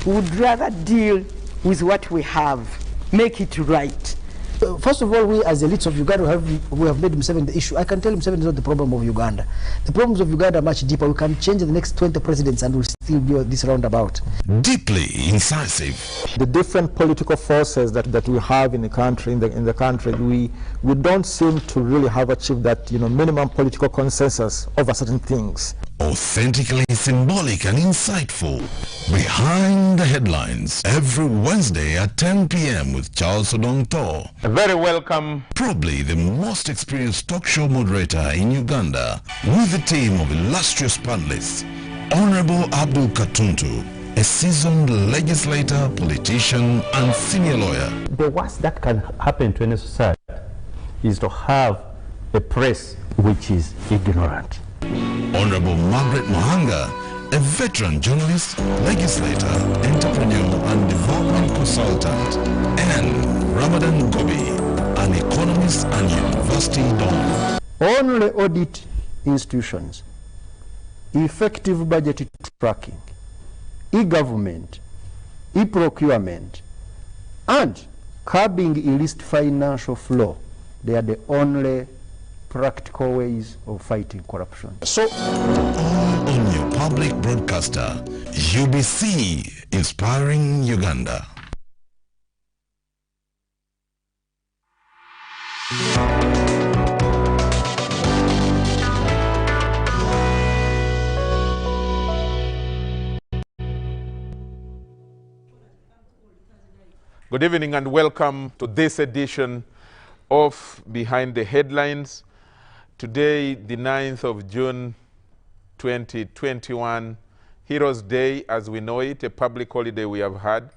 We would rather deal with what we have, make it right. First of all, we as elites of Uganda we have made Museveni the issue. I can tell Museveni is not the problem of Uganda. The problems of Uganda are much deeper. We can change the next 20 presidents and we'll still do this roundabout. Deeply incisive. The different political forces that we have in the country, we don't seem to really have achieved that minimum political consensus over certain things. Authentically symbolic and insightful. Behind the Headlines, every Wednesday at 10 p.m. with Charlse Odongo. Very welcome. Probably the most experienced talk show moderator in Uganda, with a team of illustrious panelists. Honorable Abdul Katuntu, a seasoned legislator, politician, and senior lawyer. The worst that can happen to any society is to have a press which is ignorant. Honorable Margaret Mohanka, a veteran journalist, legislator, entrepreneur, and development consultant. And Ramadan Gobi, an economist and university don. Only audit institutions, effective budget tracking, e-government, e-procurement, and curbing illicit financial flow, they are the only practical ways of fighting corruption. So, all on your public broadcaster, UBC, inspiring Uganda. Good evening and welcome to this edition of Behind the Headlines. Today, the 9th of June, 2021, Heroes Day as we know it, a public holiday we have had,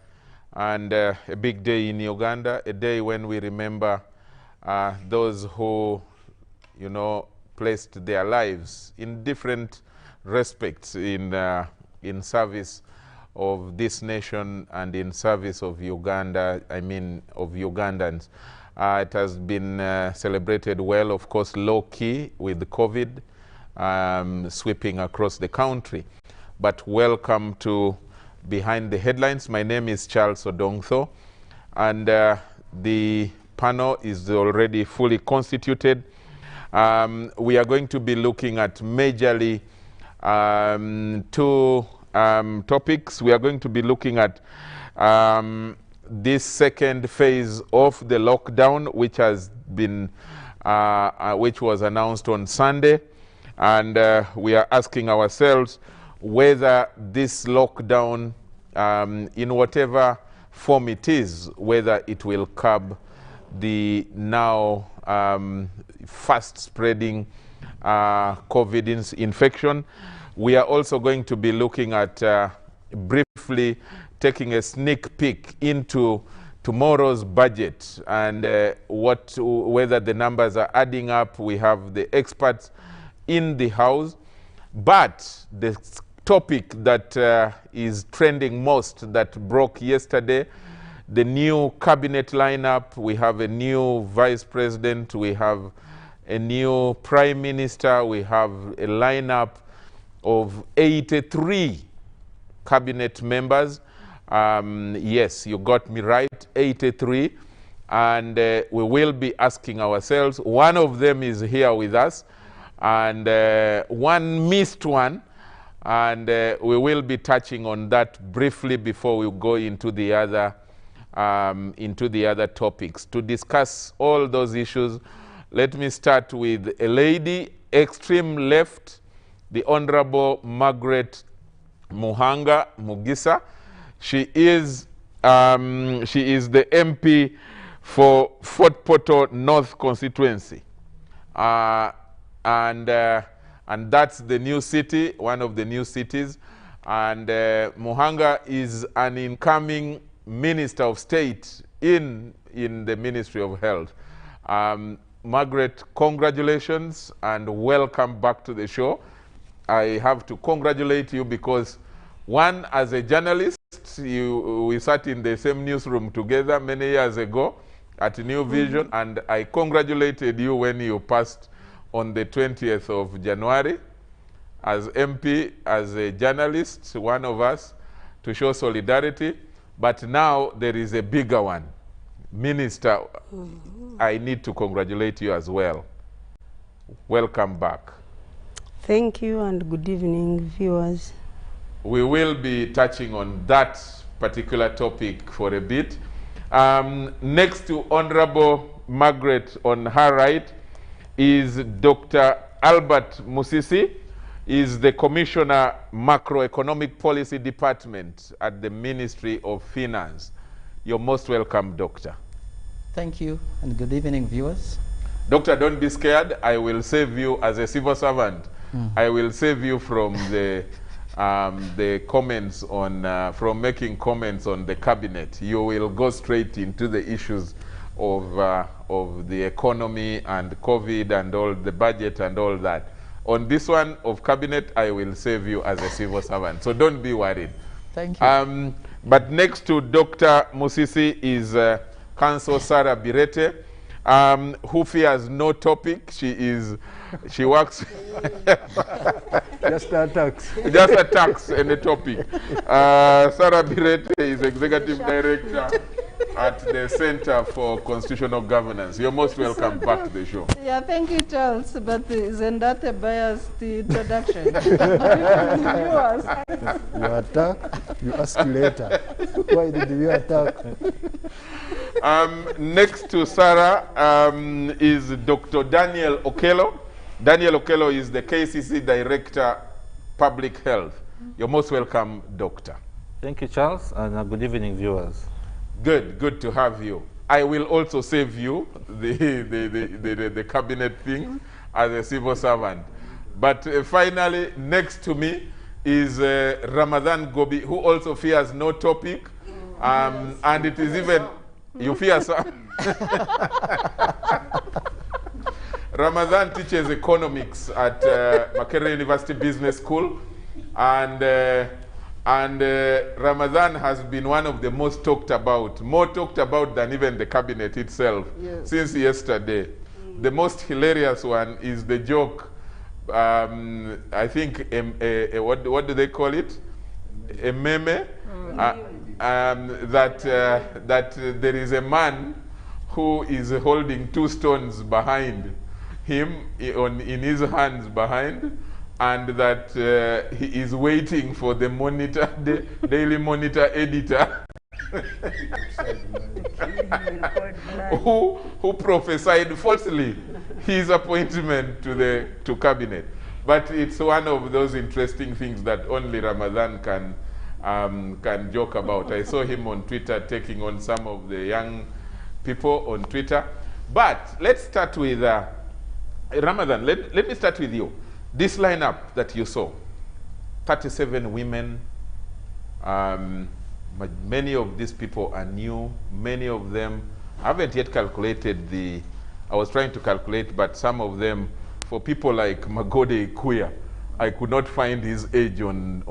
and a big day in Uganda, a day when we remember those who, placed their lives in different respects in service of this nation and in service of Uganda, of Ugandans. It has been celebrated well, of course, low-key with COVID sweeping across the country. But welcome to Behind the Headlines. My name is Charlse Odongo, and the panel is already fully constituted. We are going to be looking at majorly two topics. We are going to be looking at this second phase of the lockdown, which has been, which was announced on Sunday, and we are asking ourselves whether this lockdown, in whatever form it is, whether it will curb the now fast spreading COVID infection. We are also going to be looking at briefly taking a sneak peek into tomorrow's budget and whether the numbers are adding up. We have the experts in the house, but the topic that is trending most, that broke yesterday, the new cabinet lineup. We have a new vice president, we have a new prime minister, we have a lineup of 83 cabinet members. Yes, you got me right, 83. And we will be asking ourselves, one of them is here with us, and one missed one, and we will be touching on that briefly before we go into the other topics. To discuss all those issues, let me start with a lady, extreme left, the Honorable Margaret Mohanka Mugisa. She is the MP for Fort Portal North constituency, and that's the new city, one of the new cities. And Mohanka is an incoming Minister of State in the Ministry of Health. Margaret, congratulations and welcome back to the show. I have to congratulate you because, one, as a journalist, we sat in the same newsroom together many years ago at New Vision, and I congratulated you when you passed on the 20th of January as MP, as a journalist, one of us, to show solidarity. But now there is a bigger one. Minister, I need to congratulate you as well. Welcome back. Thank you and good evening, viewers. We will be touching on that particular topic for a bit. Next to Honorable Margaret on her right is Dr. Albert Musisi, is the Commissioner Macroeconomic Policy Department at the Ministry of Finance. You're most welcome, Doctor. Thank you, and good evening, viewers. Doctor, don't be scared. I will save you as a civil servant. I will save you from the comments on, from making comments on the cabinet. You will go straight into the issues of the economy and COVID and all the budget and all that. On this one of cabinet, I will save you as a civil servant. So don't be worried. Thank you. But next to Dr. Musisi is Council Sarah Birete, who fears no topic. She works just attacks. Just attacks any topic. Sarah Birete is Executive Director at the Center for Constitutional Governance. You're most welcome back to the show. Yeah, thank you, Charles. But isn't that a biased introduction? You attack, you ask later. Why did you attack? Next to Sarah is Dr. Daniel Okello. Daniel Okello is the KCC Director, Public Health. You're most welcome, Doctor. Thank you, Charles, and good evening, viewers. Good to have you. I will also save you the cabinet thing as a civil servant. But finally, next to me is Ramadan Gobi, who also fears no topic. And it is even, you fear some? Ramadan teaches economics at Makerere University Business School. And Ramadan has been one of the most talked about, more talked about than even the cabinet itself, yes, since yesterday. The most hilarious one is the joke, I think, what do they call it? A meme? That there is a man who is holding 2 stones behind him, in his hands behind, and that he is waiting for the Monitor, the Daily Monitor editor, who prophesied falsely his appointment to cabinet. But it's one of those interesting things that only Ramadan can joke about. I saw him on Twitter taking on some of the young people on Twitter. But let's start with Ramadan. Let me start with you. This lineup that you saw, 37 women, many of these people are new. Many of them, I haven't yet calculated I was trying to calculate, but some of them, for people like Magode Ikuya, I could not find his age on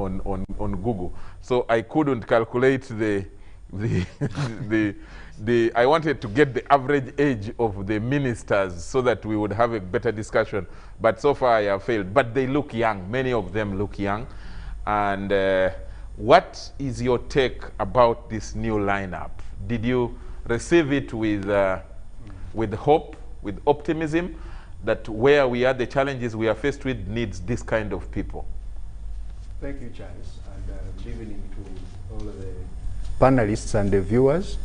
Google. So I couldn't calculate I wanted to get the average age of the ministers so that we would have a better discussion. But so far I have failed. But they look young. Many of them look young. And what is your take about this new lineup? Did you receive it with hope, with optimism, that where we are, the challenges we are faced with needs this kind of people? Thank you, Charles. And good evening to all of the panelists and the viewers.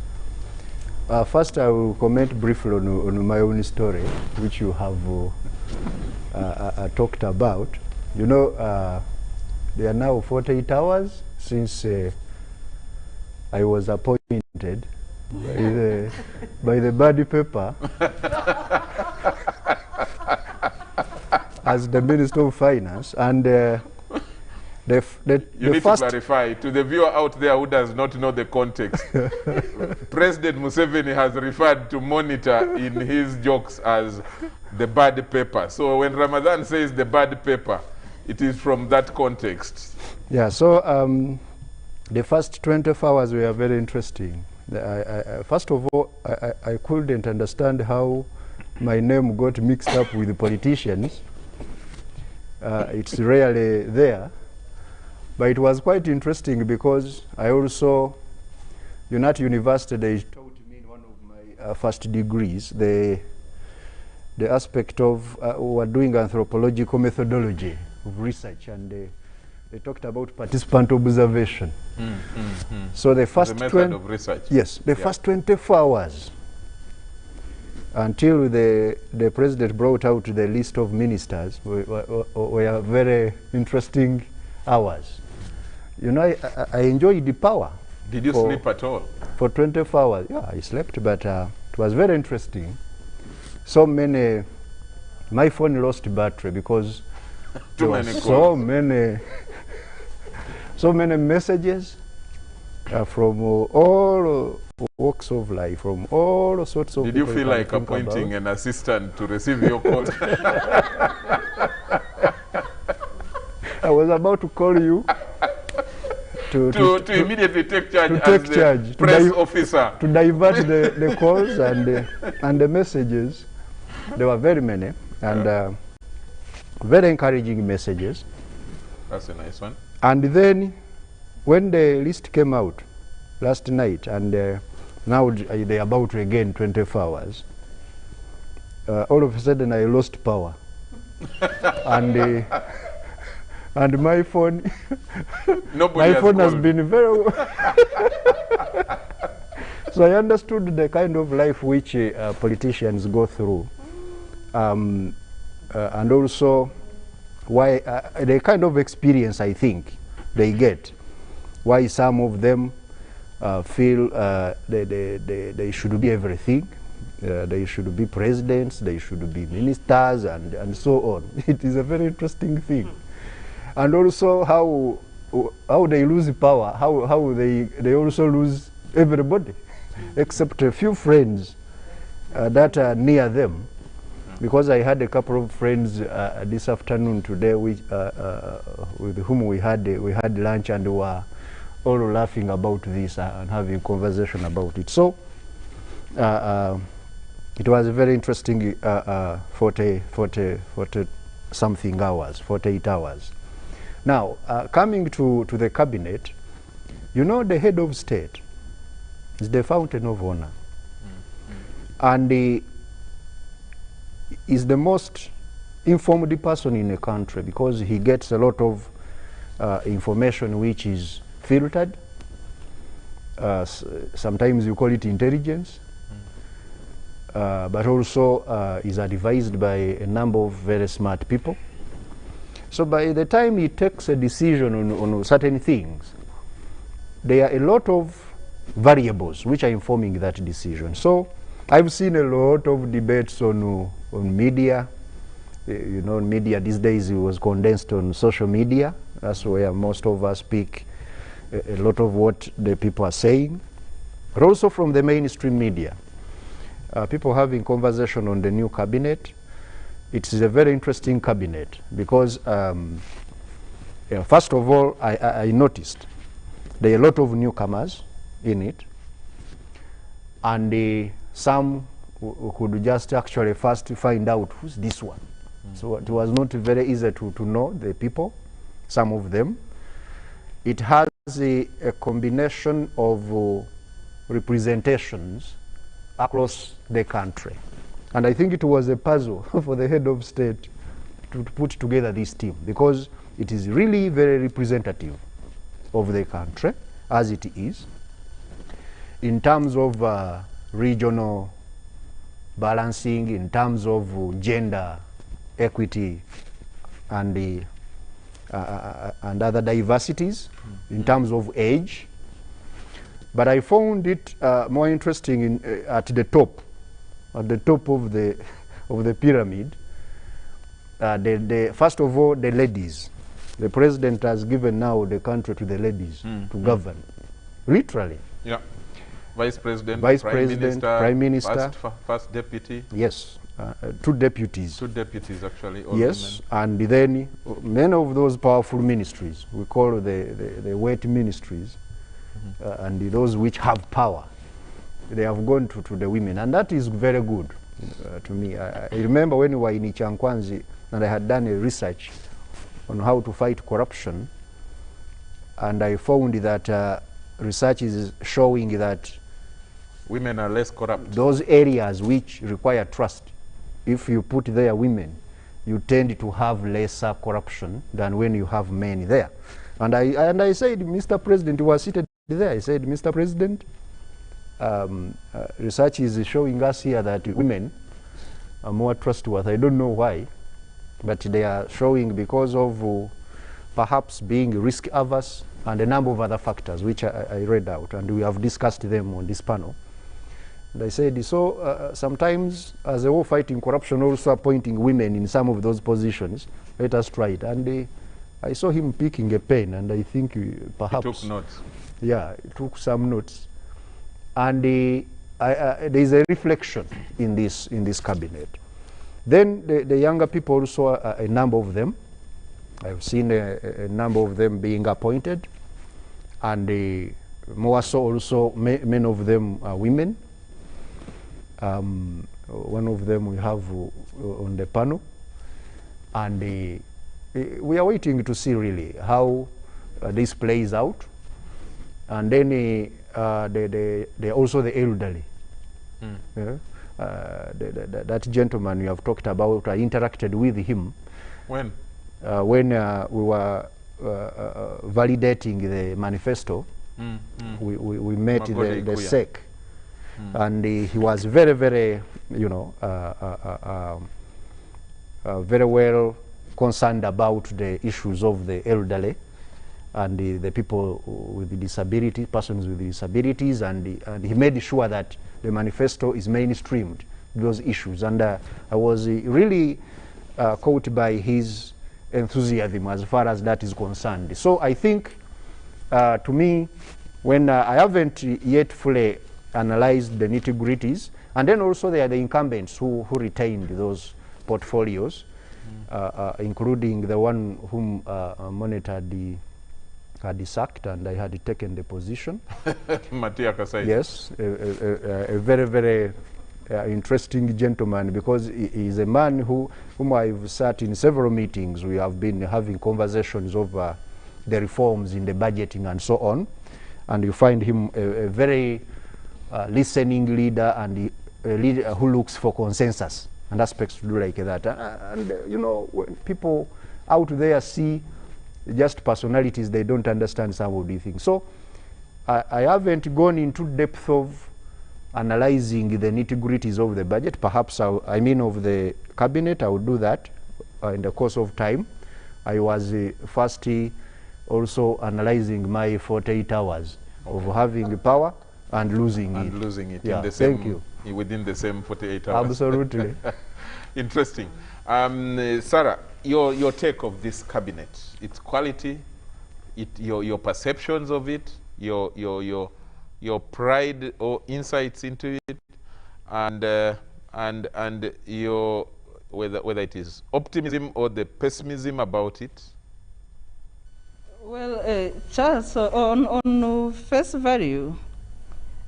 First, I will comment briefly on my own story, which you have talked about. You know, there are now 48 hours since I was appointed by the body paper as the Minister of Finance, and you need to clarify to the viewer out there who does not know the context. President Museveni has referred to Monitor in his jokes as the bad paper. So when Ramadan says the bad paper, it is from that context. Yeah, so the first 24 hours were very interesting. First of all, I couldn't understand how my name got mixed up with the politicians. It's rarely there. But it was quite interesting because I also, at university, they taught me in one of my first degrees, the aspect of, we were doing anthropological methodology of research, and they talked about participant observation. So the first the method of research. Yes, the first 24 hours until the president brought out the list of ministers were very interesting hours. I enjoyed the power. Did you sleep at all? For 24 hours, yeah, I slept, but it was very interesting. So many, my phone lost battery because Too many so many, so many messages from all walks of life, from all sorts of Did you people feel like think appointing about. an assistant to receive your call? I was about to call you to immediately take charge to as take the charge, press officer. to divert the calls and the messages. There were very many and very encouraging messages. That's a nice one. And then when the list came out last night, and now they're about to again 24 hours, all of a sudden I lost power. And my phone, Nobody my phone has called. been very. So I understood the kind of life which politicians go through, and also why the kind of experience I think they get, why some of them feel they should be everything. They should be presidents, they should be ministers, and so on. It is a very interesting thing. And also how they lose power, how they also lose everybody, except a few friends that are near them. Because I had a couple of friends this afternoon today with whom we had lunch, and we were all laughing about this and having a conversation about it. So it was a very interesting 40 something hours, 48 hours. Now, coming to the cabinet, the head of state is the fountain of honor. And is the most informed person in a country because he gets a lot of information which is filtered. Sometimes you call it intelligence. But also is advised by a number of very smart people. So by the time he takes a decision on certain things, there are a lot of variables which are informing that decision. So I've seen a lot of debates on media. Media these days it was condensed on social media. That's where most of us pick a lot of what the people are saying. But also from the mainstream media. People having conversation on the new cabinet. It is a very interesting cabinet because, first of all, I noticed there are a lot of newcomers in it, and some who could just actually first find out who's this one. So it was not very easy to know the people, some of them. It has a combination of representations across the country. And I think it was a puzzle for the head of state to put together this team because it is really very representative of the country as it is in terms of regional balancing, in terms of gender equity and other diversities, in terms of age. But I found it more interesting at the top of the pyramid. First of all, the ladies. The president has given now the country to the ladies to govern, literally. Yeah. Vice President, Prime Minister, first Deputy. Yes, 2 deputies. 2 deputies actually. All yes, women. and then many of those powerful ministries, we call the weight ministries, and those which have power, they have gone to the women, and that is very good to me. I remember when we were in Ichankwanzi and I had done a research on how to fight corruption, and I found that research is showing that women are less corrupt. Those areas which require trust, if you put there women, you tend to have lesser corruption than when you have men there. And I said, Mr. President, was seated there. I said, Mr. President, research is showing us here that women are more trustworthy. I don't know why, but they are showing because of perhaps being risk averse and a number of other factors which I read out, and we have discussed them on this panel. And I said, so sometimes as a war fighting corruption, also appointing women in some of those positions, let us try it. And I saw him picking a pen, and I think perhaps... He took notes. Yeah, he took some notes. And there is a reflection in this cabinet. Then the younger people also, a number of them, I've seen a number of them being appointed, and more so also many of them are women. One of them we have on the panel, and we are waiting to see really how this plays out. And then also the elderly. That gentleman you have talked about, I interacted with him. When? When we were validating the manifesto. We met the SEC. And he was very, very, very well concerned about the issues of the elderly and the people with disability, persons with disabilities, and he made sure that the manifesto is mainstreamed those issues. And I was really caught by his enthusiasm as far as that is concerned. So I think, to me, when I haven't yet fully analyzed the nitty-gritties, and then also there are the incumbents who retained those portfolios, including the one whom Monet had sacked, and I had taken the position. Matia Kasai. Yes, a very, very interesting gentleman, because he is a man whom I've sat in several meetings. We have been having conversations over the reforms in the budgeting and so on, and you find him a very listening leader, and a leader who looks for consensus and aspects to do like that. And when people out there see just personalities, they don't understand some of these things. So I haven't gone into depth of analyzing the nitty-gritties of the budget. Perhaps of the cabinet. I will do that in the course of time. I was first also analyzing my 48 hours of having power and losing it. And losing it. Yeah, in the same, thank you. Within the same 48 hours. Absolutely. Interesting. Sarah, your take of this cabinet, its quality, your perceptions of it, your pride or insights into it, and your whether it is optimism or the pessimism about it. Well, Charles, on face value,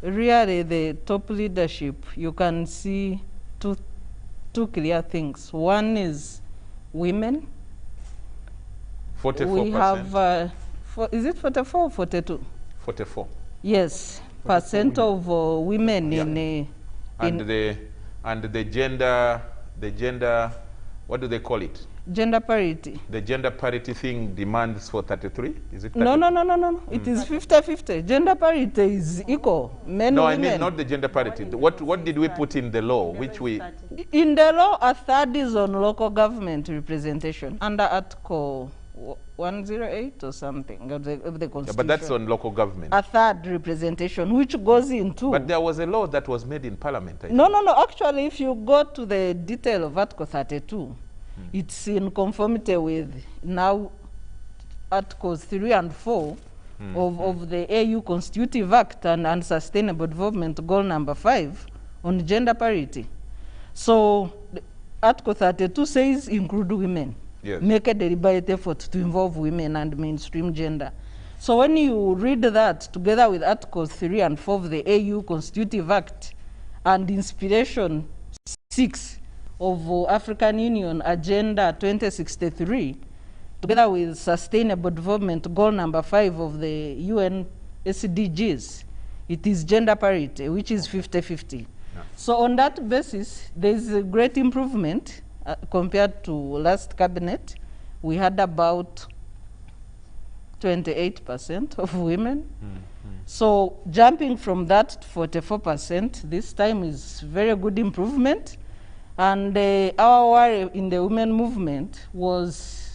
really the top leadership, you can see two clear things. One is women. 44%. We have, is it 44 or 42? 44. Yes, percent of women in the gender, what do they call it? Gender parity. The gender parity thing demands for 33? Is it 33? No. It is 50-50. Gender parity is equal. Men, no, women. I mean not the gender parity. What did we put in the law? Which we... In the law, a third is on local government representation under Article 108 or something of the Constitution. Yeah, but that's on local government. A third representation, which goes into... But there was a law that was made in Parliament. No. Actually, if you go to the detail of Article 32, it's in conformity with now Articles 3 and 4 of the AU Constitutive Act and Sustainable Development Goal number 5 on gender parity. So Article 32 says include women. Yes. Make a deliberate effort to involve women and mainstream gender. So when you read that together with Articles 3 and 4 of the AU Constitutive Act and Inspiration 6 of African Union Agenda 2063, together with Sustainable Development Goal number 5 of the UN SDGs, it is gender parity, which is 50-50. Yeah. So on that basis, there is a great improvement compared to last cabinet. We had about 28% of women. So jumping from that to 44% this time is very good improvement. And our worry in the women movement was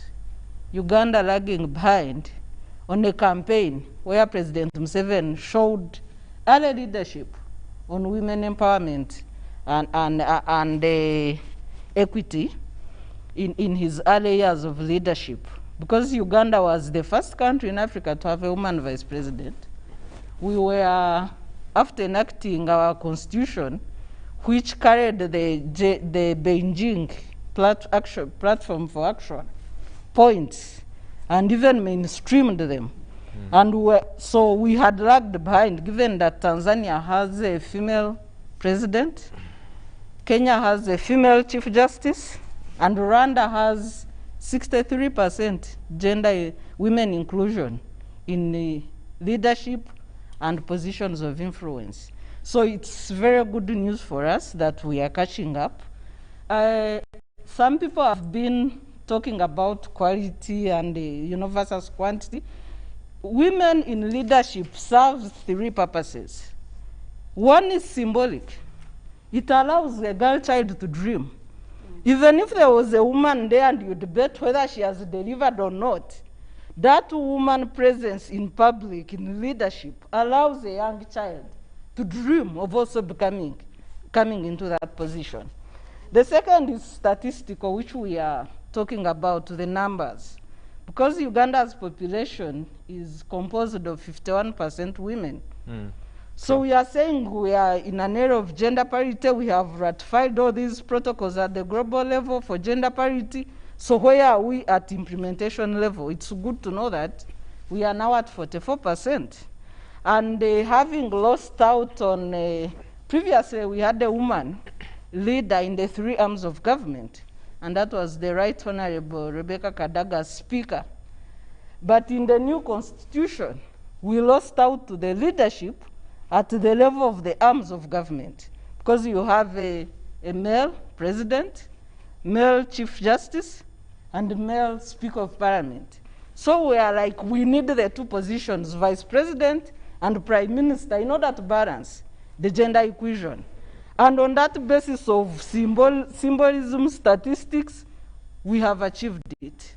Uganda lagging behind on a campaign where President Museveni showed early leadership on women empowerment and equity in his early years of leadership. Because Uganda was the first country in Africa to have a woman vice president, we were, after enacting our constitution, which carried the Beijing platform for action points and even mainstreamed them. And so we had lagged behind, given that Tanzania has a female president, Kenya has a female chief justice, and Rwanda has 63% gender women inclusion in the leadership and positions of influence. So it's very good news for us that we are catching up. Some people have been talking about quality and versus quantity. Women in leadership serve 3 purposes. One is symbolic. It allows a girl child to dream. Even if there was a woman there and you debate whether she has delivered or not, that woman presence in public, in leadership, allows a young child to dream of also coming into that position. The second is statistical, which we are talking about, the numbers. Because Uganda's population is composed of 51% women. So we are saying we are in an era of gender parity. We have ratified all these protocols at the global level for gender parity. So where are we at implementation level? It's good to know that we are now at 44%. And having lost out on, previously we had a woman leader in the 3 arms of government, and that was the Right Honorable Rebecca Kadaga, Speaker. But in the new constitution, we lost out to the leadership at the level of the arms of government, because you have a male president, male chief justice, and male speaker of parliament. So we are like, we need the 2 positions, vice president and prime minister, in order to balance the gender equation. And on that basis of symbolism, statistics, we have achieved it.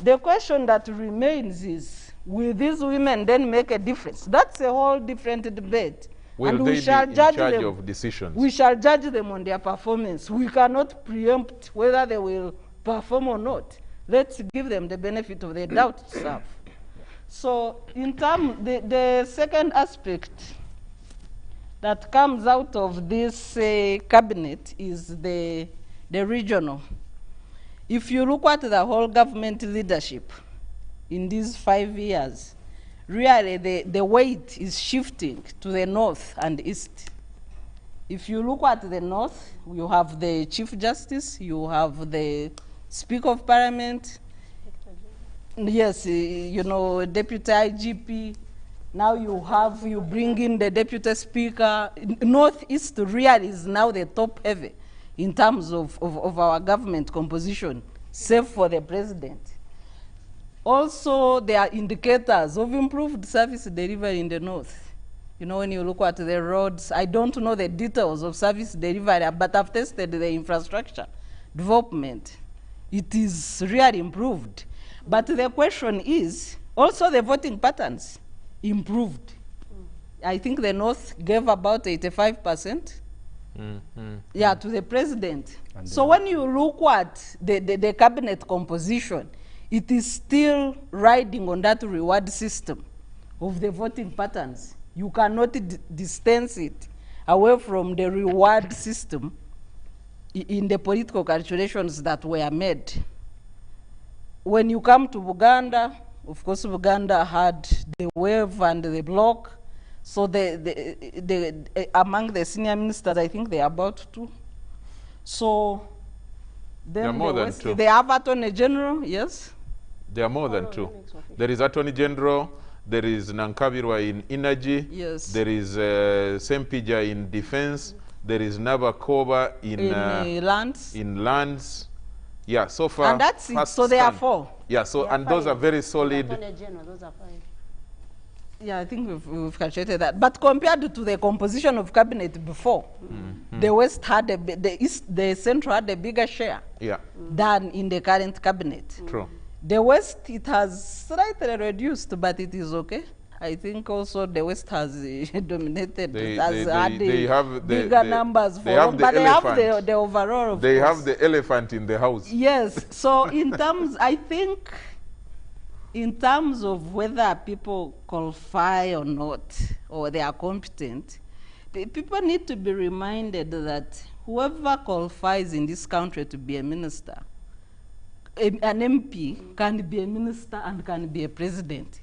The question that remains is, will these women then make a difference? That's a whole different debate. Will and they we shall be in judge charge them, of decisions? We shall judge them on their performance. We cannot preempt whether they will perform or not. Let's give them the benefit of the doubt to serve. So in terms, the second aspect that comes out of this cabinet is the regional. If you look at the whole government leadership in these 5 years, really the weight is shifting to the north and east. If you look at the north, you have the Chief Justice, you have the Speaker of Parliament, yes, Deputy IGP. Now you bring in the Deputy Speaker. Northeast really is now the top heavy in terms of our government composition, save for the president. Also, there are indicators of improved service delivery in the north. When you look at the roads, I don't know the details of service delivery, but I've tested the infrastructure development. It is really improved. But the question is, also the voting patterns improved. I think the north gave about 85%. Yeah, to the president. And so when you look at the cabinet composition, it is still riding on that reward system of the voting patterns. You cannot distance it away from the reward system in the political calculations that were made. When you come to Uganda, of course, Uganda had the wave and the block. So among the senior ministers, I think they are about 2. So then more than 2. They have Attorney General, yes. There are more than two. There is Attorney General, there is Nankabirwa in Energy, yes. There is Sempija in Defense, there is Nabakoba in lands. In lands. Yeah, so far. And that's it. So there are 4. Yeah, so and those are very solid. Those are 5. Yeah, I think we've calculated that. But compared to the composition of cabinet before, the West had the Central had a bigger share than in the current cabinet. True. The West, it has slightly reduced, but it is okay. I think also the West has dominated. They have bigger numbers for them, but they have the overall. They have the elephant in the house. Yes. So in terms, I think, in terms of whether people qualify or not, or they are competent, people need to be reminded that whoever qualifies in this country to be a minister, an MP can be a minister and can be a president.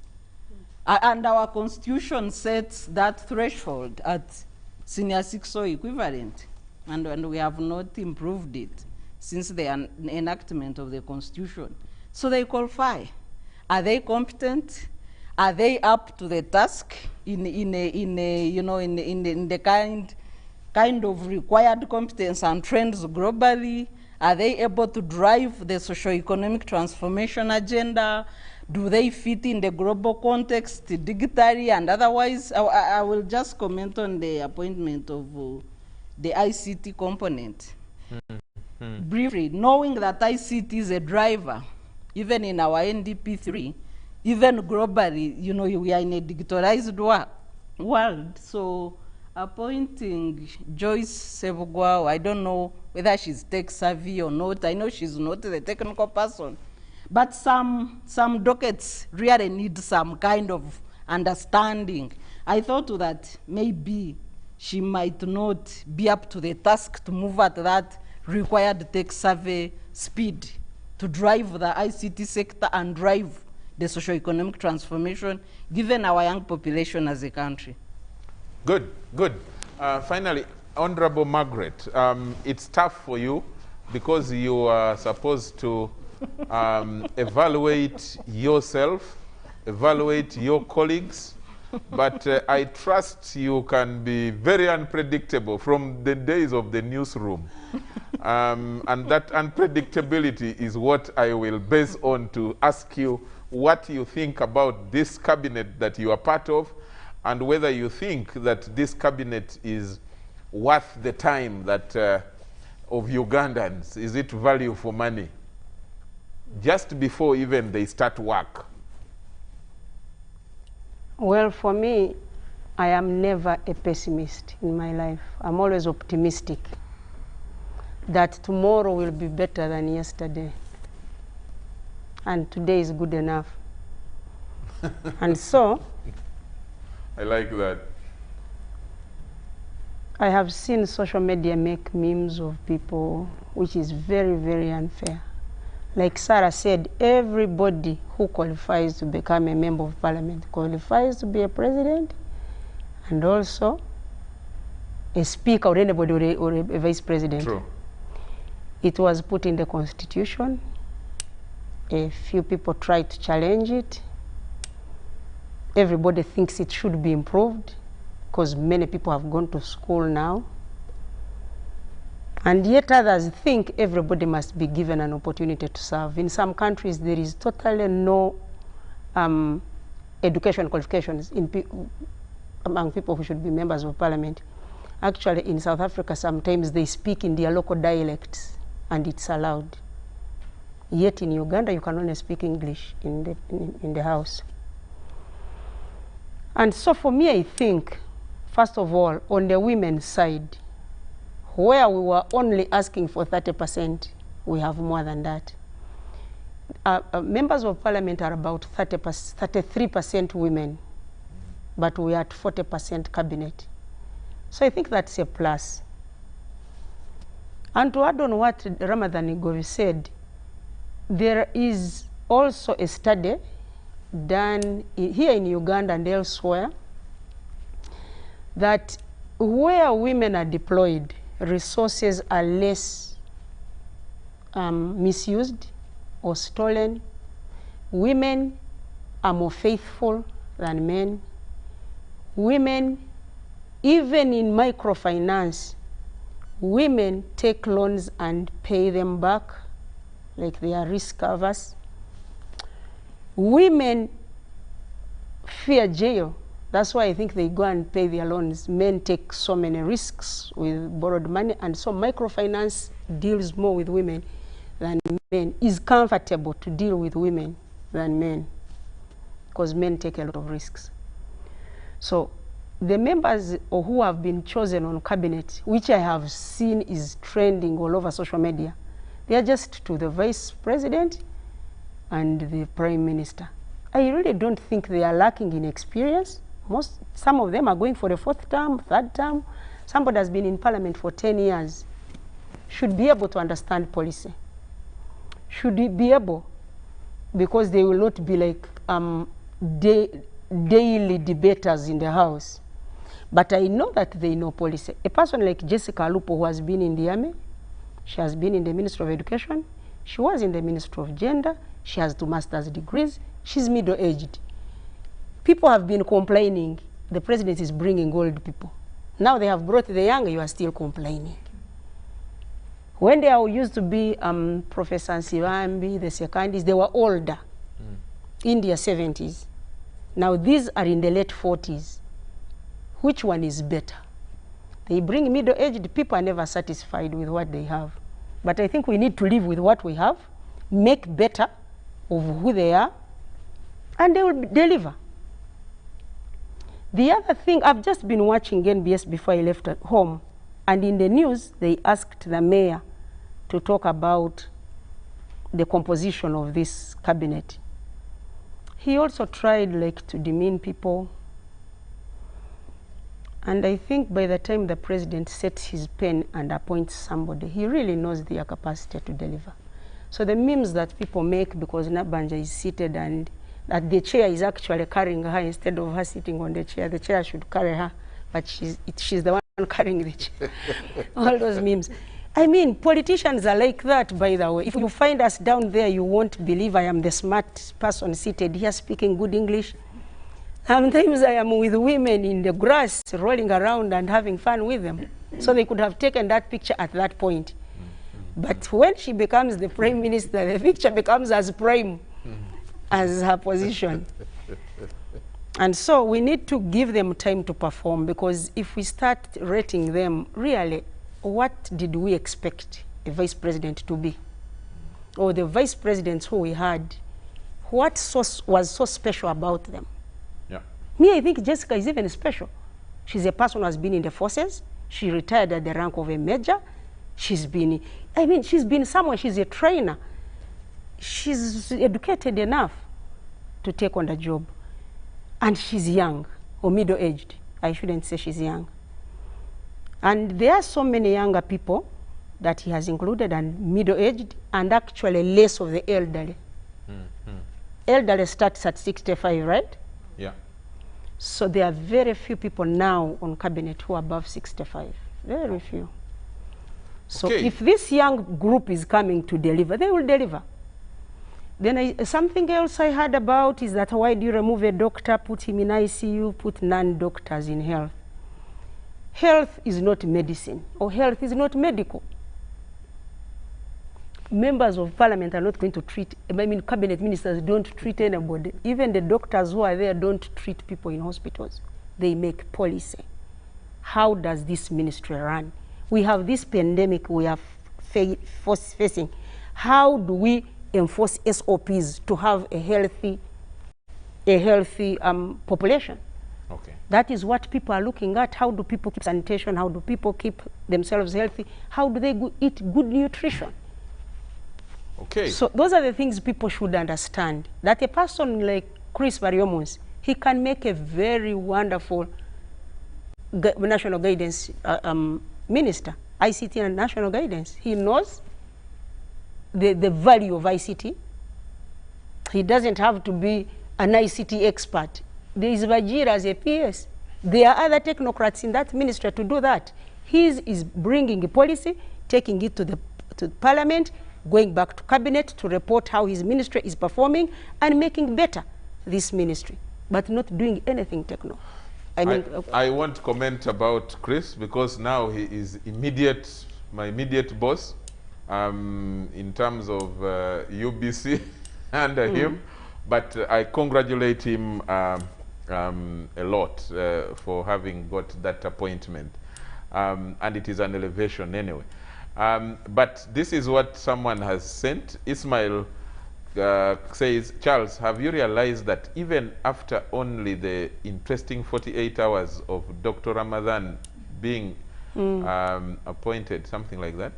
And our constitution sets that threshold at senior 6O equivalent, and we have not improved it since the enactment of the constitution. So they qualify. Are they competent? Are they up to the task in the kind of required competence and trends globally? Are they able to drive the socio-economic transformation agenda? Do they fit in the global context digitally and otherwise? I will just comment on the appointment of the ICT component. Briefly, knowing that ICT is a driver, even in our NDP3, even globally, we are in a digitalized world. So appointing Joyce Sebugwa, I don't know whether she's tech savvy or not. I know she's not the technical person. But some dockets really need some kind of understanding. I thought that maybe she might not be up to the task to move at that required tech survey speed to drive the ICT sector and drive the socio-economic transformation, given our young population as a country. Good, good. Finally, Honorable Margaret, it's tough for you because you are supposed to evaluate yourself, evaluate your colleagues, but I trust you can be very unpredictable from the days of the newsroom. And that unpredictability is what I will base on to ask you what you think about this cabinet that you are part of, and whether you think that this cabinet is worth the time that of Ugandans. Is it value for money? Just before even they start work. Well, for me, I am never a pessimist in my life. I'm always optimistic that tomorrow will be better than yesterday. And today is good enough. And so, I like that. I have seen social media make memes of people, which is very, very unfair. Like Sarah said, everybody who qualifies to become a member of parliament qualifies to be a president and also a speaker or anybody or a vice president. True. It was put in the constitution. A few people tried to challenge it. Everybody thinks it should be improved because many people have gone to school now. And yet others think everybody must be given an opportunity to serve. In some countries, there is totally no education qualifications among people who should be members of parliament. Actually, in South Africa, sometimes they speak in their local dialects, and it's allowed. Yet in Uganda, you can only speak English in the house. And so for me, I think, first of all, on the women's side, where we were only asking for 30%, we have more than that. Members of parliament are about 33% women, but we are at 40% cabinet. So I think that's a plus. And to add on what Ramadhan Igovi said, there is also a study done here in Uganda and elsewhere that where women are deployed, resources are less misused or stolen. Women are more faithful than men. Women, even in microfinance, women take loans and pay them back like they are risk averse. Women fear jail. That's why I think they go and pay their loans. Men take so many risks with borrowed money, and so microfinance deals more with women than men, is comfortable to deal with women than men, because men take a lot of risks. So the members who have been chosen on cabinet, which I have seen is trending all over social media, they are just to the vice president and the prime minister. I really don't think they are lacking in experience. Some of them are going for the 4th term, 3rd term. Somebody has been in parliament for 10 years, should be able to understand policy. Should be able, because they will not be like daily debaters in the house. But I know that they know policy. A person like Jessica Alupo, who has been in the army, she has been in the Ministry of Education, she was in the Ministry of Gender, she has 2 master's degrees, she's middle-aged. People have been complaining the president is bringing old people. Now they have brought the young, you are still complaining. When they used to be Professor Nsibambi, the Sekandis, they were older, in their 70s. Now these are in the late 40s. Which one is better? They bring middle-aged people, are never satisfied with what they have. But I think we need to live with what we have, make better of who they are, and they will deliver. The other thing, I've just been watching NBS before I left at home, and in the news, they asked the mayor to talk about the composition of this cabinet. He also tried like to demean people. And I think by the time the president sets his pen and appoints somebody, he really knows their capacity to deliver. So the memes that people make because Nabanja is seated and that the chair is actually carrying her instead of her sitting on the chair should carry her, but she's the one carrying the chair. All those memes. I mean, politicians are like that, by the way. If you find us down there, you won't believe I am the smart person seated here speaking good English. Sometimes I am with women in the grass, rolling around and having fun with them. So they could have taken that picture at that point. But when she becomes the prime minister, the picture becomes as prime as her position. And so we need to give them time to perform, because if we start rating them, really, what did we expect a vice president to be? Or the vice presidents who we had, what was so special about them? Yeah. Me, I think Jessica is even special. She's a person who has been in the forces. She retired at the rank of a major. She's been, I mean, she's been somewhere, she's a trainer. She's educated enough to take on the job. And she's young, or middle-aged. I shouldn't say she's young. And there are so many younger people that he has included, and middle-aged, and actually less of the elderly. Elderly starts at 65, right? Yeah. So there are very few people now on cabinet who are above 65. Very few. So Okay. if this young group is coming to deliver, they will deliver. Then something else I heard about is that why do you remove a doctor, put him in ICU, put non-doctors in health? Health is not medicine, or health is not medical. Members of parliament are not going to treat, I mean, cabinet ministers don't treat anybody. Even the doctors who are there don't treat people in hospitals. They make policy. How does this ministry run? We have this pandemic we are facing. How do we enforce SOPs to have a healthy population? Okay. That is what people are looking at. How do people keep sanitation? How do people keep themselves healthy? How do they eat good nutrition? Okay. So those are the things people should understand. That a person like Chris Bariomus, he can make a very wonderful national guidance minister, ICT and national guidance. He knows the value of ICT. He doesn't have to be an ICT expert. There is Vajira as a PS. There are other technocrats in that ministry to do that. He is bringing a policy, taking it to the parliament, going back to cabinet to report how his ministry is performing and making better this ministry, but not doing anything techno. I won't comment about Chris because now he is my immediate boss in terms of UBC under him, but I congratulate him a lot for having got that appointment, and it is an elevation anyway. But this is what someone has sent. Ismail says, Charles, have you realized that even after only the interesting 48 hours of Dr. Ramadan being appointed, something like that,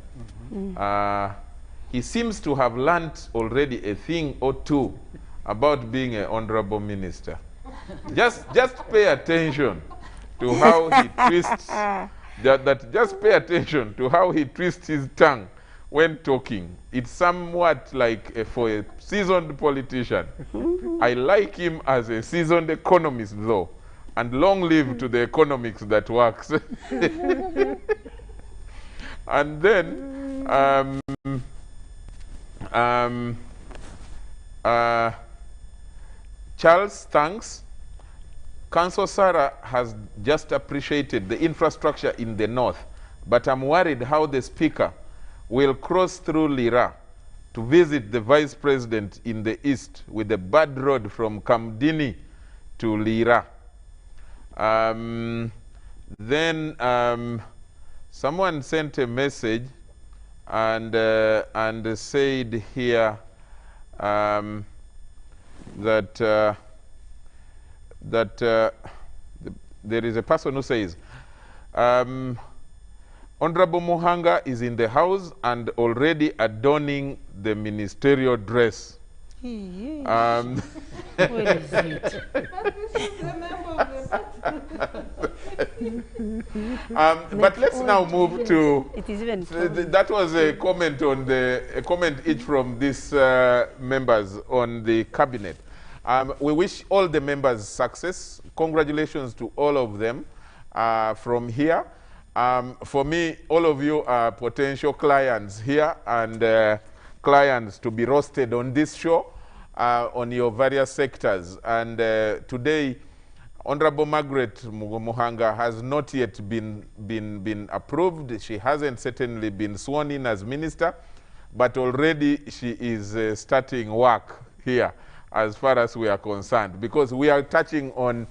he seems to have learnt already a thing or two about being an honorable minister. Just pay attention to how he twists, just pay attention to how he twists his tongue when talking. It's somewhat like for a seasoned politician. I like him as a seasoned economist though, and long live to the economics that works. And then Charles thanks. Council Sarah has just appreciated the infrastructure in the north, but I'm worried how the speaker will cross through Lira to visit the vice president in the east with the bad road from Kamdini to Lira. Then someone sent a message and said here that there is a person who says, Honorable Mohanka is in the house and already adorning the ministerial dress. Where is it? But let's now move to. It is even that was a comment on a comment each from these members on the cabinet. We wish all the members success. Congratulations to all of them from here. For me, all of you are potential clients here and clients to be roasted on this show on your various sectors. And today, Honorable Margaret Mohanka has not yet been approved. She hasn't certainly been sworn in as minister, but already she is starting work here as far as we are concerned, because we are touching on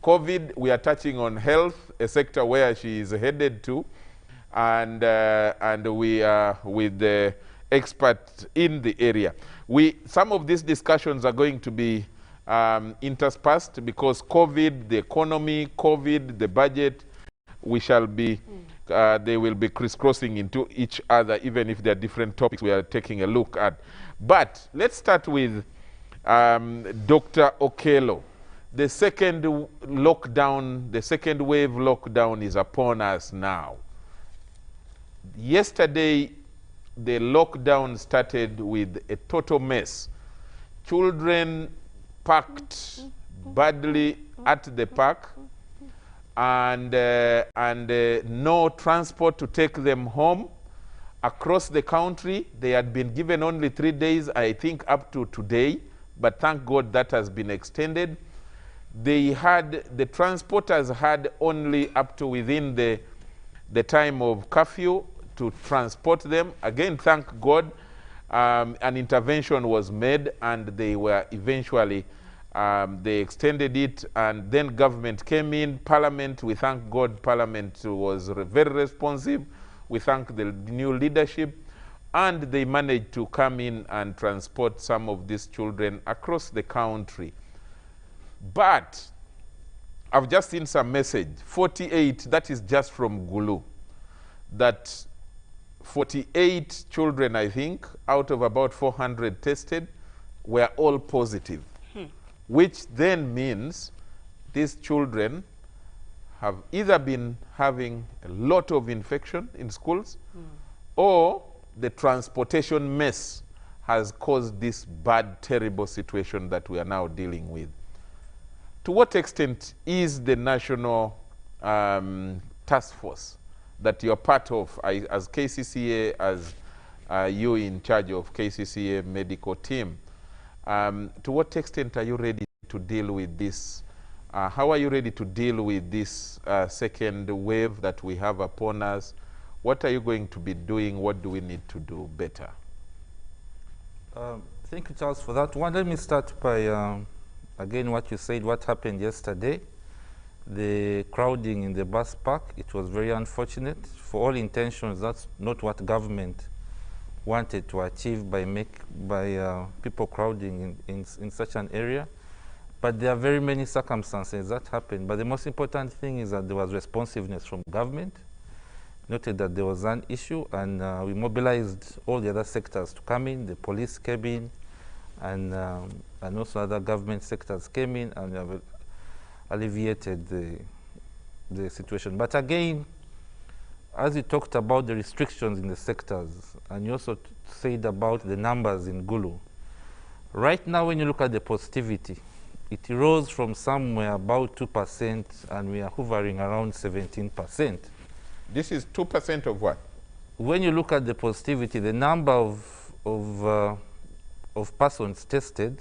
COVID, we are touching on health, a sector where she is headed to, and we are with the expert in the area. Some of these discussions are going to be interspersed because COVID, the economy, COVID, the budget, we shall be, they will be crisscrossing into each other, even if there are different topics we are taking a look at. But let's start with Dr. Okello. The second lockdown, the second wave lockdown is upon us now. Yesterday, the lockdown started with a total mess. Children packed badly at the park and no transport to take them home. Across the country, they had been given only 3 days, I think up to today, but thank God that has been extended. The transporters had only up to within the time of curfew to transport them. Again, thank God, an intervention was made and they were eventually, they extended it, and then government came in, Parliament, we thank God, Parliament was very responsive. We thank the new leadership, and they managed to come in and transport some of these children across the country. But I've just seen some message, 48, that is just from Gulu, that 48 children, I think, out of about 400 tested, were all positive, which then means these children have either been having a lot of infection in schools or the transportation mess has caused this bad, terrible situation that we are now dealing with. To what extent is the national task force that you're part of, as KCCA, as you in charge of KCCA medical team. To what extent are you ready to deal with this? How are you ready to deal with this second wave that we have upon us? What are you going to be doing? What do we need to do better? Thank you, Charles, for that one. Let me start by, again, what you said, what happened yesterday. The crowding in the bus park, it was very unfortunate. For all intentions, that's not what government wanted to achieve by people crowding in such an area. But there are very many circumstances that happened. But the most important thing is that there was responsiveness from government. Noted that there was an issue, and we mobilized all the other sectors to come in. The police came in, and also other government sectors came in, and have alleviated the situation. But again, as you talked about the restrictions in the sectors, and you also said about the numbers in Gulu, right now when you look at the positivity, it rose from somewhere about 2%, and we are hovering around 17%. This is 2% of what? When you look at the positivity, the number of persons tested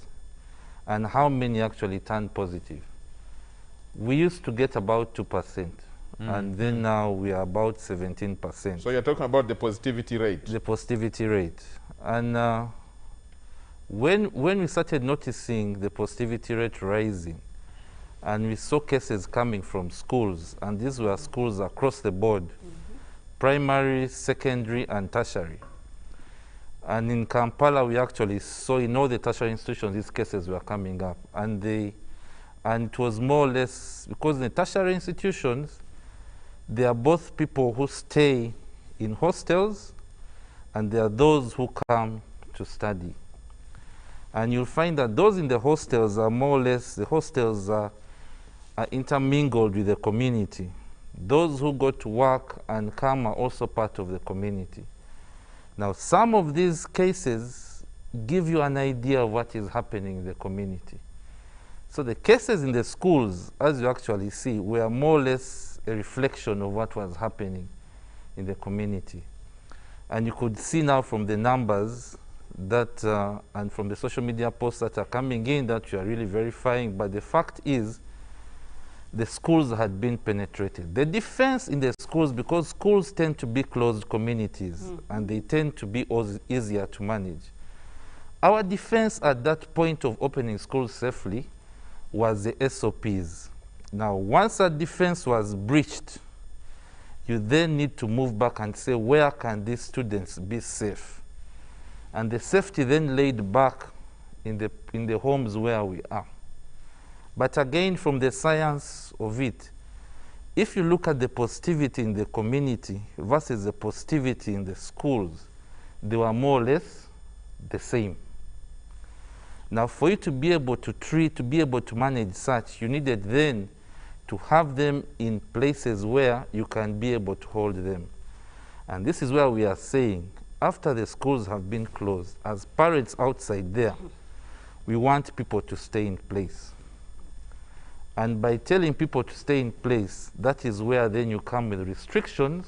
and how many actually turned positive. We used to get about 2%, and then now we are about 17%. So you're talking about the positivity rate? The positivity rate. And when we started noticing the positivity rate rising, and we saw cases coming from schools, and these were schools across the board, primary, secondary, and tertiary. And in Kampala, we actually saw in all the tertiary institutions, these cases were coming up. And it was more or less, because in the tertiary institutions, there are both people who stay in hostels, and there are those who come to study. And you'll find that those in the hostels are more or less, the hostels are intermingled with the community. Those who go to work and come are also part of the community. Now, some of these cases give you an idea of what is happening in the community. So the cases in the schools, as you actually see, were more or less a reflection of what was happening in the community. And you could see now from the numbers that, and from the social media posts that are coming in, that you are really verifying. But the fact is, the schools had been penetrated. The defense in the schools, because schools tend to be closed communities, and they tend to be easier to manage. Our defense at that point of opening schools safely was the SOPs. Now, once that defense was breached, you then need to move back and say, where can these students be safe? And the safety then laid back in the homes where we are. But again, from the science of it, if you look at the positivity in the community versus the positivity in the schools, they were more or less the same. Now, for you to be able to treat, to be able to manage such, you needed then to have them in places where you can be able to hold them. And this is where we are saying, after the schools have been closed, as parents outside there, we want people to stay in place. And by telling people to stay in place, that is where then you come with restrictions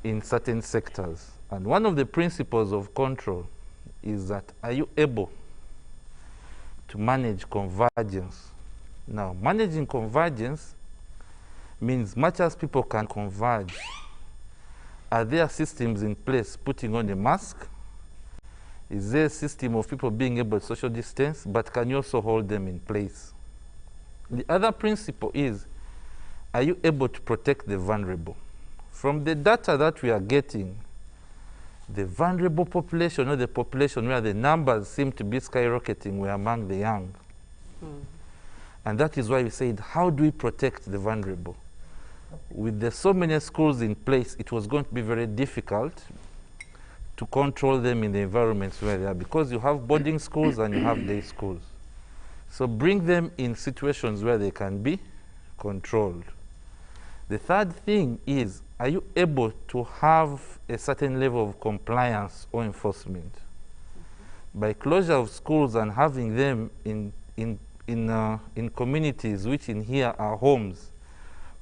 in certain sectors. And one of the principles of control is that, are you able to manage convergence? Now, managing convergence means much as people can converge, are there systems in place putting on a mask? Is there a system of people being able to social distance, but can you also hold them in place? The other principle is, are you able to protect the vulnerable? From the data that we are getting, the vulnerable population, or the population where the numbers seem to be skyrocketing, were among the young. And that is why we said, how do we protect the vulnerable? With so many schools in place, it was going to be very difficult to control them in the environments where they are, because you have boarding schools and you have day schools. So bring them in situations where they can be controlled. The third thing is, are you able to have a certain level of compliance or enforcement? By closure of schools and having them in communities which in here are homes,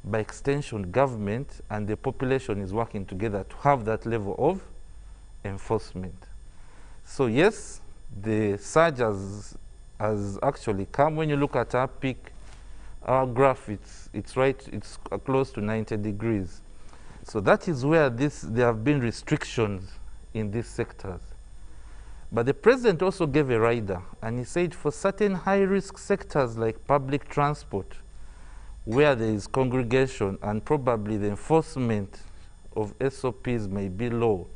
by extension, government and the population is working together to have that level of enforcement. So yes, the surge has actually come. When you look at our peak, our graph, it's close to 90 degrees. So that is where there have been restrictions in these sectors. But the president also gave a rider, and he said for certain high-risk sectors like public transport, where there is congregation and probably the enforcement of SOPs may be low,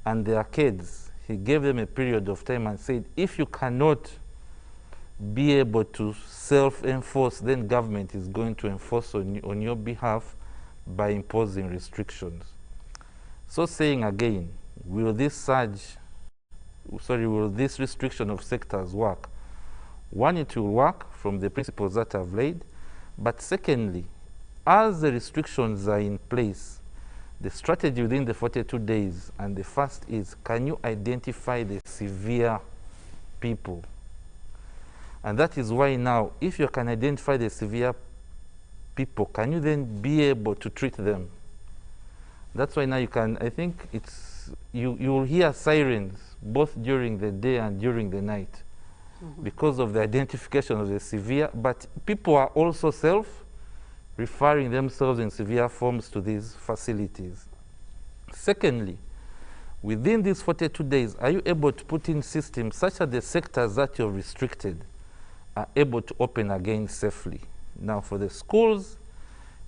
and the arcades, he gave them a period of time and said, if you cannot be able to self-enforce, then government is going to enforce on your behalf by imposing restrictions. So saying again, will this restriction of sectors work? One, it will work from the principles that I've laid, but secondly, as the restrictions are in place, the strategy within the 42 days, and the first is, can you identify the severe people? And that is why now, if you can identify the severe people, can you then be able to treat them? That's why now you can, I think you will hear sirens both during the day and during the night because of the identification of the severe, but people are also referring themselves in severe forms to these facilities. Secondly, within these 42 days, are you able to put in systems such that the sectors that you've restricted are able to open again safely? Now, for the schools,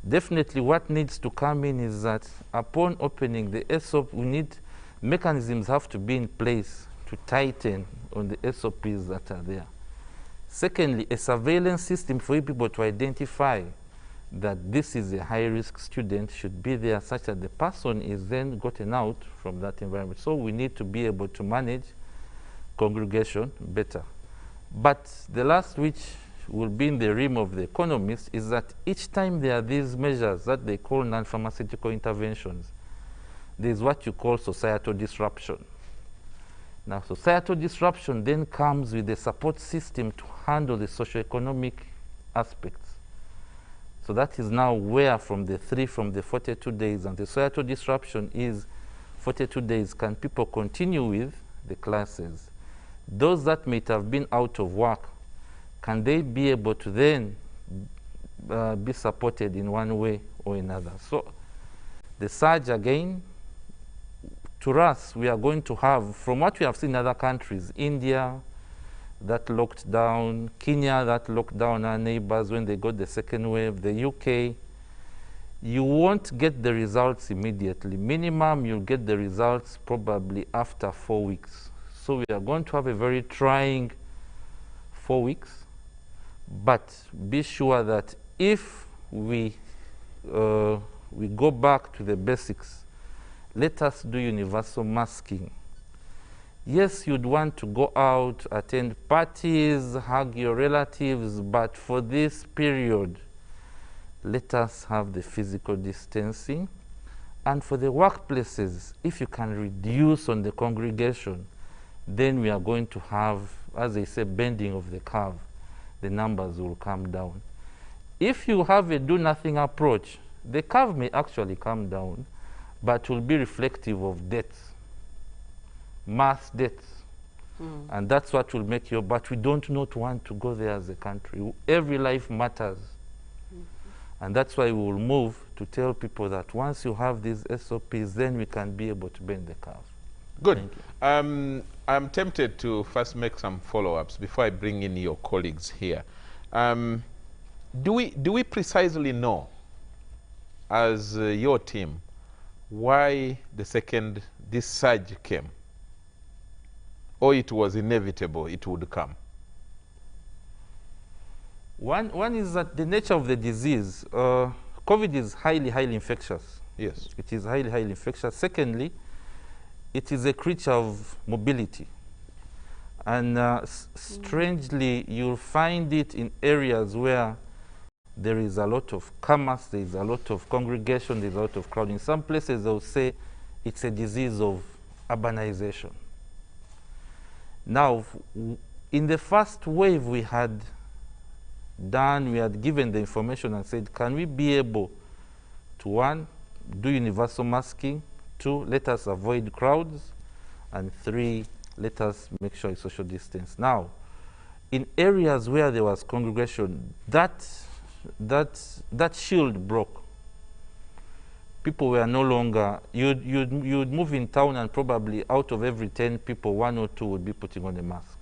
definitely what needs to come in is that upon opening the SOP, mechanisms have to be in place to tighten on the SOPs that are there. Secondly, a surveillance system for you people to identify that this is a high-risk student should be there such that the person is then gotten out from that environment. So we need to be able to manage congregation better. But the last, which will be in the realm of the economists, is that each time there are these measures that they call non-pharmaceutical interventions, there is what you call societal disruption. Now, societal disruption then comes with a support system to handle the socioeconomic aspects. So that is now where from the 42 days, and the societal disruption is 42 days, can people continue with the classes? Those that might have been out of work, can they be able to then be supported in one way or another? So the surge again, to us, we are going to have, from what we have seen in other countries, India that locked down, Kenya that locked down our neighbors when they got the second wave, the UK, you won't get the results immediately. Minimum, you'll get the results probably after 4 weeks. So we are going to have a very trying 4 weeks, but be sure that if we go back to the basics, let us do universal masking. Yes, you'd want to go out, attend parties, hug your relatives, but for this period, let us have the physical distancing. And for the workplaces, if you can reduce on the congregation, then we are going to have, as they say, bending of the curve. The numbers will come down. If you have a do-nothing approach, the curve may actually come down, but will be reflective of deaths, mass deaths. And that's what will make you, but we don't not want to go there as a country. Every life matters. And that's why we will move to tell people that once you have these SOPs, then we can be able to bend the curve. Good. I'm tempted to first make some follow-ups before I bring in your colleagues here. Do we precisely know, as your team, why this surge came? Or it was inevitable it would come? One is that the nature of the disease. COVID is highly, highly infectious. Yes. It is highly, highly infectious. Secondly, it is a creature of mobility. And strangely, you'll find it in areas where there is a lot of commerce, there is a lot of congregation, there's a lot of crowd. In some places, they'll say it's a disease of urbanization. Now, in the first wave we had given the information and said, can we be able to, one, do universal masking, two, let us avoid crowds, and 3, let us make sure it's social distance. Now, in areas where there was congregation, that shield broke. People were no longer, you'd move in town and probably out of every 10 people, 1 or 2 would be putting on a mask.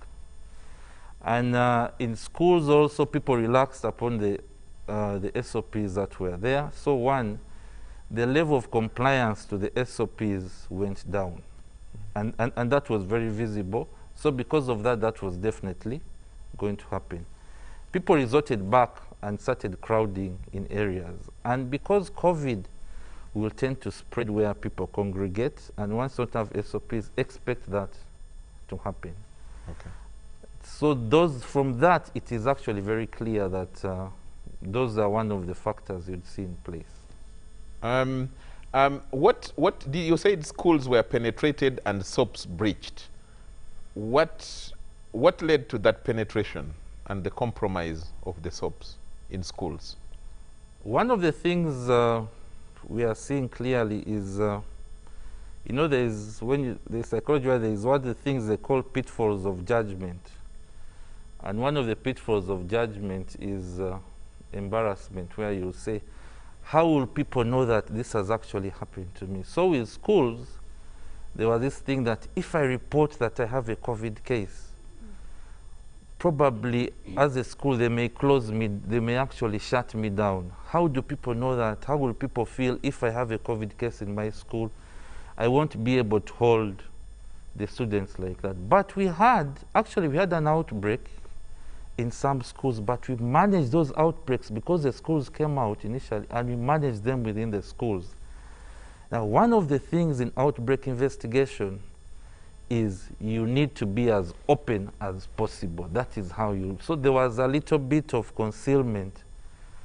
And in schools also, people relaxed upon the SOPs that were there. So 1, the level of compliance to the SOPs went down. And that was very visible. So because of that, that was definitely going to happen. People resorted back and started crowding in areas. And because COVID will tend to spread where people congregate, and once you don't have SOPs, expect that to happen. Okay. So from that, it is actually very clear that those are one of the factors you'd see in place. What did you say? Schools were penetrated and SOPs breached. What led to that penetration and the compromise of the SOPs in schools? One of the things we are seeing clearly is, you know, there's psychology where there is one of the things they call pitfalls of judgment. And one of the pitfalls of judgment is embarrassment, where you say, how will people know that this has actually happened to me? So with schools, there was this thing that if I report that I have a COVID case, probably as a school they may close me, they may actually shut me down. How do people know that? How will people feel if I have a COVID case in my school? I won't be able to hold the students like that. But we had an outbreak in some schools, but we managed those outbreaks because the schools came out initially and we managed them within the schools. Now, one of the things in outbreak investigation is you need to be as open as possible. That is how you, so there was a little bit of concealment.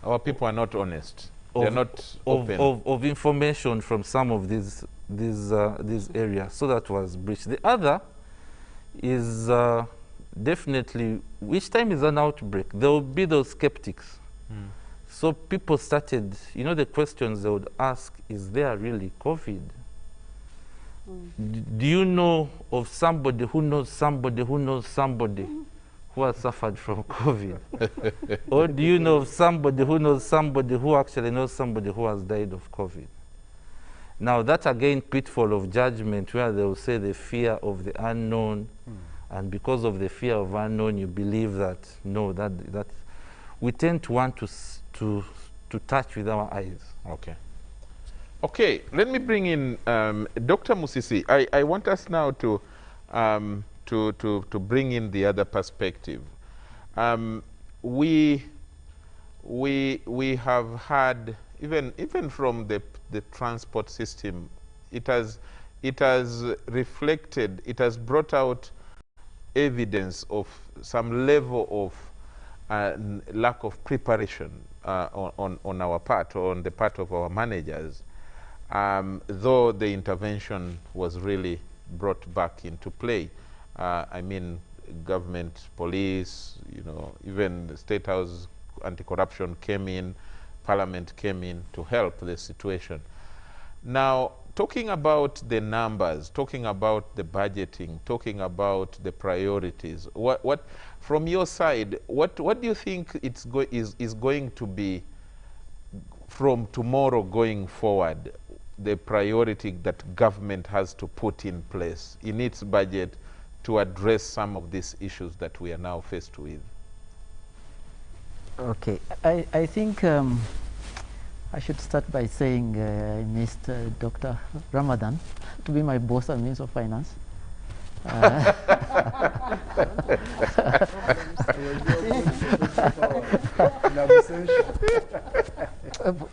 Our people are not honest. They're not open. Of information from some of these areas. So that was breached. The other is definitely, each time is an outbreak, there will be those skeptics. So people started, you know, the questions they would ask, is there really COVID? Do you know of somebody who knows somebody who knows somebody who has suffered from COVID? Or do you know of somebody who knows somebody who actually knows somebody who has died of COVID? Now that again, pitfall of judgment, where they will say the fear of the unknown, and because of the fear of unknown, you believe that, no, that we tend to want to touch with our eyes. Okay. Okay, let me bring in Dr. Musisi. I want us now to bring in the other perspective. We have had, even from the transport system, it has reflected, it has brought out evidence of some level of lack of preparation on our part, or on the part of our managers, though the intervention was really brought back into play. I mean, government, police, you know, even the State House anti-corruption came in, Parliament came in to help the situation. Now, talking about the numbers, talking about the budgeting, talking about the priorities, what from your side, what do you think is going to be, from tomorrow going forward, the priority that government has to put in place in its budget to address some of these issues that we are now faced with? Okay, I think I should start by saying I missed Dr. Ramadan to be my boss on Minister of Finance.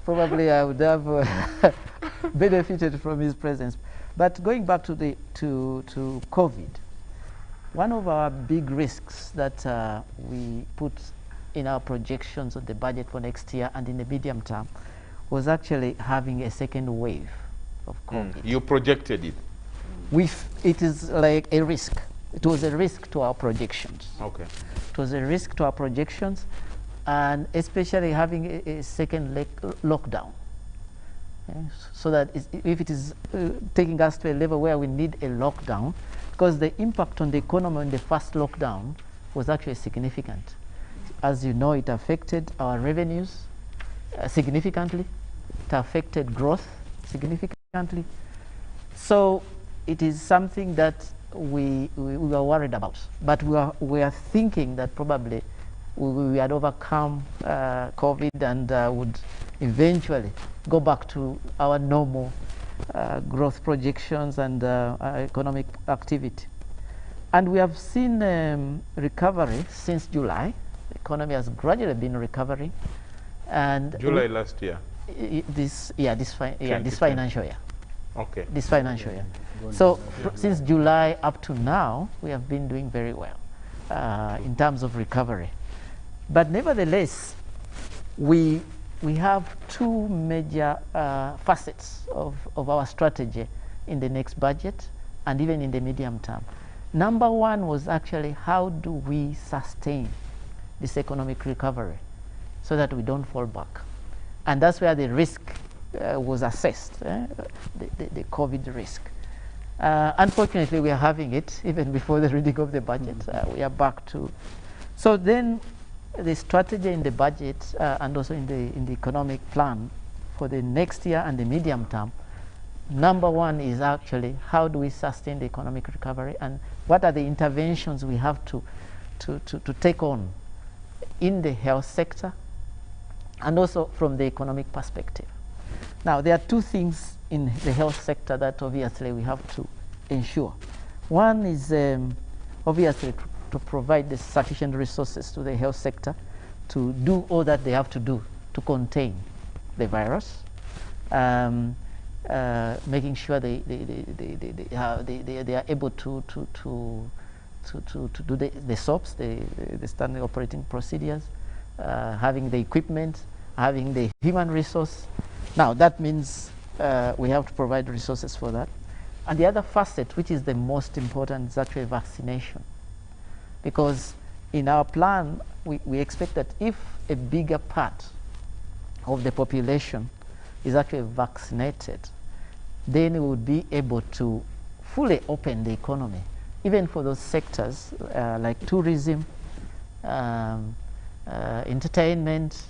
Probably I would have benefited from his presence. But going back to COVID, one of our big risks that we put in our projections of the budget for next year and in the medium term was actually having a second wave of COVID. You projected it? It is like a risk. It was a risk to our projections. Okay. It was a risk to our projections, and especially having a second lockdown. so that if it is taking us to a level where we need a lockdown, because the impact on the economy in the first lockdown was actually significant. As you know, it affected our revenues significantly. It affected growth significantly. So it is something that we are worried about. But we are thinking that probably we had overcome COVID and would eventually go back to our normal growth projections and economic activity. And we have seen recovery since July. The economy has gradually been recovering. And July last year? This financial year. Okay. This financial year. So since July up to now, we have been doing very well in terms of recovery. But nevertheless, we have two major facets of our strategy in the next budget and even in the medium term. Number one was actually how do we sustain this economic recovery so that we don't fall back. And that's where the risk was assessed, the COVID risk. Unfortunately, we are having it even before the reading of the budget. We are back to. So then the strategy in the budget and also in the economic plan for the next year and the medium term, number one is actually how do we sustain the economic recovery and what are the interventions we have to take on in the health sector and also from the economic perspective. Now, there are two things in the health sector that obviously we have to ensure. One is obviously to provide the sufficient resources to the health sector to do all that they have to do to contain the virus, making sure they are able to do the SOPs, the standard operating procedures, having the equipment, having the human resource. Now that means we have to provide resources for that. And the other facet, which is the most important, is actually vaccination. Because in our plan, we expect that if a bigger part of the population is actually vaccinated, then we would be able to fully open the economy, even for those sectors like tourism, entertainment,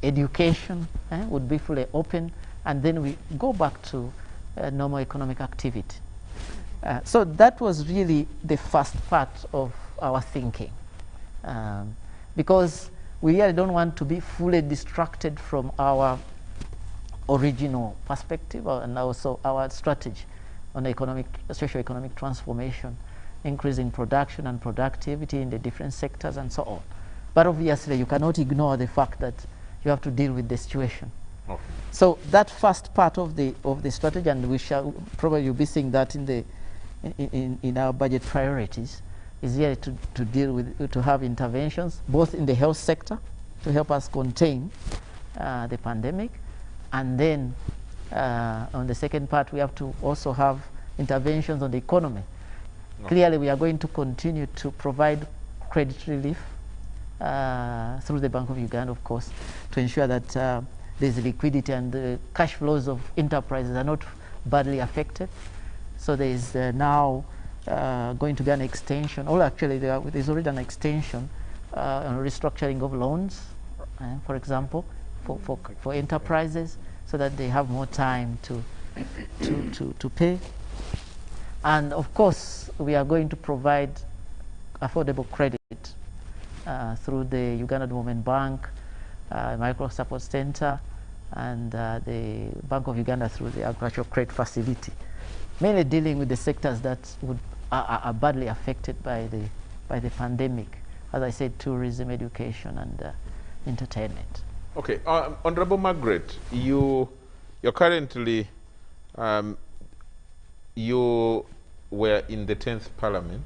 education would be fully open, and then we go back to normal economic activity. So that was really the first part of our thinking, because we really don't want to be fully distracted from our original perspective and also our strategy on economic, socio-economic transformation, increasing production and productivity in the different sectors and so on. But obviously you cannot ignore the fact that you have to deal with the situation. Okay. So that first part of the strategy, and we shall probably be seeing that in our budget priorities, is here to deal with, to have interventions both in the health sector to help us contain the pandemic, and then on the second part we have to also have interventions on the economy. Okay. Clearly we are going to continue to provide credit relief through the Bank of Uganda, of course, to ensure that there's liquidity and the cash flows of enterprises are not badly affected. So there is now going to be an extension, or actually there's already an extension on restructuring of loans, for example, for enterprises, so that they have more time to pay. And of course, we are going to provide affordable credit through the Uganda Development Bank, Micro Support Center, and the Bank of Uganda through the Agricultural Credit Facility, mainly dealing with the sectors that are badly affected by the pandemic. As I said, tourism, education, and entertainment. Okay, Honorable Margaret, you're currently you were in the 10th Parliament.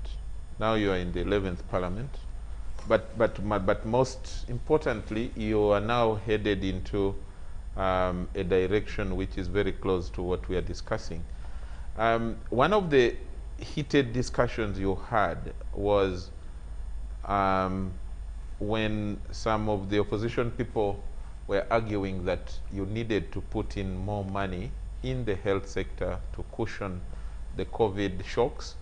Now you are in the 11th Parliament. But most importantly, you are now headed into a direction which is very close to what we are discussing. One of the heated discussions you had was when some of the opposition people were arguing that you needed to put in more money in the health sector to cushion the COVID shocks.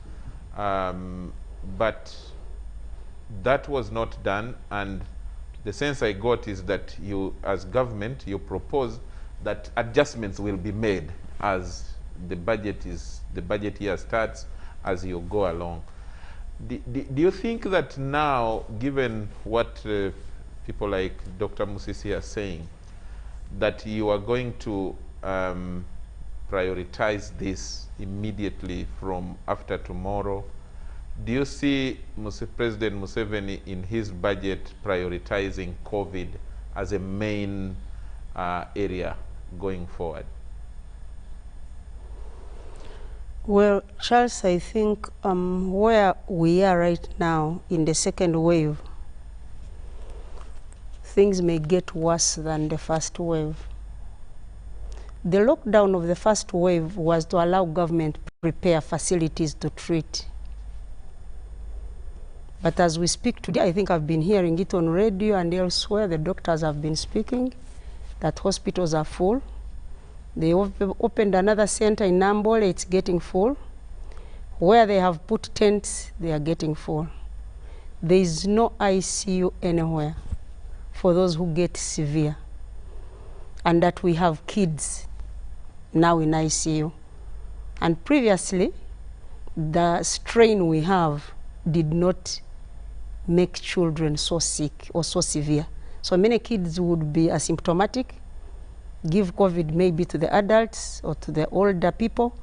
But that was not done, and the sense I got is that you, as government, you propose that adjustments will be made as the budget year starts, as you go along. Do you think that now, given what people like Dr. Musisi are saying, that you are going to prioritize this immediately from after tomorrow? Do you see President Museveni in his budget prioritizing COVID as a main area going forward? Well, Charles, I think where we are right now in the second wave, things may get worse than the first wave. The lockdown of the first wave was to allow government to prepare facilities to treat. But as we speak today, I think I've been hearing it on radio and elsewhere, the doctors have been speaking that hospitals are full. They opened another center in Nambole, it's getting full. Where they have put tents, they are getting full. There is no ICU anywhere for those who get severe. And that we have kids now in ICU. And previously, the strain we have did not make children so sick or so severe. So many kids would be asymptomatic, give COVID maybe to the adults or to the older people,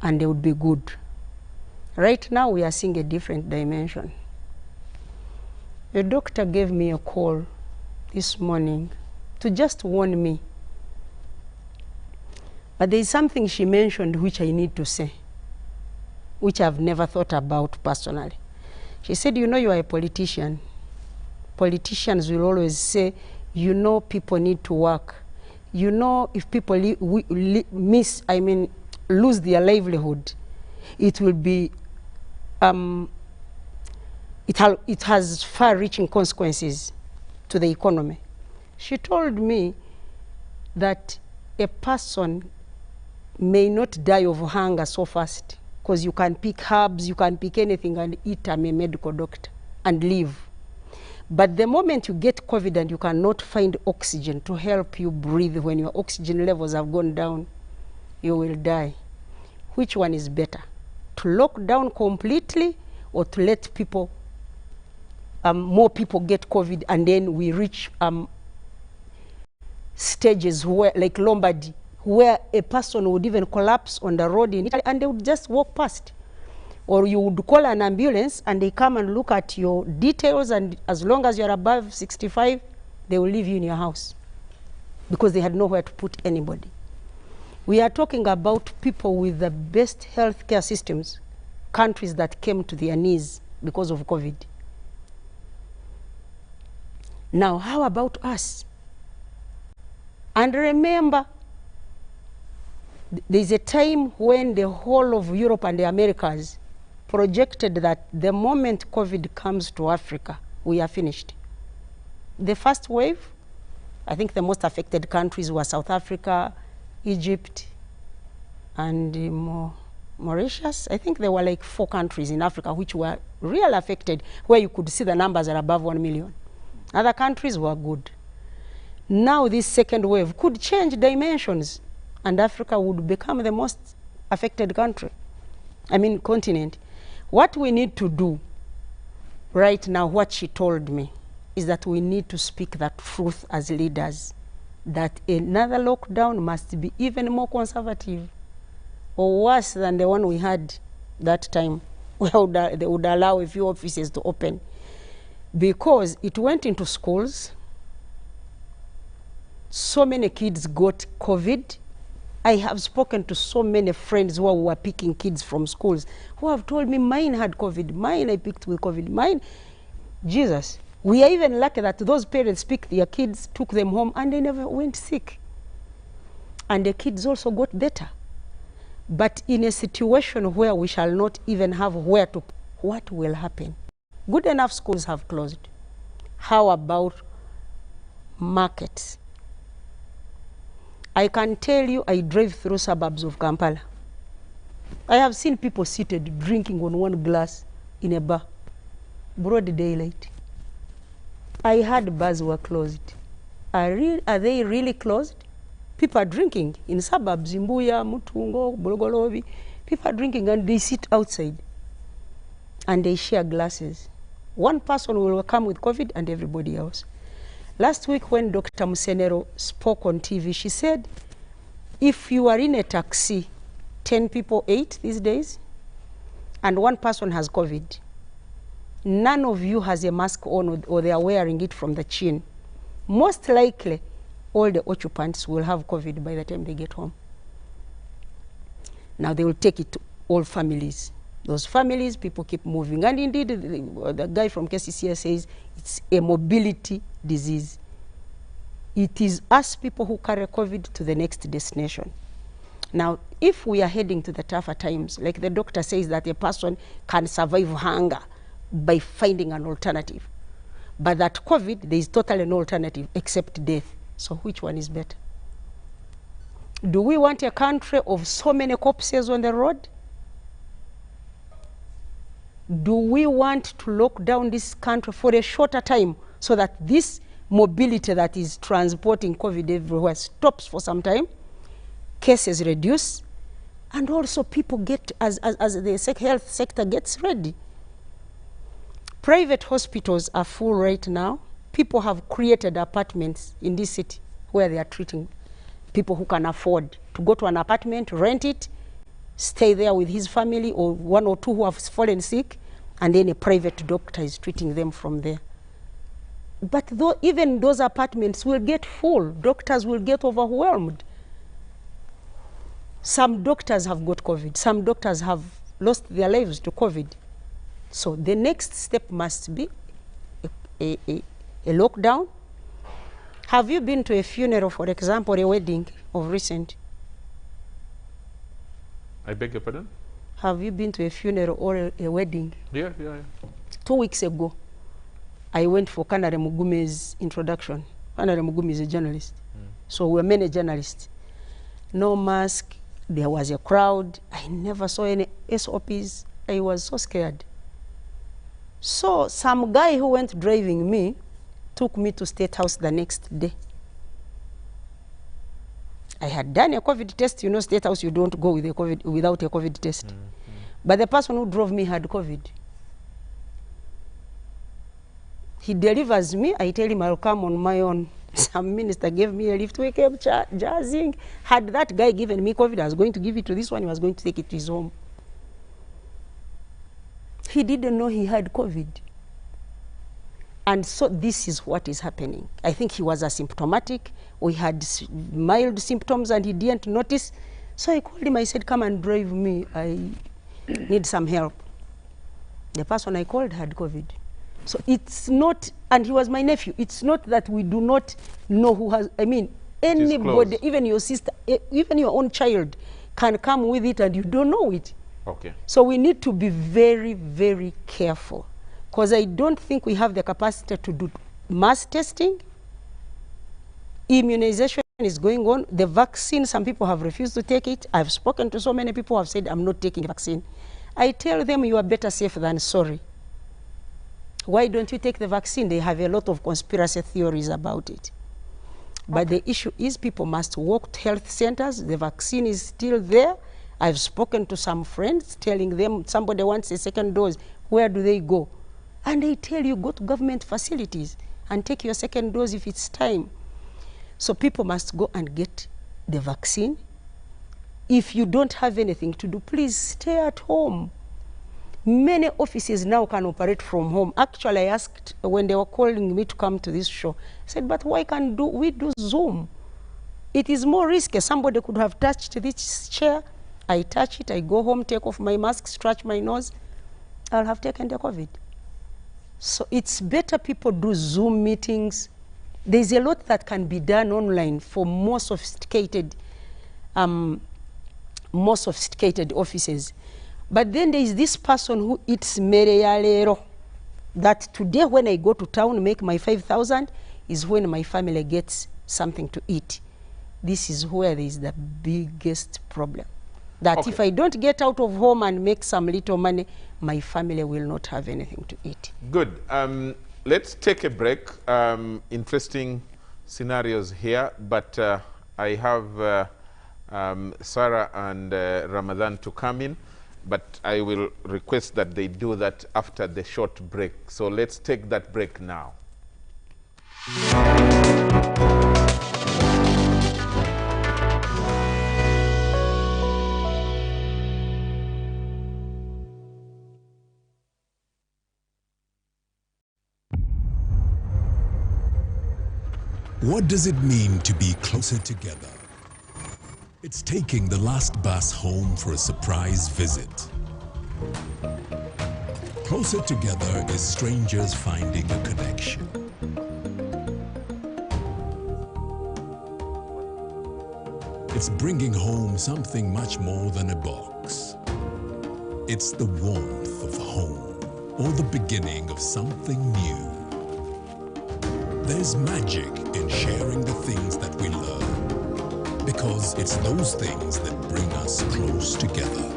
and they would be good. Right now, we are seeing a different dimension. A doctor gave me a call this morning to just warn me. But there is something she mentioned which I need to say, which I've never thought about personally. She said, you know, you are a politician. Politicians will always say, you know, people need to work. You know, if people lose their livelihood, it will be, it has far-reaching consequences to the economy. She told me that a person may not die of hunger so fast, because you can pick herbs, you can pick anything and eat. I'm a medical doctor and live. But the moment you get COVID and you cannot find oxygen to help you breathe, when your oxygen levels have gone down, you will die. Which one is better? To lock down completely, or to let people, more people get COVID, and then we reach stages where, like Lombardy, where a person would even collapse on the road in Italy and they would just walk past. Or you would call an ambulance and they come and look at your details, and as long as you're above 65, they will leave you in your house because they had nowhere to put anybody. We are talking about people with the best healthcare systems, countries that came to their knees because of COVID. Now, how about us? And remember, there's a time when the whole of Europe and the Americas projected that the moment COVID comes to Africa, we are finished. The first wave, I think the most affected countries were South Africa, Egypt, and Mauritius. I think there were like 4 countries in Africa which were really affected, where you could see the numbers are above 1 million. Other countries were good. Now this second wave could change dimensions, and Africa would become the most affected continent. What we need to do right now, what she told me, is that we need to speak that truth as leaders, that another lockdown must be even more conservative or worse than the one we had that time, where they would allow a few offices to open. Because it went into schools, so many kids got COVID. I have spoken to so many friends who were picking kids from schools who have told me, mine had COVID, mine I picked with COVID, mine. Jesus, we are even lucky that those parents picked their kids, took them home, and they never went sick. And the kids also got better. But in a situation where we shall not even have where to, what will happen? Good enough schools have closed. How about markets. I can tell you, I drive through suburbs of Kampala. I have seen people seated drinking on one glass in a bar, broad daylight. I heard bars were closed. Are they really closed? People are drinking in suburbs, Mbuya, Mutungo, Bologolobi. People are drinking and they sit outside and they share glasses. One person will come with COVID and everybody else. Last week when Dr. Musenero spoke on TV, she said, if you are in a taxi, 10 people, 8 these days, and one person has COVID, none of you has a mask on or they are wearing it from the chin. Most likely, all the occupants will have COVID by the time they get home. Now they will take it to all families. Those families, people keep moving. And indeed, the guy from KCCS says it's a mobility disease. It is us people who carry COVID to the next destination. Now, if we are heading to the tougher times, like the doctor says that a person can survive hunger by finding an alternative. But that COVID, there is totally no alternative except death. So which one is better? Do we want a country of so many corpses on the road? Do we want to lock down this country for a shorter time so that this mobility that is transporting COVID everywhere stops for some time, cases reduce, and also people get, as the health sector gets ready? Private hospitals are full right now. People have created apartments in this city where they are treating people who can afford to go to an apartment, rent it, stay there with his family or one or two who have fallen sick, and then a private doctor is treating them from there. But even those apartments will get full. Doctors will get overwhelmed. Some doctors have got COVID. Some doctors have lost their lives to COVID. So the next step must be a lockdown. Have you been to a funeral, for example, a wedding of recent? I beg your pardon? Have you been to a funeral or a wedding? Yeah. 2 weeks ago, I went for Kanare Mugume's introduction. Kanare Mugume is a journalist. So we were many journalists. No mask, there was a crowd. I never saw any SOPs. I was so scared. So some guy who went driving me took me to State House the next day. I had done a COVID test. You know, State House, you don't go with without a COVID test. But the person who drove me had COVID. He delivers me. I tell him I'll come on my own. Some minister gave me a lift. We kept jazzing. Had that guy given me COVID, I was going to give it to this one. He was going to take it to his home. He didn't know he had COVID. And so this is what is happening. I think he was asymptomatic. We had mild symptoms and he didn't notice. So I called him. I said, come and drive me. I need some help. The person I called had COVID. So it's not, and he was my nephew. It's not that we do not know who has, I mean, anybody, even your sister, even your own child can come with it and you don't know it. Okay. So we need to be very, very careful, because I don't think we have the capacity to do mass testing. Immunization is going on. The vaccine, some people have refused to take it. I've spoken to so many people who have said, I'm not taking the vaccine. I tell them, you are better safe than sorry. Why don't you take the vaccine? They have a lot of conspiracy theories about it. But the issue is people must walk to health centers. The vaccine is still there. I've spoken to some friends telling them somebody wants a second dose. Where do they go? And they tell you, go to government facilities and take your second dose if it's time. So people must go and get the vaccine. If you don't have anything to do, please stay at home. Many offices now can operate from home. Actually, I asked when they were calling me to come to this show, I said, but why can't we do Zoom? It is more risky. Somebody could have touched this chair. I touch it, I go home, take off my mask, scratch my nose. I'll have taken the COVID. So it's better people do Zoom meetings. There's a lot that can be done online for more sophisticated offices. But then there is this person who eats mereyalero, that today when I go to town, make my 5,000, is when my family gets something to eat. This is where there is the biggest problem. That Okay. if I don't get out of home and make some little money, my family will not have anything to eat. Good. Let's take a break. Interesting scenarios here, but I have Sarah and Ramadan to come in, but I will request that they do that after the short break. So let's take that break now. What does it mean to be closer together? It's taking the last bus home for a surprise visit. Closer together is strangers finding a connection. It's bringing home something much more than a box. It's the warmth of home, or the beginning of something new. There's magic in sharing the things that we love, because it's those things that bring us close together.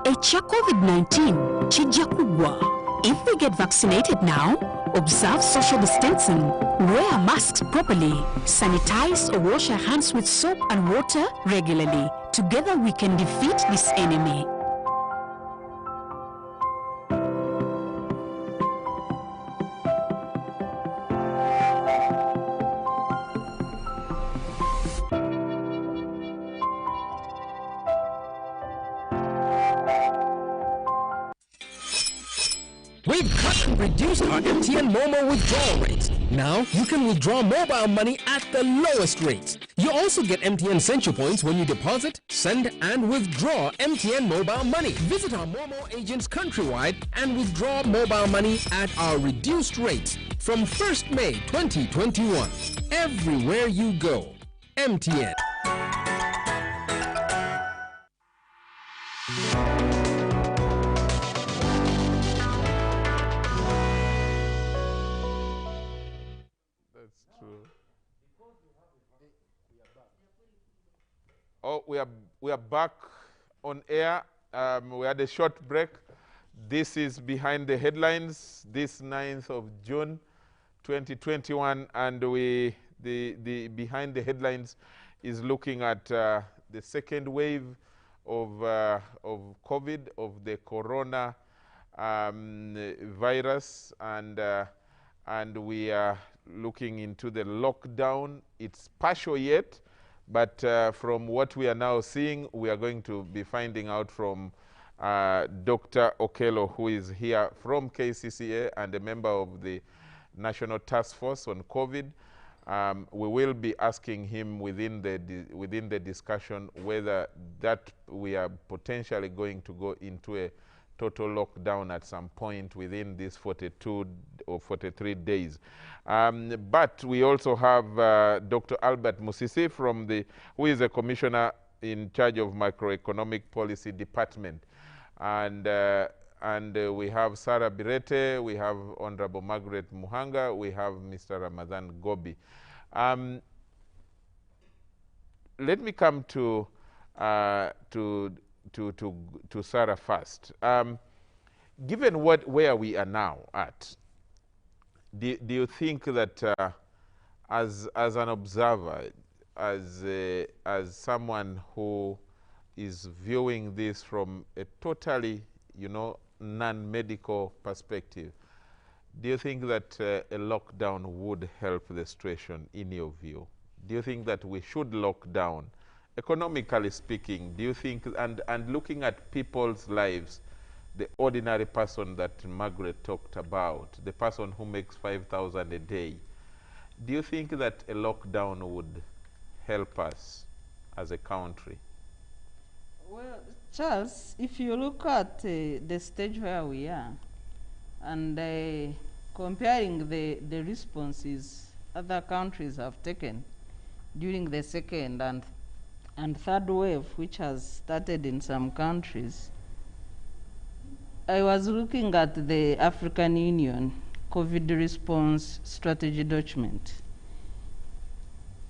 Echa COVID-19 chijja kugwa. If we get vaccinated now, observe social distancing, wear masks properly, sanitize or wash our hands with soap and water regularly. Together we can defeat this enemy. We've cut and reduced our MTN Momo withdrawal rates. Now you can withdraw mobile money at the lowest rates. You also get MTN Central Points when you deposit, send, and withdraw MTN mobile money. Visit our Momo agents countrywide and withdraw mobile money at our reduced rates from 1st May 2021. Everywhere you go, MTN. Oh, we are back on air. We had a short break. This is Behind the Headlines, this 9th of June, 2021, and the Behind the Headlines is looking at the second wave of COVID, of the corona virus, and we are looking into the lockdown. It's partial yet, but from what we are now seeing, we are going to be finding out from Dr. Okello, who is here from KCCA and a member of the National Task Force on COVID. We will be asking him within the discussion whether that we are potentially going to go into a total lockdown at some point within these 42 or 43 days. But we also have Dr. Albert Musisi who is a commissioner in charge of Macroeconomic Policy Department. And we have Sarah Birete, we have Honorable Margaret Mohanka, we have Mr. Ramadan Gobi. Let me come to Sarah first. Given where we are now at, do you think that as an observer, as someone who is viewing this from a totally, non-medical perspective, do you think that a lockdown would help the situation in your view? Do you think that we should lock down? Economically speaking, do you think, and looking at people's lives, the ordinary person that Margaret talked about, the person who makes 5,000 a day, Do you think that a lockdown would help us as a country? Well, Charles, if you look at the stage where we are, and comparing the responses other countries have taken during the second and third wave, which has started in some countries, I was looking at the African Union COVID response strategy document.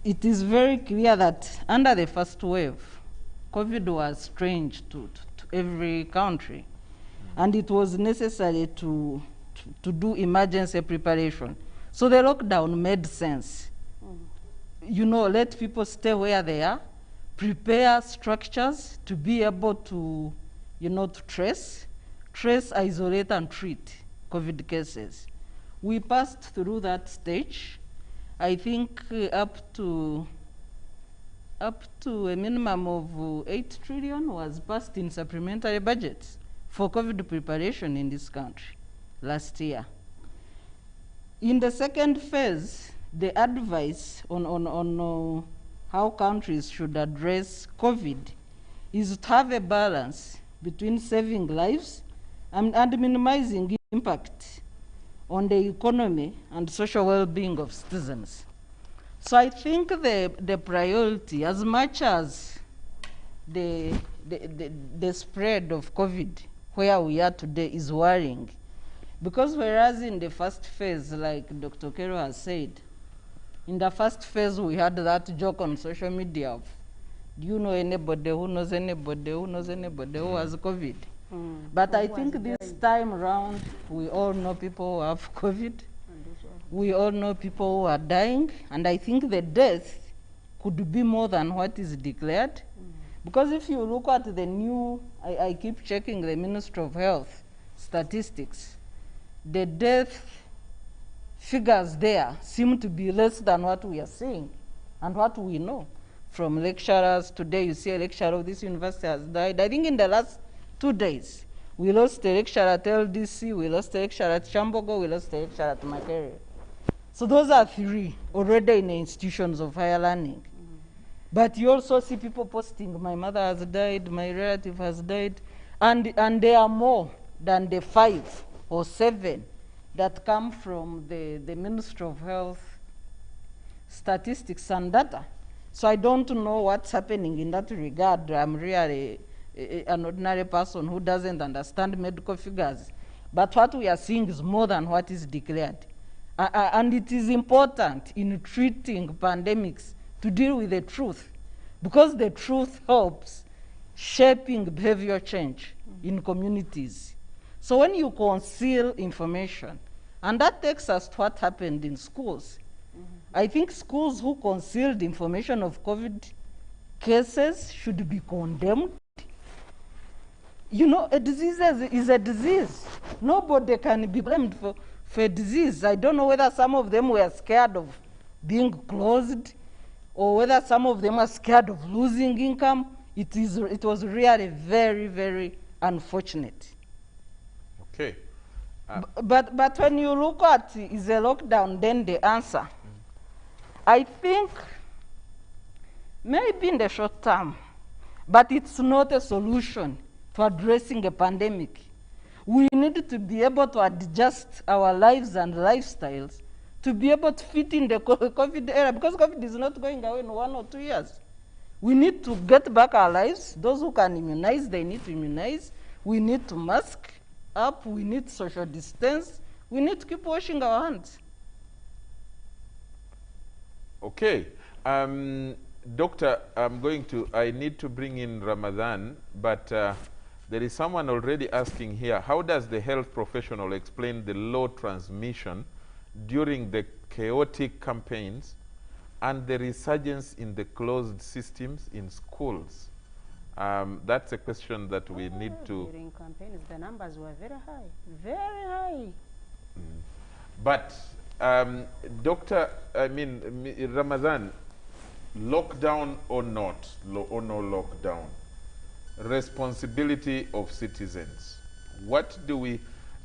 It is very clear that under the first wave, COVID was strange to every country, and it was necessary to do emergency preparation. So the lockdown made sense. You know, let people stay where they are, prepare structures to be able to, you know, to trace, isolate, and treat COVID cases. We passed through that stage. I think up to a minimum of 8 trillion was passed in supplementary budgets for COVID preparation in this country last year. In the second phase, the advice on how countries should address COVID is to have a balance between saving lives and minimizing impact on the economy and social well-being of citizens. So I think the priority, as much as the spread of COVID where we are today is worrying, because whereas in the first phase, like Dr. Kero has said, in the first phase we had that joke on social media of, do you know anybody who knows anybody who knows anybody who has COVID? But I think this time around, we all know people who have COVID. We all know people who are dying, and I think the death could be more than what is declared. Because if you look at the new, I keep checking the Ministry of Health statistics, the death figures there seem to be less than what we are seeing and what we know from lecturers. Today you see a lecturer of this university has died. I think in the last 2 days, we lost a lecturer at LDC, we lost a lecturer at Chambogo, we lost a lecturer at Makerere. So those are 3 already in the institutions of higher learning. But you also see people posting, my mother has died, my relative has died, and there are more than the 5 or 7 that come from the Ministry of Health statistics and data. So I don't know what's happening in that regard. I'm really an ordinary person who doesn't understand medical figures. But what we are seeing is more than what is declared. And it is important in treating pandemics to deal with the truth, because the truth helps shaping behavior change in communities. So when you conceal information, and that takes us to what happened in schools. I think schools who concealed information of COVID cases should be condemned. You know, a disease is a disease. Nobody can be blamed for a disease. I don't know whether some of them were scared of being closed, or whether some of them are scared of losing income. It was really very, very unfortunate. Okay. But when you look at is a lockdown then the answer, I think maybe in the short term, but it's not a solution to addressing a pandemic. We need to be able to adjust our lives and lifestyles to be able to fit in the COVID era, because COVID is not going away in 1 or 2 years. We need to get back our lives. Those who can immunize, they need to immunize. We need to mask up. We need social distance. We need to keep washing our hands. Okay. Doctor, I need to bring in Ramadan, but there is someone already asking here, how does the health professional explain the low transmission during the chaotic campaigns and the resurgence in the closed systems in schools? That's a question that we need to... During campaigns, the numbers were very high, very high. But, Doctor, Ramadan, lockdown or not, or no lockdown, responsibility of citizens. What do we,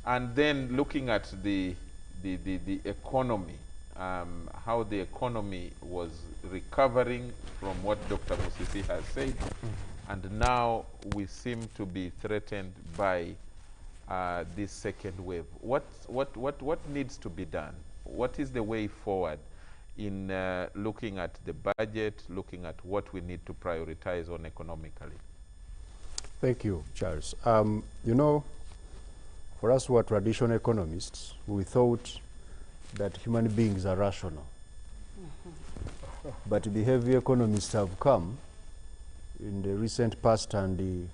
and then looking at the economy, how the economy was recovering from what Dr. Musisi has said, and now we seem to be threatened by this second wave. What needs to be done? What is the way forward in looking at the budget, looking at what we need to prioritize on economically? Thank you, Charles. You know, for us who are traditional economists, we thought that human beings are rational. But behavior economists have come in the recent past and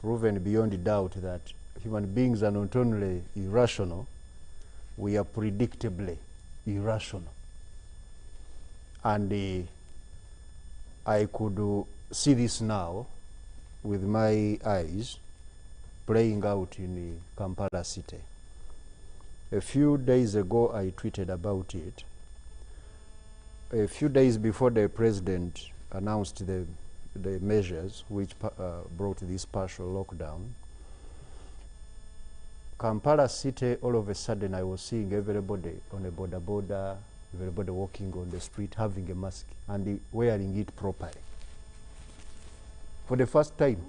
proven beyond doubt that human beings are not only irrational, we are predictably irrational. And I could see this now with my eyes playing out in Kampala city. A few days ago, I tweeted about it. A few days before the president announced the measures which brought this partial lockdown, Kampala city, all of a sudden, I was seeing everybody on a border, everybody walking on the street having a mask and wearing it properly for the first time.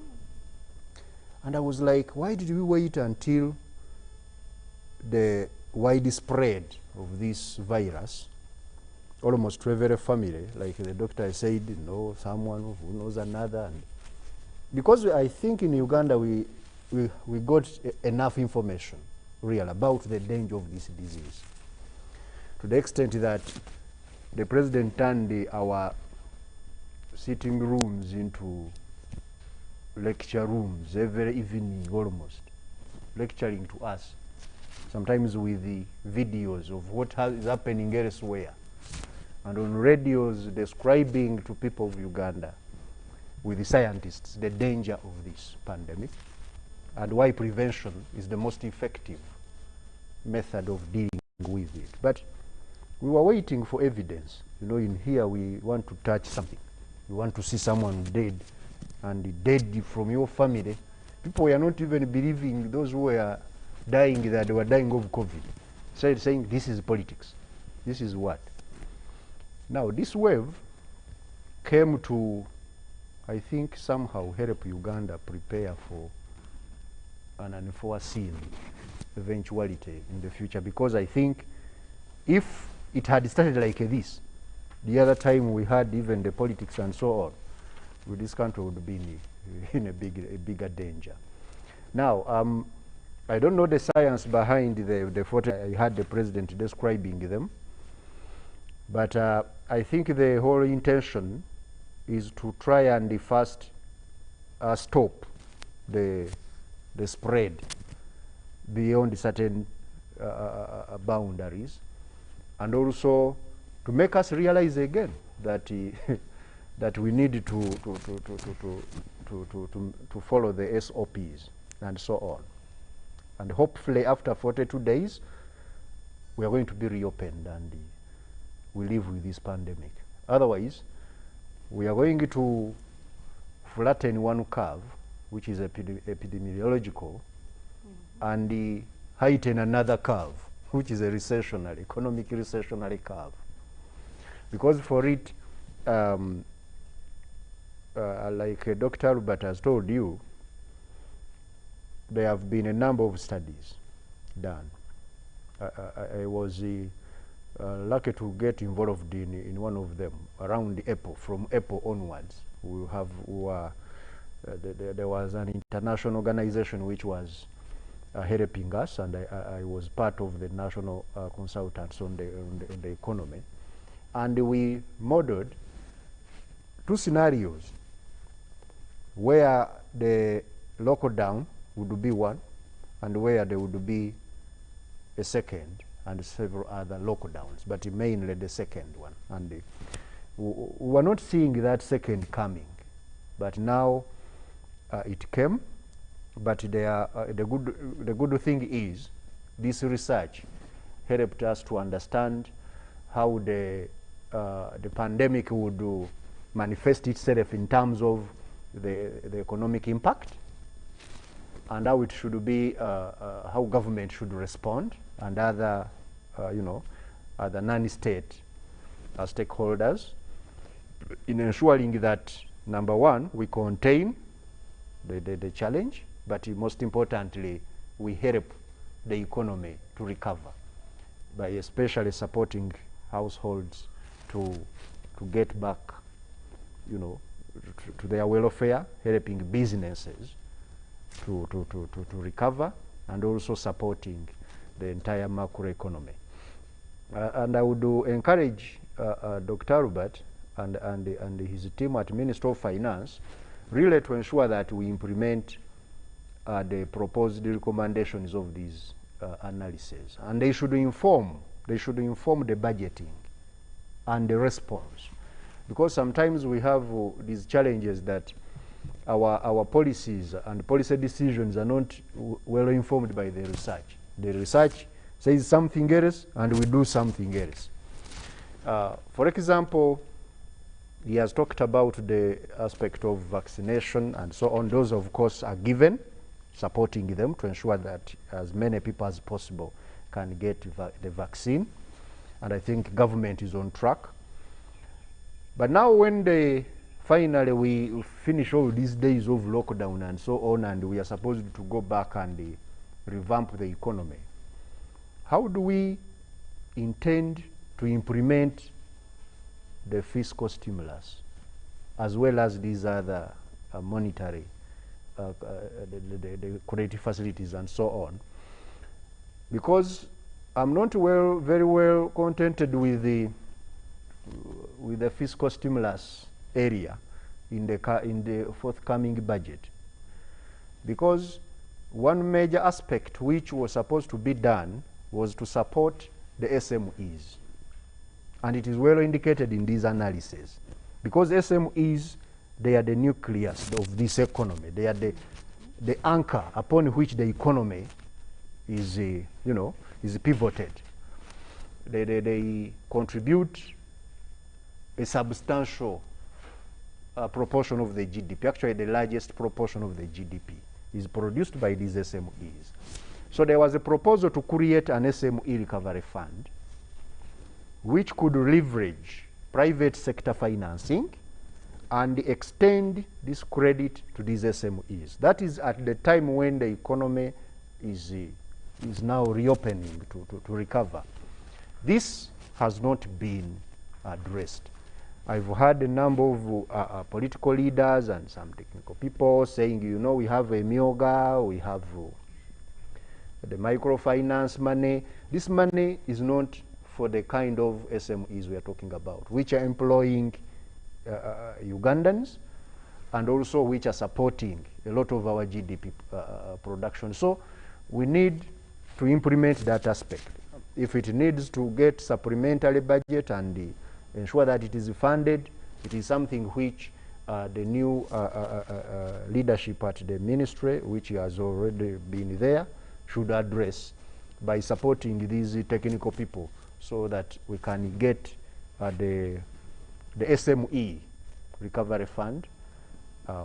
And I was like, why did we wait until the widespread of this virus, almost to every family, like the doctor said, you know, someone who knows another? And because I think in Uganda we got enough information, real, about the danger of this disease, to the extent that the president turned our sitting rooms into lecture rooms every evening, almost lecturing to us, sometimes with the videos of what is happening elsewhere, and on radios describing to people of Uganda with the scientists the danger of this pandemic and why prevention is the most effective method of dealing with it. But we were waiting for evidence. You know, in here we want to touch something. We want to see someone dead, and dead from your family. People were not even believing those who were dying that they were dying of COVID. Saying this is politics. This is what? Now this wave came to, I think, somehow help Uganda prepare for an unforeseen eventuality in the future, because I think if it had started like this, the other time we had even the politics and so on, this country would be in a bigger danger. Now, I don't know the science behind the photo. I had the president describing them, but I think the whole intention is to try and first stop the spread beyond certain boundaries, and also to make us realize again that that we need to follow the SOPs and so on. And hopefully after 42 days, we are going to be reopened and we live with this pandemic. Otherwise, we are going to flatten one curve, which is epidemiological, and heighten another curve, which is a recessionary, economic recessionary curve. Because for it, like Dr. Albert has told you, there have been a number of studies done. I was lucky to get involved in one of them around April. From April onwards, there was an international organization which was helping us, and I was part of the national consultants on the economy. And we modeled two scenarios where the lockdown would be one and where there would be a second and several other lockdowns, but mainly the second one. And we were not seeing that second coming, but now it came. But the good thing is this research helped us to understand how the pandemic would manifest itself in terms of the economic impact, and how it should be, how government should respond, and other, the non-state stakeholders in ensuring that, number one, we contain the challenge, but most importantly, we help the economy to recover by especially supporting households to get back, you know, to their welfare, helping businesses to recover, and also supporting the entire macroeconomy. And I would encourage Dr. Robert and his team at Ministry of Finance really to ensure that we implement the proposed recommendations of these analyses. And they should inform the budgeting and the response. Because sometimes we have these challenges that our policies and policy decisions are not well informed by the research. The research says something else and we do something else. For example, he has talked about the aspect of vaccination and so on. Those, of course, are given, supporting them to ensure that as many people as possible can get the vaccine. And I think government is on track. But now when finally we finish all these days of lockdown and so on, and we are supposed to go back and revamp the economy, how do we intend to implement the fiscal stimulus as well as these other monetary the credit facilities and so on? Because I'm not very well contented with the fiscal stimulus area in the forthcoming budget, because one major aspect which was supposed to be done was to support the SMEs, and it is well indicated in these analyses, because SMEs, they are the nucleus of this economy. They are the anchor upon which the economy is pivoted. They contribute a substantial proportion of the GDP. Actually, the largest proportion of the GDP is produced by these SMEs. So there was a proposal to create an SME recovery fund which could leverage private sector financing and extend this credit to these SMEs. That is at the time when the economy is now reopening to recover. This has not been addressed. I've heard a number of political leaders and some technical people saying, you know, we have a MIOGA, we have the microfinance money. This money is not for the kind of SMEs we are talking about, which are employing Ugandans and also which are supporting a lot of our GDP production. So we need to implement that aspect. If it needs to get supplementary budget and ensure that it is funded, it is something which the new leadership at the ministry, which has already been there, should address by supporting these technical people so that we can get the SME recovery fund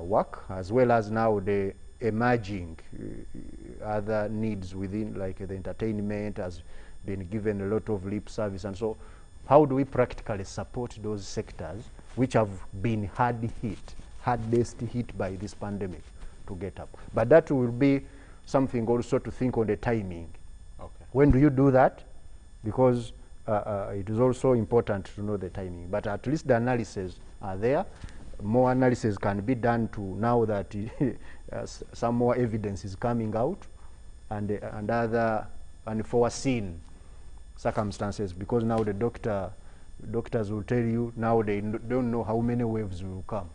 work, as well as now the emerging other needs within, like the entertainment has been given a lot of lip service. And so how do we practically support those sectors which have been hardest hit by this pandemic to get up? But that will be something also to think on the timing. Okay. When do you do that? Because it is also important to know the timing. But at least the analyses are there. More analysis can be done to now that some more evidence is coming out, and other unforeseen circumstances, because now the doctors will tell you now they don't know how many waves will come.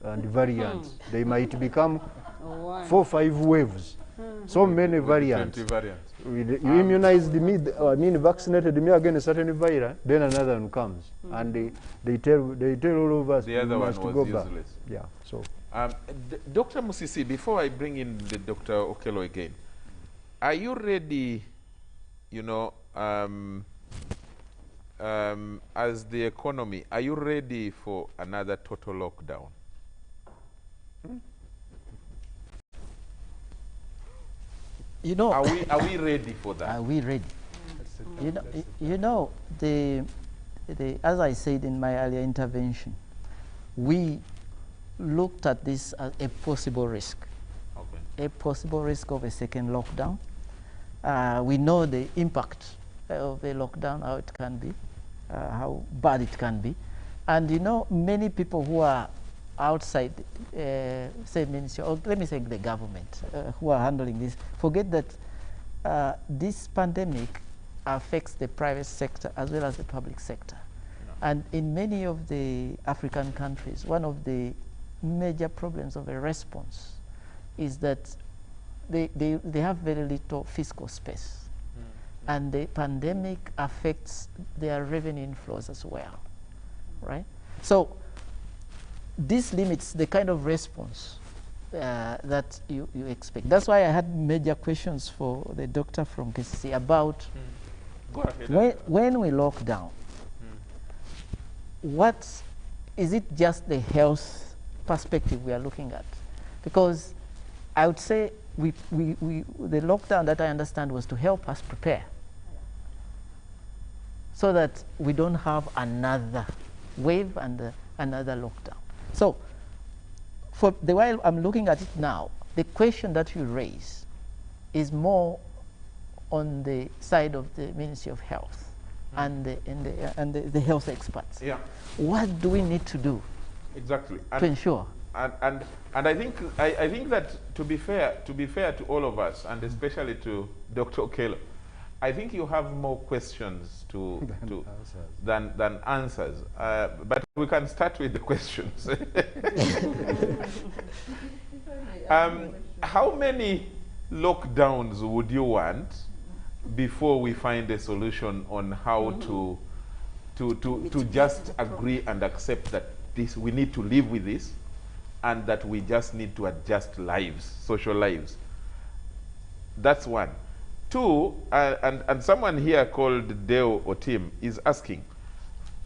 And variants. They might become 4 or 5 waves. So many variants. 20 variants. You immunize vaccinated me against a certain virus, then another one comes, and they tell all of us the other one was useless. Back. Yeah. So, Dr. Musisi, before I bring in the Dr. Okello again, are you ready? You know, as the economy, are you ready for another total lockdown? You know, are we ready for that? Are we ready? You know, as I said in my earlier intervention, we looked at this as a possible risk. Okay. A possible risk of a second lockdown. We know the impact of the lockdown, how it can be, how bad it can be. And you know, many people who are outside, say ministry, or let me say the government, who are handling this, forget that this pandemic affects the private sector as well as the public sector. And in many of the African countries, one of the major problems of a response is that they have very little fiscal space. And the pandemic affects their revenue inflows as well, right? So this limits the kind of response that you expect. That's why I had major questions for the doctor from KCC about when we lock down, what is it just the health perspective we are looking at? Because I would say the lockdown that I understand was to help us prepare so that we don't have another wave and another lockdown. So for the while I'm looking at it now, the question that you raise is more on the side of the Ministry of Health and the health experts. Yeah. What do we need to do exactly to ensure? And I think that to be fair to all of us, and especially to Dr. Okello, I think you have more questions than answers. But we can start with the questions. How many lockdowns would you want before we find a solution on how to just agree and accept that we need to live with this, and that we just need to adjust lives, social lives? That's one. Two, and someone here called Deo Otim is asking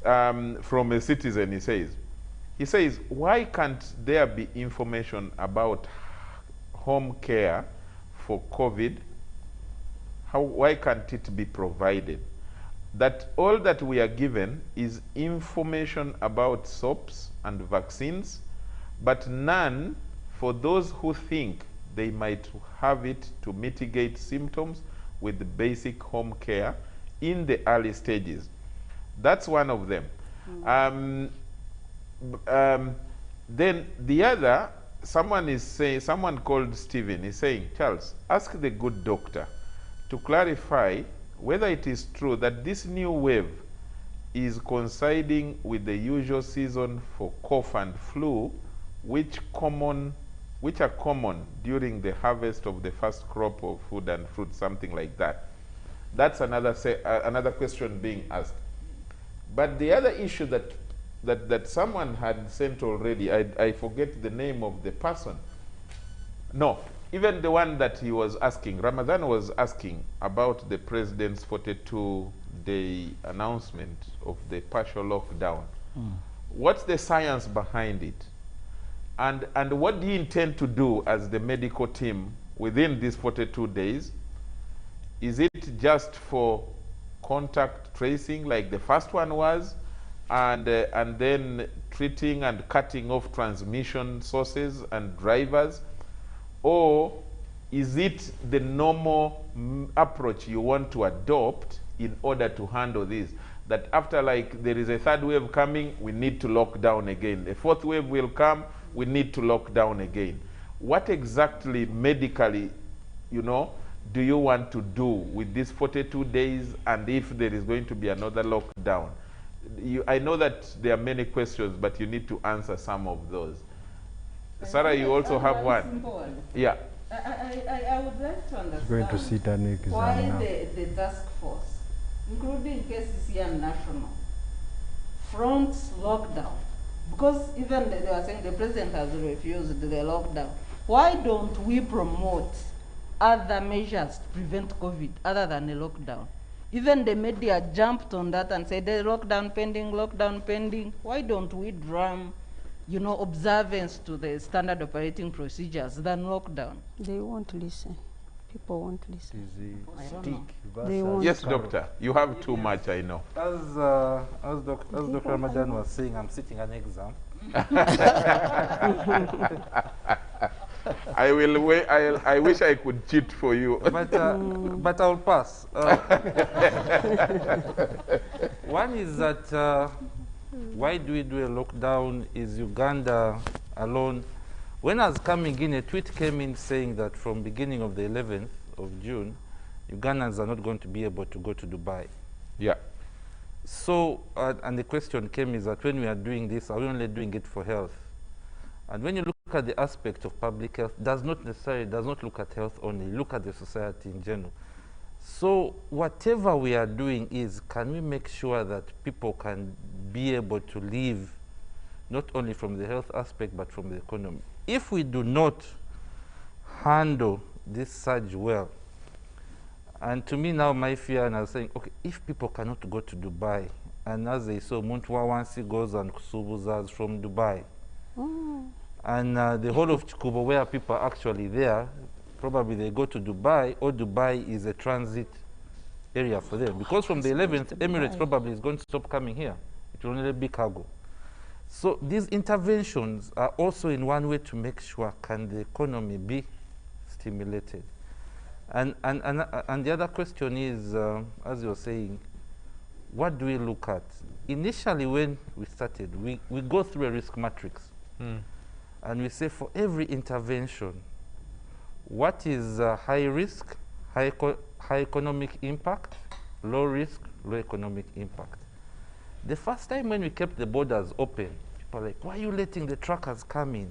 from a citizen, he says, why can't there be information about home care for COVID? Why can't it be provided? That all that we are given is information about soaps and vaccines, but none for those who think they might have it to mitigate symptoms with the basic home care in the early stages. That's one of them. Then the other, someone called Stephen is saying, Charles, ask the good doctor to clarify whether it is true that this new wave is coinciding with the usual season for cough and flu, which are common during the harvest of the first crop of food and fruit, something like that. That's another question being asked. But the other issue that someone had sent already, I forget the name of the person. No, even the one that he was asking, Ramadan was asking about the president's 42-day announcement of the partial lockdown. What's the science behind it? And what do you intend to do as the medical team within these 42 days? Is it just for contact tracing like the first one was, and then treating and cutting off transmission sources and drivers? Or is it the normal approach you want to adopt in order to handle this? That after there is a third wave coming, we need to lock down again. A fourth wave will come, we need to lock down again. What exactly medically, do you want to do with these 42 days, and if there is going to be another lockdown? I know that there are many questions, but you need to answer some of those. Sarah, you also have one. Yeah. I would like to understand going to sit an exam why now. the task force, including KCC and National, fronts lockdown. Because even they are saying the president has refused the lockdown. Why don't we promote other measures to prevent COVID other than a lockdown? Even the media jumped on that and said, the lockdown pending. Why don't we drum, observance to the standard operating procedures than lockdown? They won't listen. People won't listen. They won't. Yes, doctor. You have too much, I know. As Dr. Ramadan was saying, I'm sitting an exam. I will wait. I wish I could cheat for you. But I'll pass. One is that why do we do a lockdown? Is Uganda alone? When I was coming in, a tweet came in saying that from beginning of the 11th of June, Ugandans are not going to be able to go to Dubai. Yeah. So, and the question came is that when we are doing this, are we only doing it for health? And when you look at the aspect of public health, does not look at health only, look at the society in general. So whatever we are doing is, can we make sure that people can be able to live not only from the health aspect, but from the economy? If we do not handle this surge well, and to me now my fear, and I was saying, okay, if people cannot go to Dubai, and as they saw, Muntwawansi goes and Kusubuzas from Dubai, and the whole of Chikubo, where people are actually there, probably they go to Dubai, or Dubai is a transit area for them. Because from the 11th, Emirates probably is going to stop coming here. It will only be cargo. So these interventions are also in one way to make sure can the economy be stimulated. And the other question is, as you're saying, what do we look at? Initially when we started, we go through a risk matrix. And we say for every intervention, what is high risk, high economic impact, low risk, low economic impact. The first time when we kept the borders open, people are like, why are you letting the truckers come in?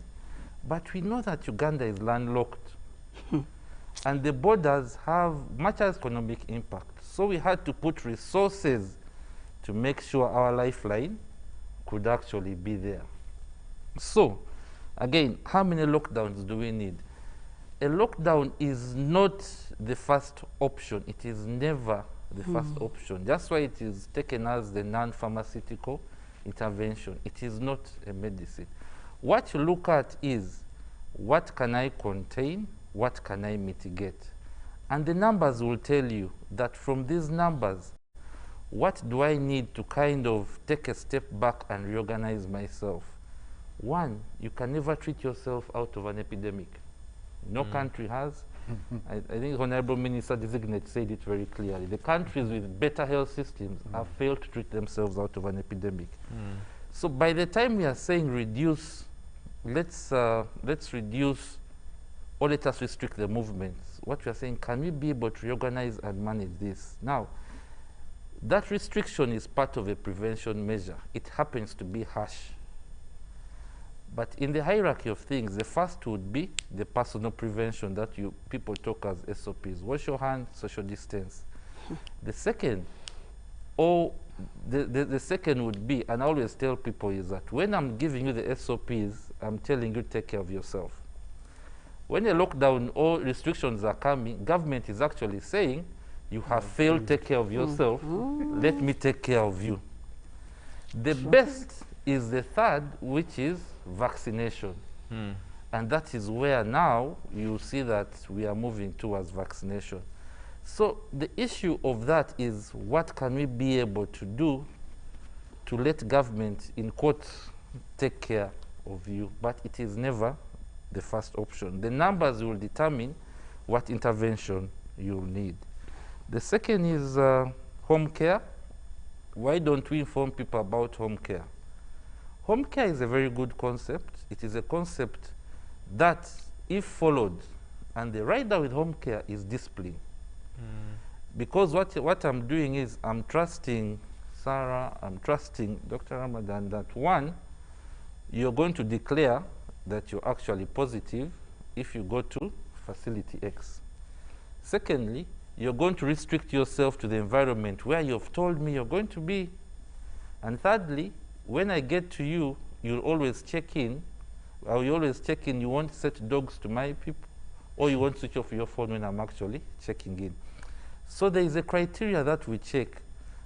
But we know that Uganda is landlocked. And the borders have much economic impact. So we had to put resources to make sure our lifeline could actually be there. So, again, how many lockdowns do we need? A lockdown is not the first option. It is never the first option. That's why it is taken as the non-pharmaceutical intervention. It is not a medicine. What you look at is, what can I contain? What can I mitigate? And the numbers will tell you that from these numbers, what do I need to kind of take a step back and reorganize myself? One, you can never treat yourself out of an epidemic. No country has. I think Honorable Minister Designate said it very clearly. The countries with better health systems have failed to treat themselves out of an epidemic. So by the time we are saying reduce, let's reduce or let us restrict the movements, what we are saying, can we be able to reorganize and manage this? Now, that restriction is part of a prevention measure. It happens to be harsh. But in the hierarchy of things, the first would be the personal prevention that people talk as SOPs. Wash your hands, social distance. The second, the second would be, and I always tell people, is that when I'm giving you the SOPs, I'm telling you take care of yourself. When a lockdown or restrictions are coming, government is actually saying, you have failed to take care of yourself, let me take care of you. The best is the third, which is vaccination. And that is where now you see that we are moving towards vaccination. So the issue of that is, what can we be able to do to let government, in quotes, take care of you? But it is never the first option. The numbers will determine what intervention you'll need. The second is home care. Why don't we inform people about home care? Home care is a very good concept. It is a concept that, if followed, and the rider with home care is discipline. Because what I'm doing is, I'm trusting Sarah, I'm trusting Dr. Ramadan that, one, you're going to declare that you're actually positive if you go to facility X. Secondly, you're going to restrict yourself to the environment where you've told me you're going to be. And thirdly, when I get to you, you'll always check in, or you always check in, you won't set dogs to my people, or you won't switch off your phone when I'm actually checking in. So there is a criteria that we check,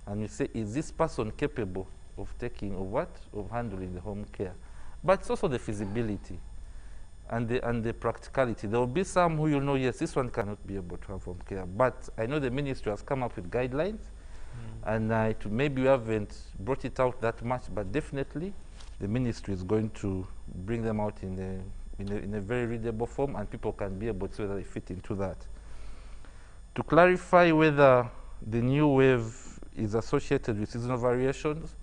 and we say, is this person capable of taking, of what? Of handling the home care. But it's also the feasibility. and the practicality. There will be some who you know, yes, this one cannot be able to have home care. But I know the ministry has come up with guidelines, and maybe we haven't brought it out that much, but definitely the ministry is going to bring them out in a very readable form, and people can be able to see whether they fit into that. To clarify whether the new wave is associated with seasonal variations,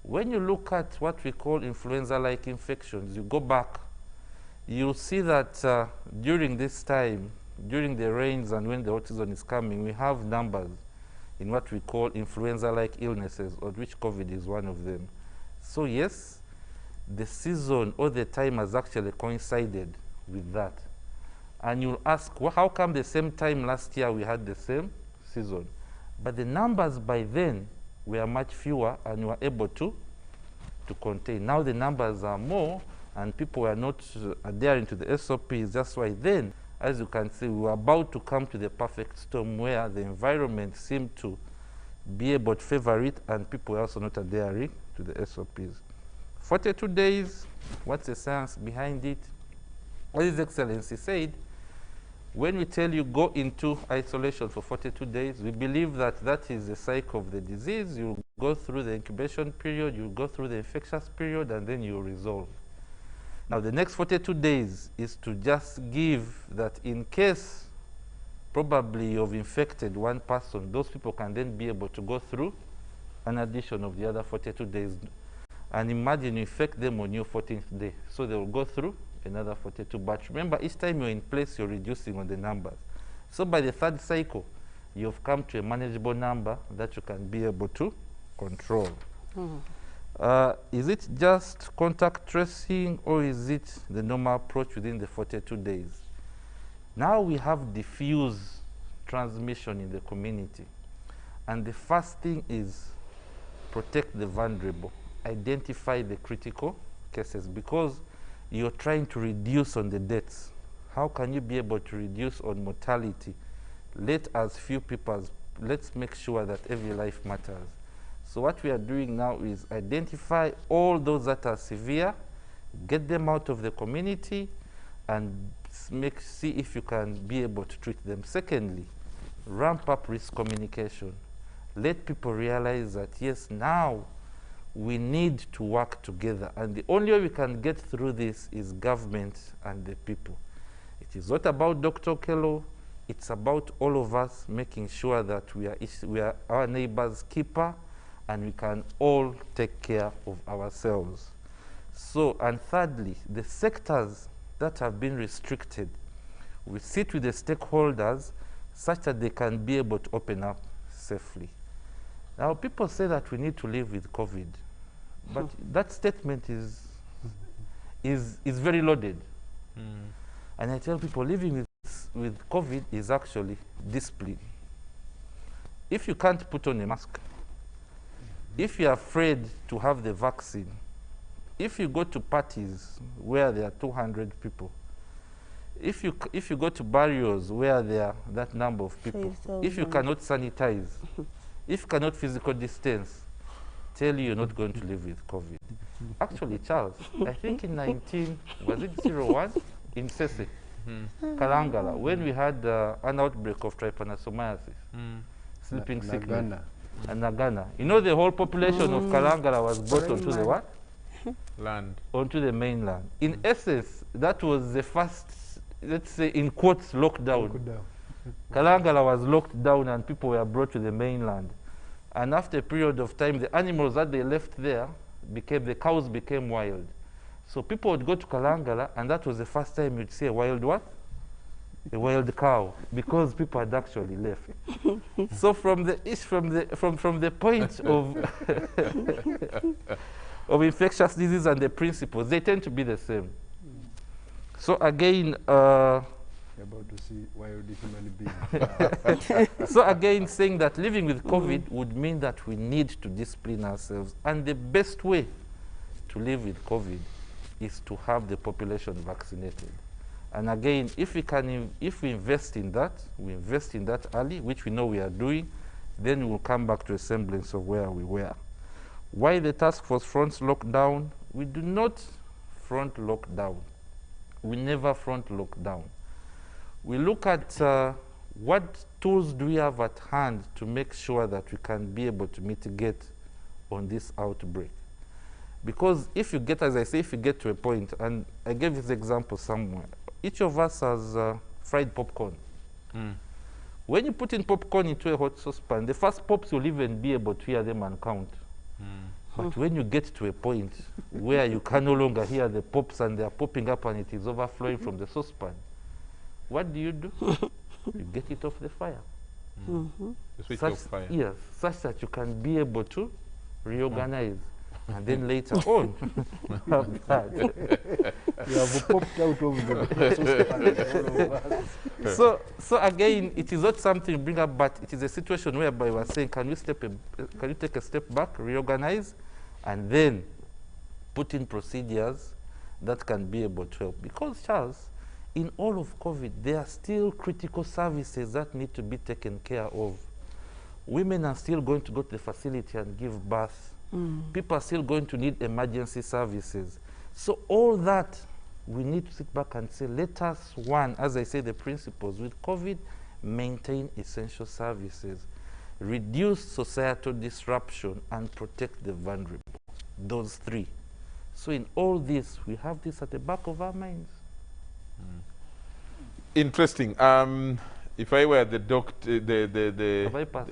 when you look at what we call influenza-like infections, you go back, you'll see that during this time, during the rains and when the hot season is coming, we have numbers in what we call influenza-like illnesses, of which COVID is one of them. So yes, the season or the time has actually coincided with that. And you'll ask, well, how come the same time last year we had the same season? But the numbers by then were much fewer and were able to contain. Now the numbers are more and people were not adhering to the SOPs. That's why then, as you can see, we were about to come to the perfect storm where the environment seemed to be able to favor it and people were also not adhering to the SOPs. 42 days, what's the science behind it? As His Excellency said, when we tell you go into isolation for 42 days, we believe that that is the cycle of the disease. You go through the incubation period, you go through the infectious period, and then you resolve. Now, the next 42 days is to just give that in case probably you've infected one person, those people can then be able to go through an addition of the other 42 days. And imagine you infect them on your 14th day. So they will go through another 42. But remember, each time you're in place, you're reducing on the numbers. So by the third cycle, you've come to a manageable number that you can be able to control. Is it just contact tracing or is it the normal approach within the 42 days? Now we have diffuse transmission in the community. And the first thing is protect the vulnerable, identify the critical cases, because you're trying to reduce on the deaths. How can you be able to reduce on mortality? Let as few people, let's make sure that every life matters. So what we are doing now is identify all those that are severe, get them out of the community, and see if you can be able to treat them. Secondly, ramp up risk communication. Let people realize that, yes, now we need to work together. And the only way we can get through this is government and the people. It is not about Dr. Okello. It's about all of us making sure that we are our neighbor's keeper and we can all take care of ourselves. So, and thirdly, the sectors that have been restricted, we sit with the stakeholders such that they can be able to open up safely. Now, people say that we need to live with COVID, but that statement is very loaded. And I tell people living with COVID is actually discipline. If you can't put on a mask, if you're afraid to have the vaccine, if you go to parties where there are 200 people, if you go to barrios where there are that number of people, if you cannot sanitize, if you cannot physical distance, tell you you're not going to live with COVID. Actually, Charles, I think in 01, in Sese, Kalangala, when we had an outbreak of trypanosomiasis, sleeping sickness, and Nagana. You know, the whole population of Kalangala was brought onto the what? Land. Onto the mainland. In essence, that was the first, let's say, in quotes, lockdown. Kalangala was locked down and people were brought to the mainland. And after a period of time, the animals that they left there, the cows became wild. So people would go to Kalangala, and that was the first time you'd see a wild what? A wild cow, because people had actually left. So from the point of infectious disease and the principles, they tend to be the same. So again, you're about to see wild human beings. So again, saying that living with COVID would mean that we need to discipline ourselves, and the best way to live with COVID is to have the population vaccinated. And again, if we invest in that, we invest in that early, which we know we are doing, then we'll come back to a semblance of where we were. Why the task force fronts lockdown? We do not front lockdown. we never front lockdown. We look at what tools do we have at hand to make sure that we can be able to mitigate on this outbreak. Because if you get, as I say, if you get to a point, and I gave this example somewhere, each of us has fried popcorn. When you put in popcorn into a hot saucepan, the first pops you'll even be able to hear them and count. But when you get to a point where you can no longer hear the pops and they are popping up and it is overflowing from the saucepan, what do? You get it off the fire. You switch off fire. Yes, such that you can be able to reorganize. And then later on, you have popped out of the so again, it is not something you bring up, but it is a situation whereby we are saying, can you take a step back, reorganize, and then put in procedures that can be able to help? Because, Charles, in all of COVID, there are still critical services that need to be taken care of. Women are still going to go to the facility and give birth. People are still going to need emergency services. So all that, we need to sit back and say, let us, one, as I say, the principles, with COVID, maintain essential services, reduce societal disruption, and protect the vulnerable. Those three. So in all this, we have this at the back of our minds. Interesting. If I were the doctor, the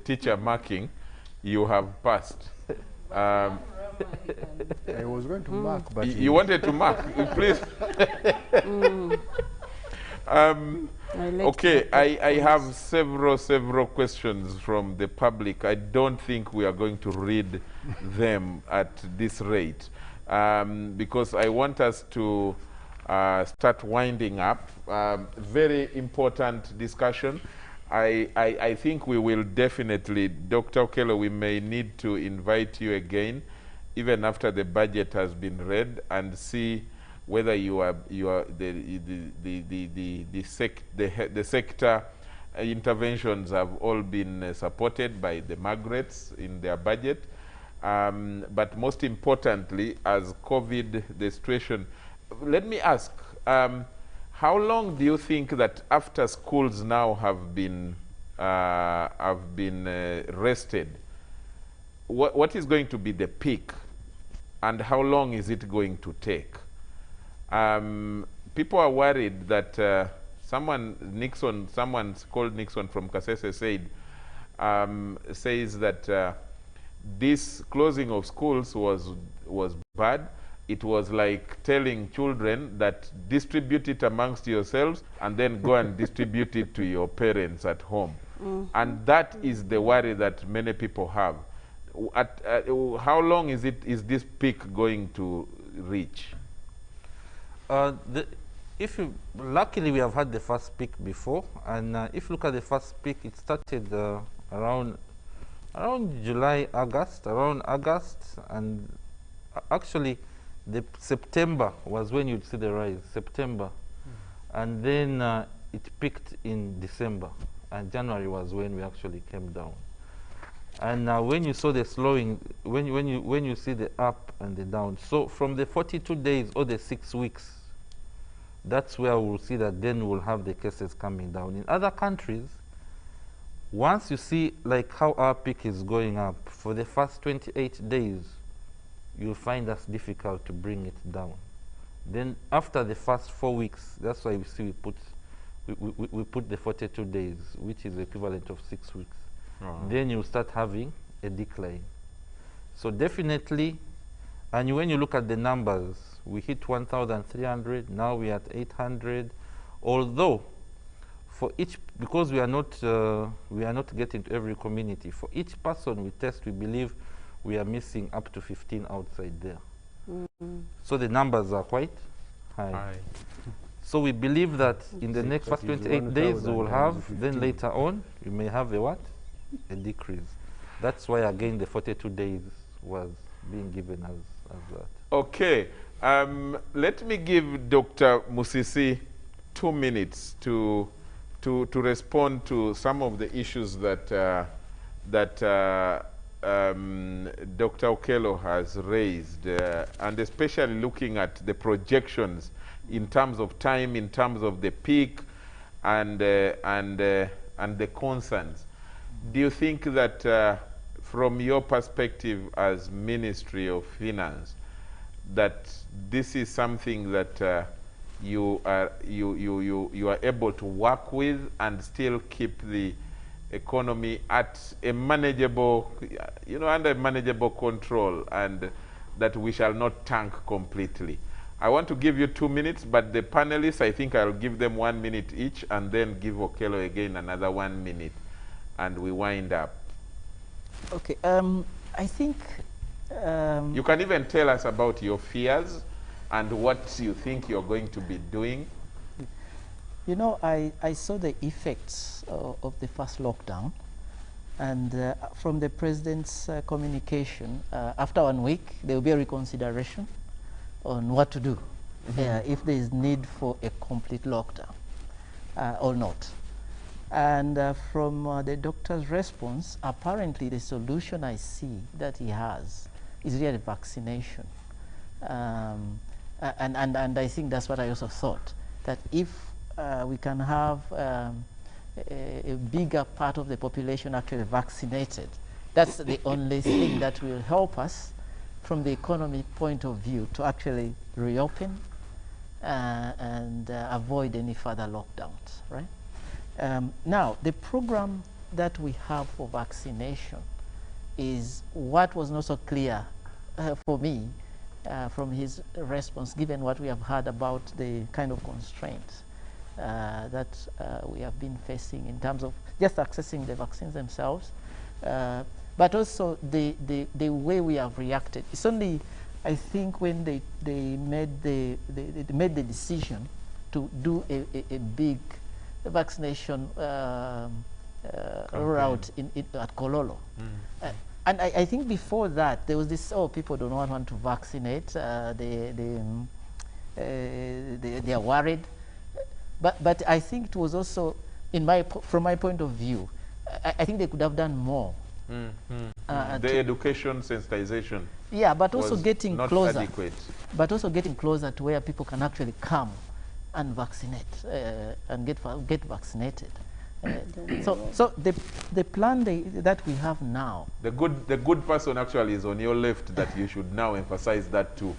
teacher marking, you have passed. I was going to mark, but you wanted to mark, please. Okay, I have several questions from the public. I don't think we are going to read them at this rate, because I want us to start winding up. Very important discussion. I think we will definitely, Dr. Okello, we may need to invite you again, even after the budget has been read, and see whether the sector interventions have all been supported by the Margarets in their budget. But most importantly, as COVID, the situation, let me ask, how long do you think that after schools now have been rested, what is going to be the peak, and how long is it going to take? People are worried that someone called Nixon from Kasese says that this closing of schools was bad. It was like telling children that distribute it amongst yourselves and then go and distribute it to your parents at home. And that is the worry that many people have. How long is this peak going to reach? Luckily we have had the first peak before, and if you look at the first peak, it started around July, around August, and actually the September was when you'd see the rise, September. And then it peaked in December, and January was when we actually came down. And when you saw the slowing, when you see the up and the down, so from the 42 days or the 6 weeks, that's where we'll see that then we'll have the cases coming down. In other countries, once you see like how our peak is going up, for the first 28 days, you'll find us difficult to bring it down. Then after the first 4 weeks, that's why we see we put the 42 days, which is the equivalent of 6 weeks. Then you start having a decline. So definitely, and when you look at the numbers, we hit 1,300, now we are at 800, although for each, because we are not getting to every community, for each person we test, we believe we are missing up to 15 outside there. So the numbers are quite high. So we believe that in the next first 28 days we will have, then later on, you may have a what? A decrease. That's why again the 42 days was being given as that. Okay, let me give Dr. Musisi 2 minutes to respond to some of the issues that Dr. Okello has raised, and especially looking at the projections in terms of time, in terms of the peak, and the concerns. Do you think that, from your perspective as Ministry of Finance, that this is something that you are able to work with and still keep the economy at a manageable, under manageable control, and that we shall not tank completely? I want to give you 2 minutes, but the panelists, I think I'll give them 1 minute each, and then give Okello again another 1 minute, and we wind up. Okay, I think... you can even tell us about your fears and what you think you're going to be doing. You know, I saw the effects of the first lockdown, and from the President's communication, after 1 week, there will be a reconsideration on what to do, if there is need for a complete lockdown or not. And from the doctor's response, apparently the solution I see that he has is really vaccination. And I think that's what I also thought, that if we can have a bigger part of the population actually vaccinated, that's the only thing that will help us from the economy point of view to actually reopen and avoid any further lockdowns, right? Now, the program that we have for vaccination is what was not so clear for me from his response, given what we have heard about the kind of constraints that we have been facing in terms of just accessing the vaccines themselves, but also the way we have reacted. It's only, I think, when they made the decision to do a big vaccination rollout at Kololo. And I think before that, there was this, oh, people do not want to vaccinate, they are worried. But I think it was also, from my point of view, I think they could have done more. The education sensitization. Yeah, but also getting not closer. Adequate. But also getting closer to where people can actually come and vaccinate and get vaccinated. So the plan that we have now. The good person actually is on your left, that you should now emphasize that too.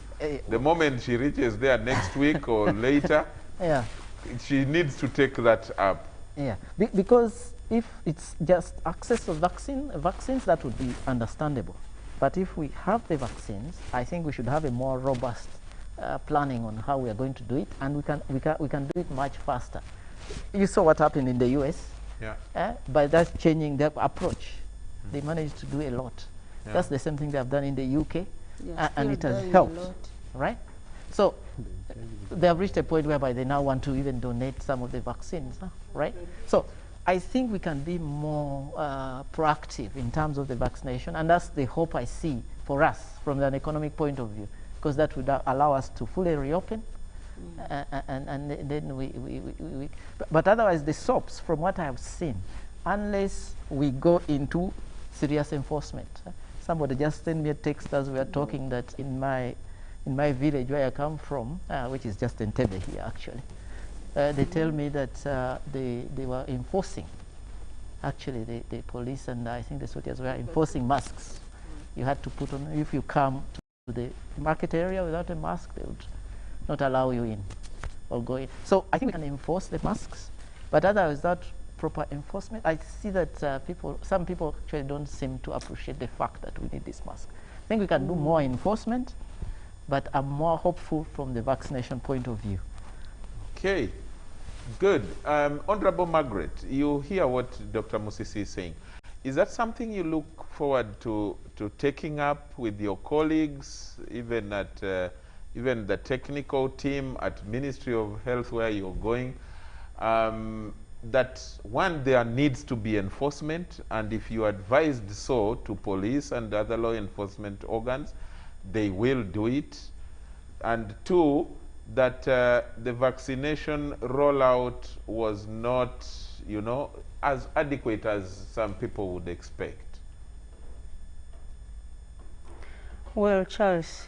The moment she reaches there next week or later, yeah, she needs to take that up. Yeah, because if it's just access to vaccines, that would be understandable. But if we have the vaccines, I think we should have a more robust planning on how we are going to do it, and we can do it much faster. You saw what happened in the US. Yeah. By that changing their approach, they managed to do a lot. Yeah. That's the same thing they have done in the UK, and it has helped, right? So they have reached a point whereby they now want to even donate some of the vaccines, right? So I think we can be more proactive in terms of the vaccination, and that's the hope I see for us from an economic point of view, because that would allow us to fully reopen. And then but otherwise the SOPs, from what I have seen, unless we go into serious enforcement. Somebody just sent me a text as we are talking that in my village where I come from, which is just Entebbe here actually, they tell me that they were enforcing, actually the police and I think the soldiers were enforcing masks. You had to put on, if you come to the market area without a mask, they would not allow you in or go in. So I think we can enforce the masks, but otherwise without proper enforcement, I see that some people actually don't seem to appreciate the fact that we need this mask. I think we can do more enforcement, but I'm more hopeful from the vaccination point of view. Okay, good. Honorable Margaret, you hear what Dr. Musisi is saying. Is that something you look forward to taking up with your colleagues, even at even the technical team at Ministry of Health where you're going, that one, there needs to be enforcement, and if you advised so to police and other law enforcement organs, they will do it. And two, that the vaccination rollout was not, as adequate as some people would expect. Well, Charles,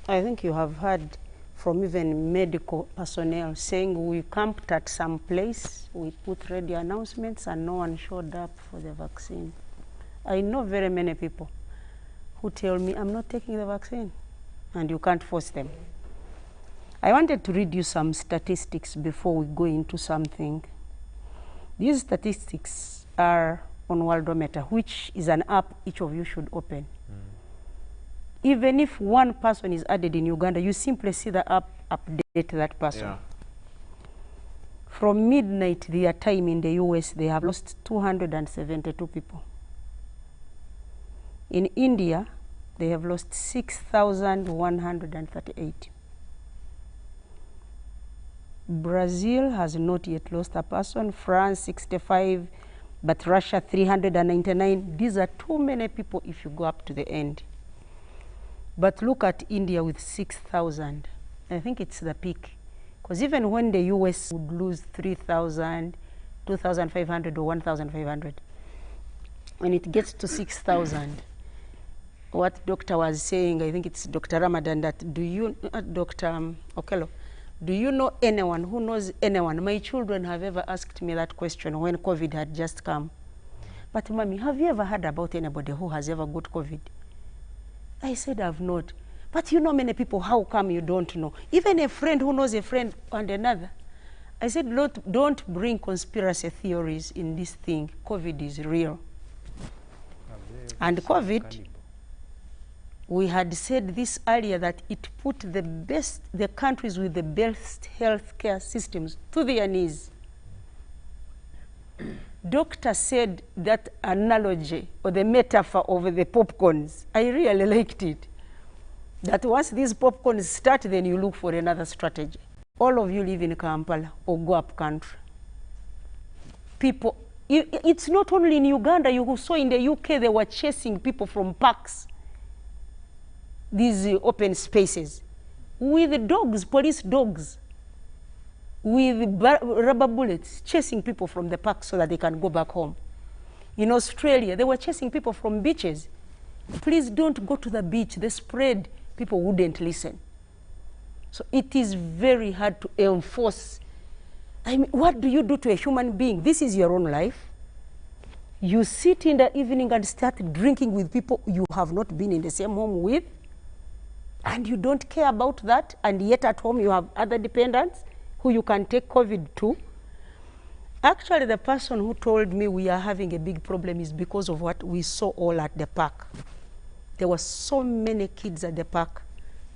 I think you have heard from even medical personnel saying we camped at some place, we put radio announcements, and no one showed up for the vaccine. I know very many people who tell me, I'm not taking the vaccine, and you can't force them. I wanted to read you some statistics before we go into something. These statistics are on Worldometer, which is an app each of you should open. Even if one person is added in Uganda, you simply see the app update that person. Yeah. From midnight their time in the US, they have lost 272 people. In India, they have lost 6,138. Brazil has not yet lost a person, France 65, but Russia 399. These are too many people if you go up to the end. But look at India with 6,000. I think it's the peak. Because even when the US would lose 3,000, 2,500 or 1,500, when it gets to 6,000, what doctor was saying, I think it's Dr. Ramadan, that do you, Dr. Okello, do you know anyone who knows anyone? My children have ever asked me that question when COVID had just come. But mommy, have you ever heard about anybody who has ever got COVID? I said, I've not. But you know many people, how come you don't know? Even a friend who knows a friend and another. I said, don't bring conspiracy theories in this thing. COVID is real. And COVID, we had said this earlier, that it put the countries with the best healthcare systems to their knees. Doctor said that analogy or the metaphor of the popcorns, I really liked it. That once these popcorns start, then you look for another strategy. All of you live in Kampala or go up country. People, it's not only in Uganda, you saw in the UK they were chasing people from parks, these open spaces, with dogs, police dogs, with rubber bullets, chasing people from the park so that they can go back home. In Australia, they were chasing people from beaches. Please don't go to the beach. The spread, people wouldn't listen. So it is very hard to enforce. I mean, what do you do to a human being? This is your own life. You sit in the evening and start drinking with people you have not been in the same home with, and you don't care about that, and yet at home you have other dependents who you can take COVID to. Actually, the person who told me we are having a big problem is because of what we saw all at the park. There were so many kids at the park.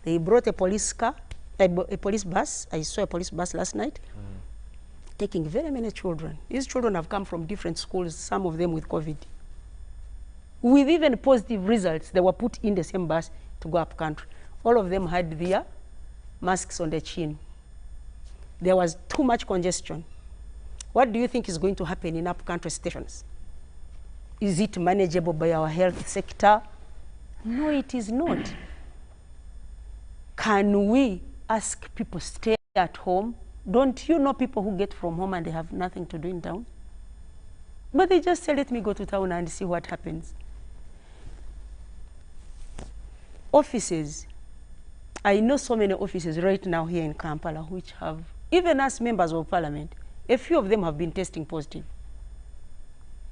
They brought a police car, a police bus. I saw a police bus last night, taking very many children. These children have come from different schools, some of them with COVID. With even positive results, they were put in the same bus to go up country. All of them had their masks on their chin. There was too much congestion. What do you think is going to happen in up-country stations? Is it manageable by our health sector? No, it is not. Can we ask people to stay at home? Don't you know people who get from home and they have nothing to do in town? But they just say, let me go to town and see what happens. Offices. I know so many offices right now here in Kampala which have, even as members of parliament, a few of them have been testing positive.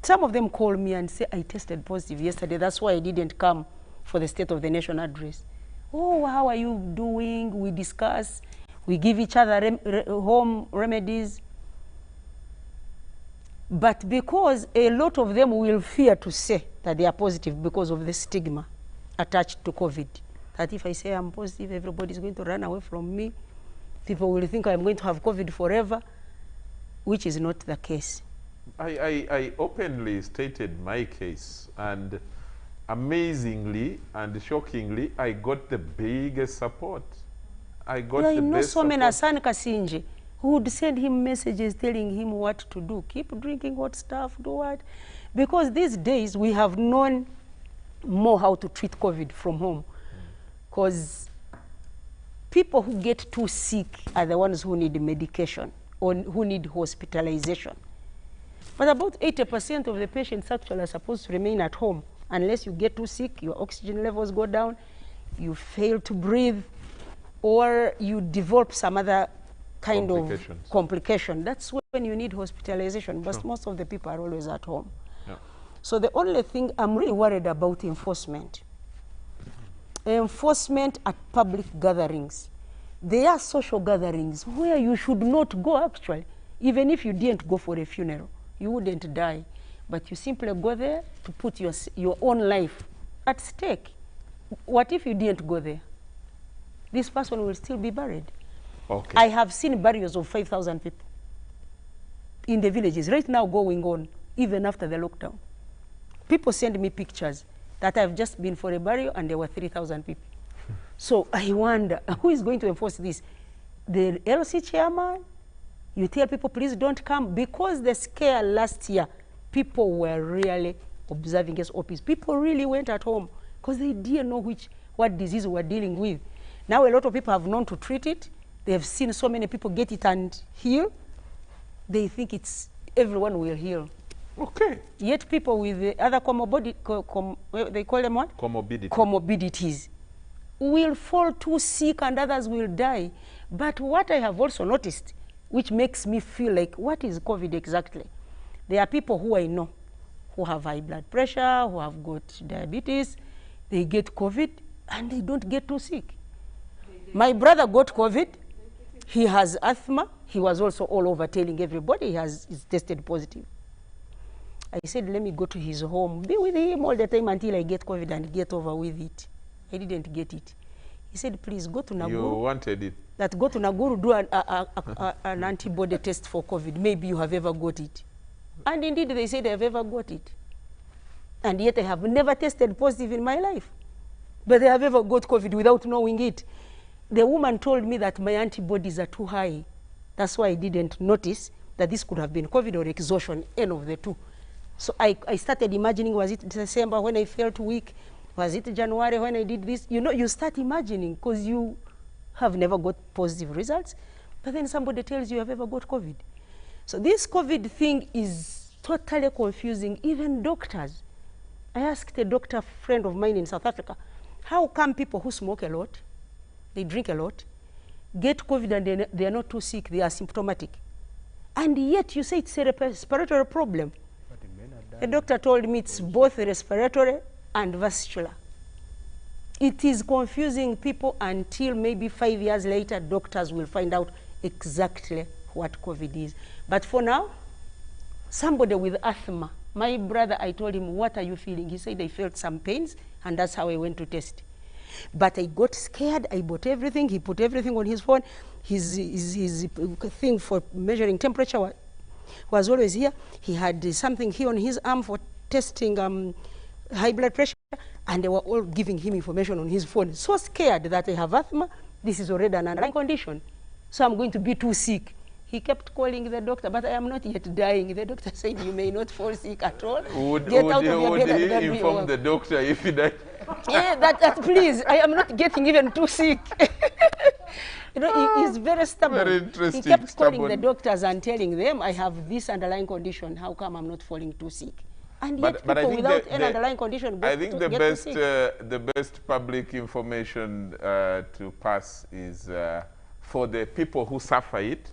Some of them call me and say, I tested positive yesterday, that's why I didn't come for the State of the Nation address. Oh, how are you doing? We discuss, we give each other home remedies. But because a lot of them will fear to say that they are positive because of the stigma attached to COVID, that if I say I'm positive, everybody's going to run away from me. People will think I'm going to have COVID forever, which is not the case. I openly stated my case, and amazingly and shockingly, I got the biggest support. I got the best support. I know so many Hassan Kasinje who would send him messages telling him what to do. Keep drinking hot stuff, do what? Because these days we have known more how to treat COVID from home. Because people who get too sick are the ones who need medication or who need hospitalization. But about 80% of the patients actually are supposed to remain at home. Unless you get too sick, your oxygen levels go down, you fail to breathe, or you develop some other kind of complication. That's when you need hospitalization, but most of the people are always at home. Yeah. So the only thing I'm really worried about enforcement. Enforcement at public gatherings. There are social gatherings where you should not go actually. Even if you didn't go for a funeral, you wouldn't die. But you simply go there to put your own life at stake. What if you didn't go there? This person will still be buried. Okay. I have seen burials of 5,000 people in the villages right now going on, even after the lockdown. People send me pictures that I've just been for a burial and there were 3,000 people. So I wonder, who is going to enforce this? The LC chairman? You tell people, please don't come, because the scare last year, people were really observing SOPs. People really went at home because they didn't know what disease we're dealing with. Now a lot of people have known to treat it. They have seen so many people get it and heal. They think everyone will heal. Okay. Yet people with the other they call them what? Comorbidities will fall too sick and others will die. But what I have also noticed, which makes me feel like, what is COVID exactly? There are people who I know who have high blood pressure, who have got diabetes, they get COVID and they don't get too sick. My brother got COVID, he has asthma, he was also all over telling everybody he's tested positive. I said, let me go to his home, be with him all the time until I get COVID and get over with it. I didn't get it. He said, please go to Naguru. You wanted it. That go to Naguru, do an antibody test for COVID. Maybe you have ever got it. And indeed, they said they have ever got it. And yet I have never tested positive in my life. But they have ever got COVID without knowing it. The woman told me that my antibodies are too high. That's why I didn't notice that this could have been COVID or exhaustion, any of the two. So I started imagining, was it December when I felt weak? Was it January when I did this? You know, you start imagining because you have never got positive results, but then somebody tells you have ever got COVID. So this COVID thing is totally confusing, even doctors. I asked a doctor friend of mine in South Africa, how come people who smoke a lot, they drink a lot, get COVID and they are not too sick, they are symptomatic? And yet you say it's a respiratory problem. The doctor told me it's both respiratory and vascular. It is confusing people until maybe 5 years later, doctors will find out exactly what COVID is. But for now, somebody with asthma, my brother, I told him, what are you feeling? He said, I felt some pains, and that's how I went to test. But I got scared, I bought everything, he put everything on his phone, his thing for measuring temperature was always here. He had something here on his arm for testing high blood pressure, and they were all giving him information on his phone. So scared that I have asthma, this is already an underlying condition, so I'm going to be too sick. He kept calling the doctor, but I am not yet dying. The doctor said, you may not fall sick at all. Would he inform the doctor if he died? Yeah, that please, I am not getting even too sick. You know, he's very stubborn. Very interesting. He kept calling the doctors and telling them, I have this underlying condition. How come I'm not falling too sick? And yet people without any underlying condition I think the best public information to pass is for the people who suffer it,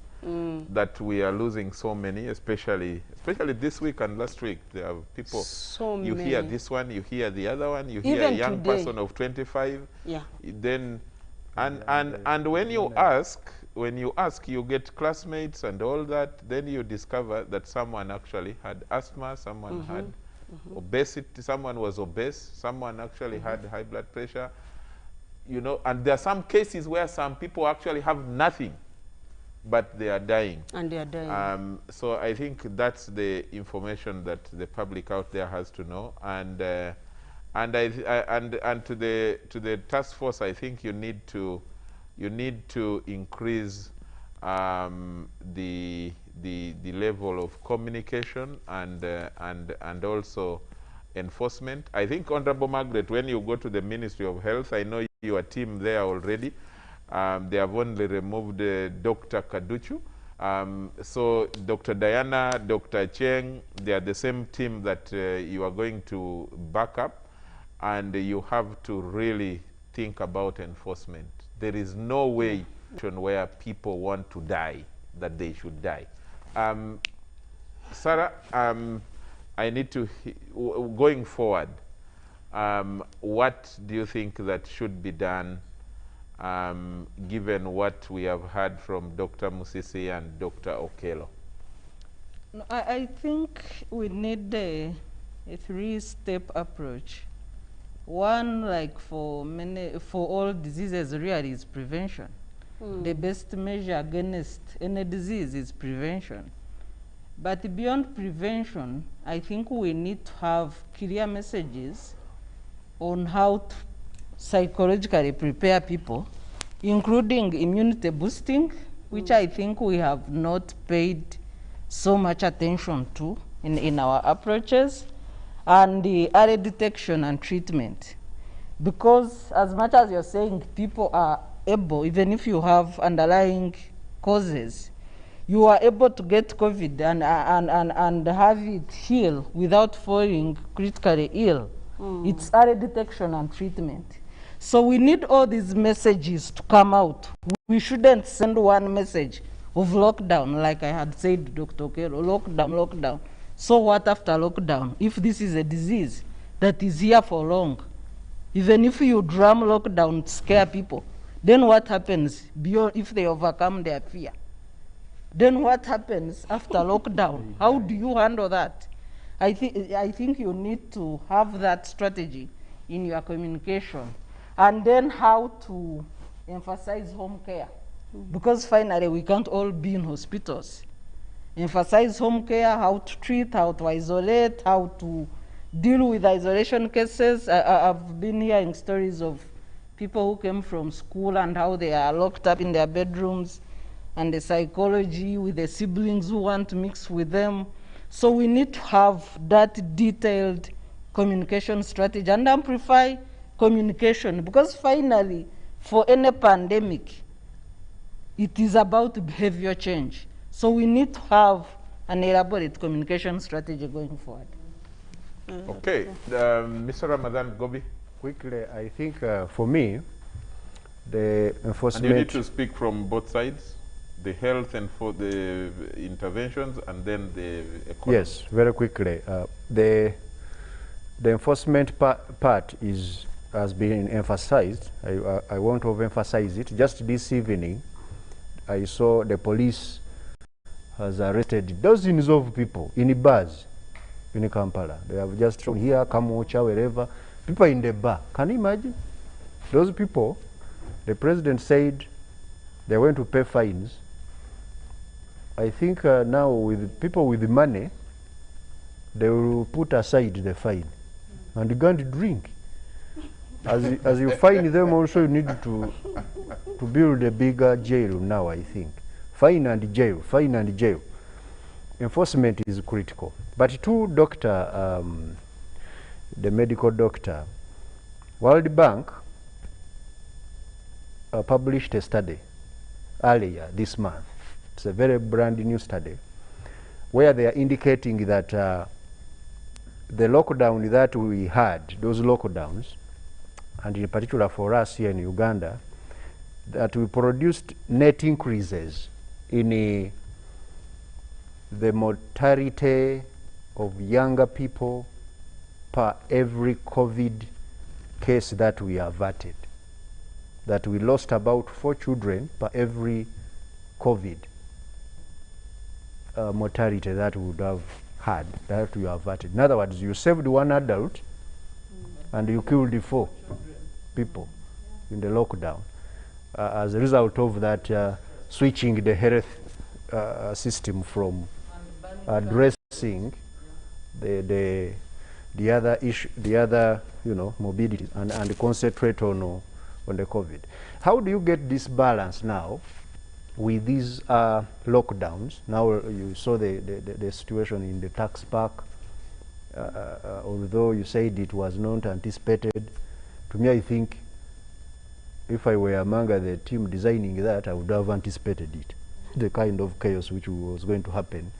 that we are losing so many, especially this week and last week. There are people, you hear this one, you hear the other one, you hear a young person of 25. Yeah. Then, and when you ask, you get classmates and all that, then you discover that someone actually had asthma, someone had obesity, someone was obese, someone actually had high blood pressure, you know, and there are some cases where some people actually have nothing, but they are dying. And they are dying. So I think that's the information that the public out there has to know. And to the task force, I think you need to increase the level of communication and also enforcement. I think, Honorable Margaret, when you go to the Ministry of Health, I know your team there already. They have only removed Dr. Kaduchu. So Dr. Diana, Dr. Cheng, they are the same team that you are going to back up, and you have to really think about enforcement. There is no way where people want to die that they should die. Sarah, I need to, going forward, what do you think that should be done given what we have heard from Dr. Musisi and Dr. Okello? No, I think we need a three-step approach. One, like for all diseases, really is prevention. The best measure against any disease is prevention. But beyond prevention, I think we need to have clear messages on how to psychologically prepare people, including immunity boosting, which I think we have not paid so much attention to in our approaches, and the early detection and treatment. Because as much as you're saying people are able, even if you have underlying causes, you are able to get COVID and have it heal without falling critically ill. It's early detection and treatment. So we need all these messages to come out. We shouldn't send one message of lockdown, like I had said, Dr. Okello, lockdown, lockdown. So what after lockdown? If this is a disease that is here for long, even if you drum lockdown to scare people, then what happens beyond if they overcome their fear? Then what happens after lockdown? How do you handle that? I think you need to have that strategy in your communication. And then how to emphasize home care. Because finally we can't all be in hospitals. Emphasize home care, how to treat, how to isolate, how to deal with isolation cases. I've been hearing stories of people who came from school and how they are locked up in their bedrooms, and the psychology with the siblings who want to mix with them. So we need to have that detailed communication strategy and amplify communication, because finally, for any pandemic, it is about behavior change. So we need to have an elaborate communication strategy going forward. Okay, Mr. Ramadan Gobi. Quickly, I think for me, the enforcement... And you need to speak from both sides, the health and for the interventions, and then the economy. Yes, very quickly. The enforcement part has been emphasized. I want to overemphasize it. Just this evening, I saw the police has arrested dozens of people in bars in Kampala. They have just shown here, Kamocha, wherever. People in the bar. Can you imagine? Those people, the president said they went to pay fines. I think now with people with money, they will put aside the fine and go and drink. As you fine them also, you need to build a bigger jail now, I think. Fine and jail, fine and jail. Enforcement is critical. But to doctor, the medical doctor, World Bank published a study earlier this month. It's a very brand new study where they are indicating that the lockdown that we had, those lockdowns, and in particular for us here in Uganda, that we produced net increases in the mortality of younger people per every COVID case that we averted. That we lost about 4 children per every COVID mortality that we would have had, that we averted. In other words, you saved 1 adult and you killed 4 people in the lockdown. As a result of that, switching the health system from addressing the other issue, the other morbidity, and concentrate on the COVID. How do you get this balance now with these lockdowns? Now you saw the situation in the tax park, although you said it was not anticipated. To me, I think if I were among the team designing that, I would have anticipated it, the kind of chaos which was going to happen.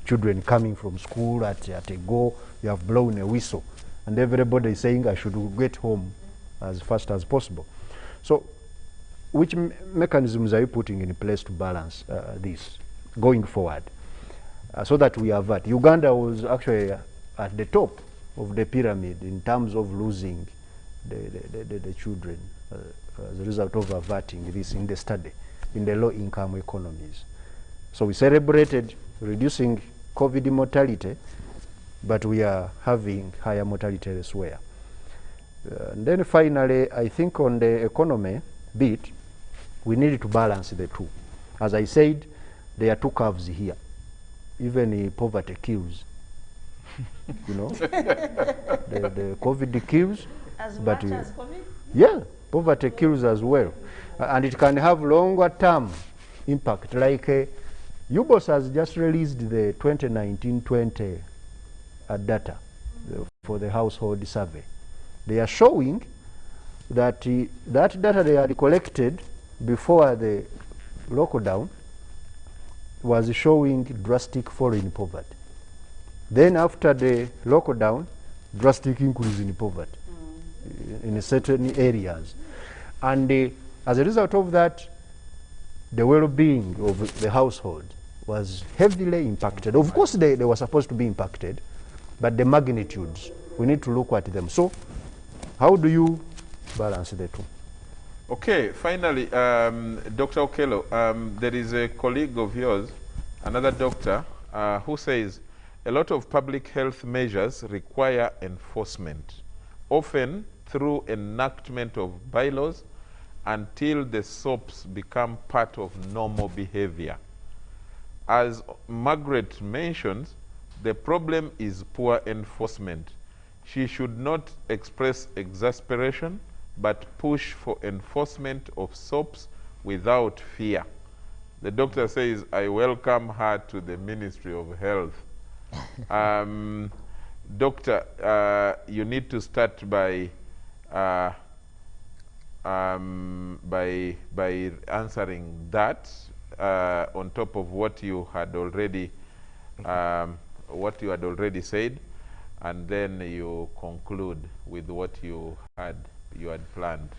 Children coming from school at a go, you have blown a whistle, and everybody is saying I should get home as fast as possible. So which mechanisms are you putting in place to balance this going forward so that we avert? Uganda was actually at the top of the pyramid in terms of losing the children as a result of averting this in the study in the low-income economies. So we celebrated reducing COVID mortality, but we are having higher mortality elsewhere. And then finally, I think on the economy bit, we need to balance the two. As I said, there are two curves here. Even poverty kills. You know, the COVID kills, but much as COVID? Yeah, poverty kills as well, and it can have longer term impact. Like UBOS has just released the 2019-20 data for the household survey. They are showing that that data they had collected before the lockdown was showing drastic fall in poverty. Then after the lockdown, drastic increase in poverty in certain areas. And as a result of that, the well-being of the household was heavily impacted. Of course, they were supposed to be impacted, but the magnitudes, we need to look at them. So how do you balance the two? Okay, finally, Dr. Okello, there is a colleague of yours, another doctor, who says a lot of public health measures require enforcement, often through enactment of bylaws until the SOPs become part of normal behavior. As Margaret mentions, the problem is poor enforcement. She should not express exasperation, but push for enforcement of SOPs without fear. The doctor says, I welcome her to the Ministry of Health. Doctor, you need to start by answering that on top of what you had already said, and then you conclude with what you had planned.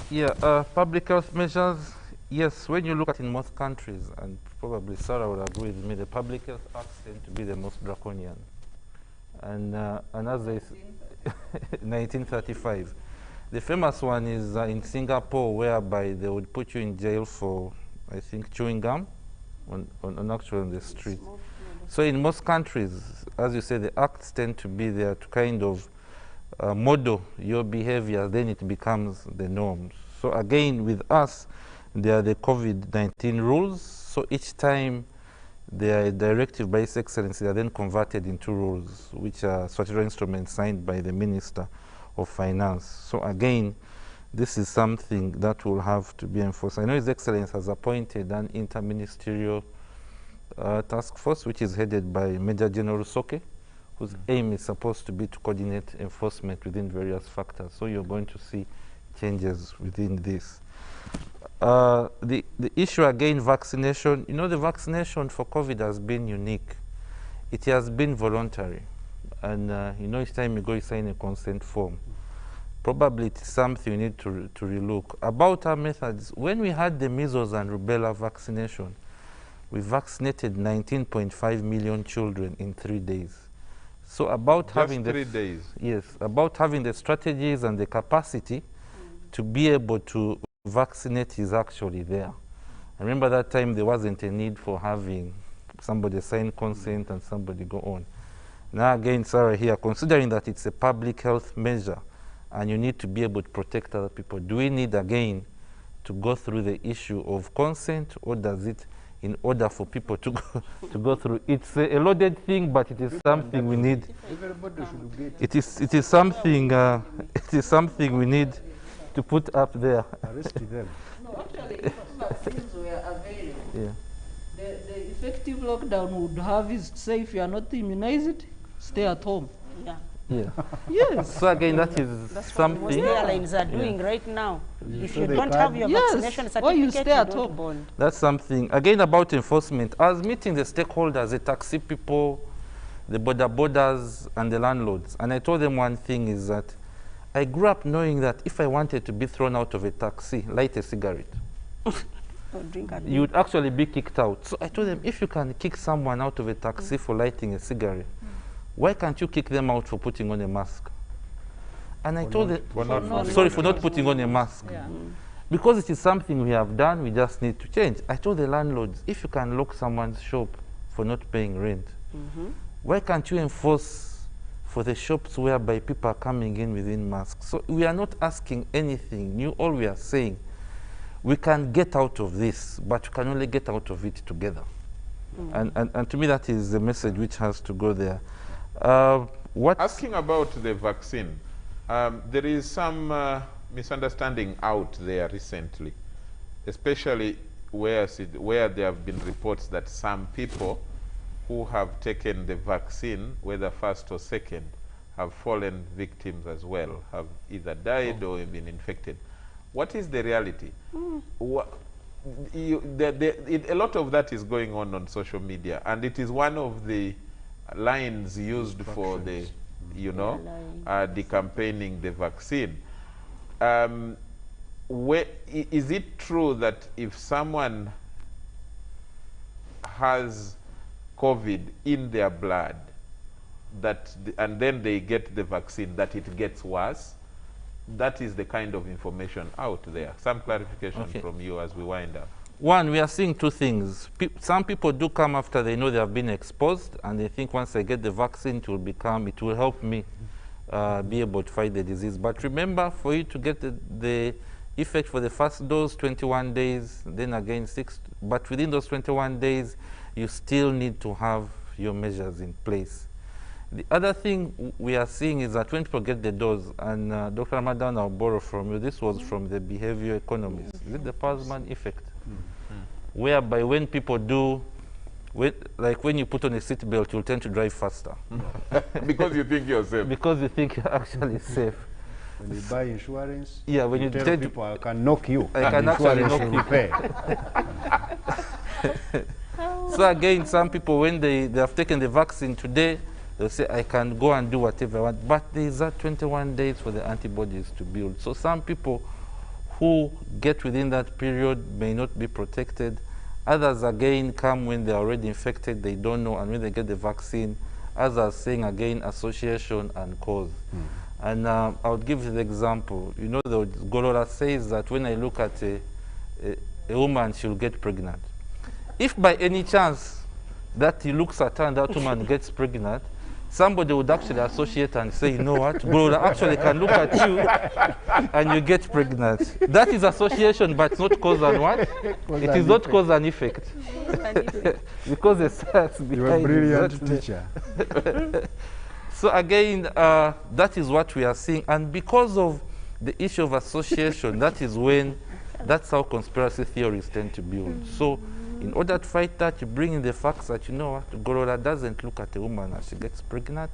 Yeah, public health measures. Yes, when you look at in most countries, and probably Sarah will agree with me, the public health acts tend to be the most draconian. And as they 1935. The famous one is in Singapore, whereby they would put you in jail for, I think, chewing gum actually on the street. So in most countries, as you say, the acts tend to be there to kind of model your behavior, then it becomes the norm. So again, with us, there are the COVID-19 rules. So each time there are a directive by His Excellency, they are then converted into rules, which are statutory instruments signed by the Minister of Finance. So again, this is something that will have to be enforced. I know His Excellency has appointed an interministerial task force, which is headed by Major General Soke, whose aim is supposed to be to coordinate enforcement within various factors. So you're going to see changes within this. The issue again, vaccination. You know, the vaccination for COVID has been unique. It has been voluntary. And you know, each time you go, you sign a consent form. Probably it's something you need to relook. About our methods, when we had the measles and rubella vaccination, we vaccinated 19.5 million children in 3 days. So about Just having 3 days? Yes, about having the strategies and the capacity to be able to vaccinate is actually there. I remember that time there wasn't a need for having somebody sign consent and somebody go on. Now again, Sarah here, considering that it's a public health measure and you need to be able to protect other people, do we need again to go through the issue of consent, or does it, in order for people to go through? It's a loaded thing, but it is something we need. It is something we need to put up there. No, actually, if vaccines were available, the effective lockdown would have is to say, if you are not immunized, stay at home. Yeah. Yeah. Yes. So again, that is That's something. what most airlines are doing right now. If you they don't can. have your vaccination certificate, you stay at don't home. bond. That's something. Again, about enforcement. I was meeting the stakeholders, the taxi people, the borders, and the landlords. And I told them one thing is that I grew up knowing that if I wanted to be thrown out of a taxi, light a cigarette, you would actually be kicked out. So I told them, if you can kick someone out of a taxi for lighting a cigarette, why can't you kick them out for putting on a mask? And I told them, for not putting on a mask. Yeah. Because it is something we have done, we just need to change. I told the landlords, if you can lock someone's shop for not paying rent, why can't you enforce for the shops whereby people are coming in within masks? So we are not asking anything new. All we are saying, we can get out of this, but we can only get out of it together. And to me, that is the message which has to go there. Asking about the vaccine, there is some misunderstanding out there recently, especially where there have been reports that some people who have taken the vaccine, whether first or second, have fallen victims as well, have either died or been infected. What is the reality? A lot of that is going on social media, and it is one of the lines used for the, the campaigning the vaccine. Is it true that if someone has COVID in their blood, and then they get the vaccine, that it gets worse? That is the kind of information out there. Some clarification from you as we wind up. One, we are seeing two things. Some people do come after they know they have been exposed, and they think once I get the vaccine, it will help me be able to fight the disease. But remember, for you to get the effect for the first dose, 21 days, then again 6, but within those 21 days, you still need to have your measures in place. The other thing we are seeing is that when people get the dose, and Dr. Ramadan, I'll borrow from you, this was from the behavior economists. Is it the Pazman effect? Whereby when people do, like when you put on a seatbelt, you'll tend to drive faster. Because you think you're safe. Because you think you're actually safe. When you buy insurance, when you tell people, I can knock you. I can actually knock you. Pay. So again, some people, when they have taken the vaccine today, they'll say, I can go and do whatever I want. But there is that 21 days for the antibodies to build. So some people who get within that period may not be protected. Others, again, come when they're already infected, they don't know, and when they get the vaccine, others saying, again, association and cause. And I would give you the example. You know, the Golora says that when I look at a woman, she'll get pregnant. If by any chance that he looks at her and that woman gets pregnant, somebody would actually associate and say, you know what, Golora actually can look at you and you get pregnant. That is association, but not cause and what? It is not cause and effect. Because the science behind You're a brilliant teacher. So again, that is what we are seeing. And because of the issue of association, that's how conspiracy theories tend to build. So in order to fight that, you bring in the facts that, you know what, Golora doesn't look at a woman as she gets pregnant.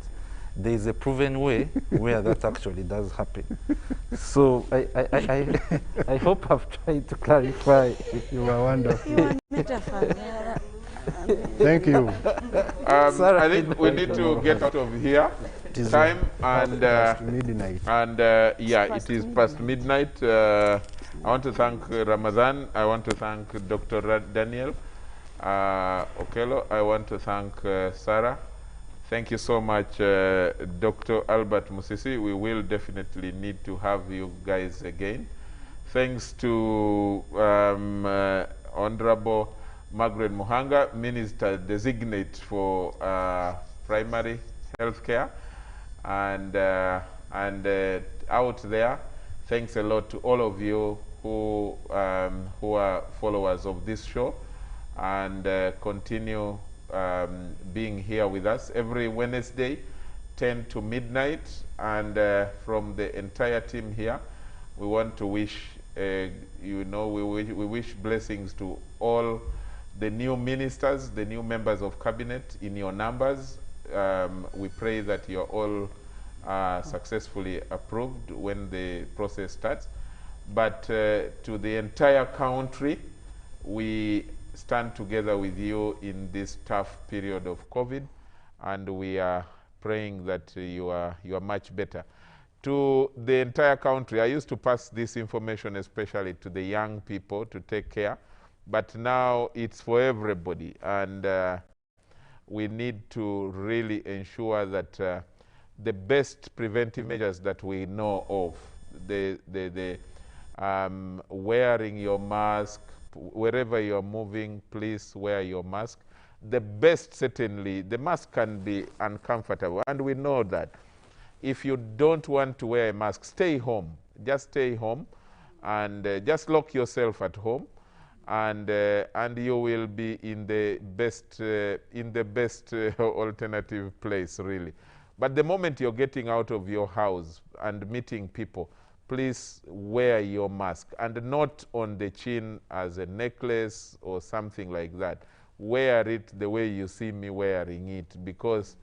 There is a proven way where that actually does happen. So I hope I've tried to clarify. You are wonderful. Thank you. I think we need to get out of here. Time and midnight. And yeah, it is past midnight. I want to thank Ramadan. I want to thank Dr. Daniel Okello. I want to thank Sarah. Thank you so much, Dr. Albert Musisi. We will definitely need to have you guys again. Thanks to Honorable Margaret Mohanka, Minister Designate for Primary Health Care. And out there, thanks a lot to all of you who are followers of this show, and continue being here with us every Wednesday, 10 to midnight. And from the entire team here, we want to wish, we wish blessings to all the new ministers, the new members of cabinet in your numbers. We pray that you're all successfully approved when the process starts. But to the entire country, we stand together with you in this tough period of COVID, and we are praying that you are much better. to the entire country. I used to pass this information especially to the young people to take care, but now it's for everybody, and we need to really ensure that the best preventive measures that we know of, wearing your mask, wherever you're moving, please wear your mask. The best, certainly, the mask can be uncomfortable, and we know that. If you don't want to wear a mask, stay home. Just stay home, and just lock yourself at home, and you will be in the best alternative place, really. But the moment you're getting out of your house and meeting people, please wear your mask, and not on the chin as a necklace or something like that. Wear it the way you see me wearing it, because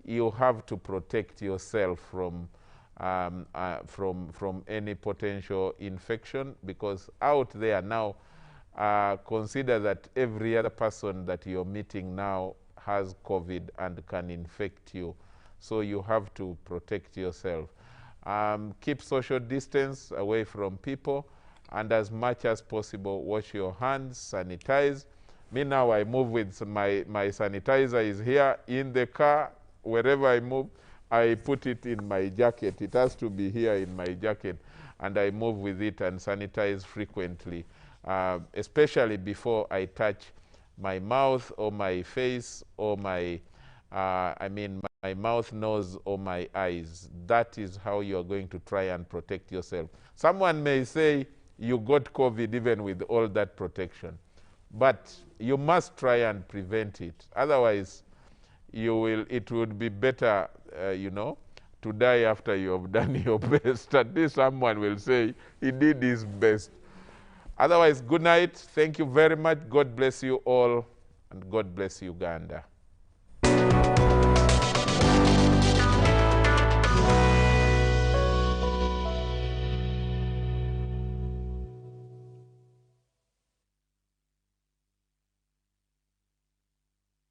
you have to protect yourself from any potential infection, because out there now, consider that every other person that you're meeting now has COVID and can infect you. So you have to protect yourself. Keep social distance away from people, and as much as possible, wash your hands, sanitize. Me now, I move with my sanitizer is here in the car. Wherever I move, I put it in my jacket. It has to be here in my jacket, and I move with it and sanitize frequently, especially before I touch my mouth or my face or my mouth, nose, or my eyes. That is how you're going to try and protect yourself. Someone may say you got COVID even with all that protection, but you must try and prevent it. Otherwise, it would be better, to die after you have done your best. At least someone will say he did his best. Otherwise, good night. Thank you very much. God bless you all, and God bless Uganda.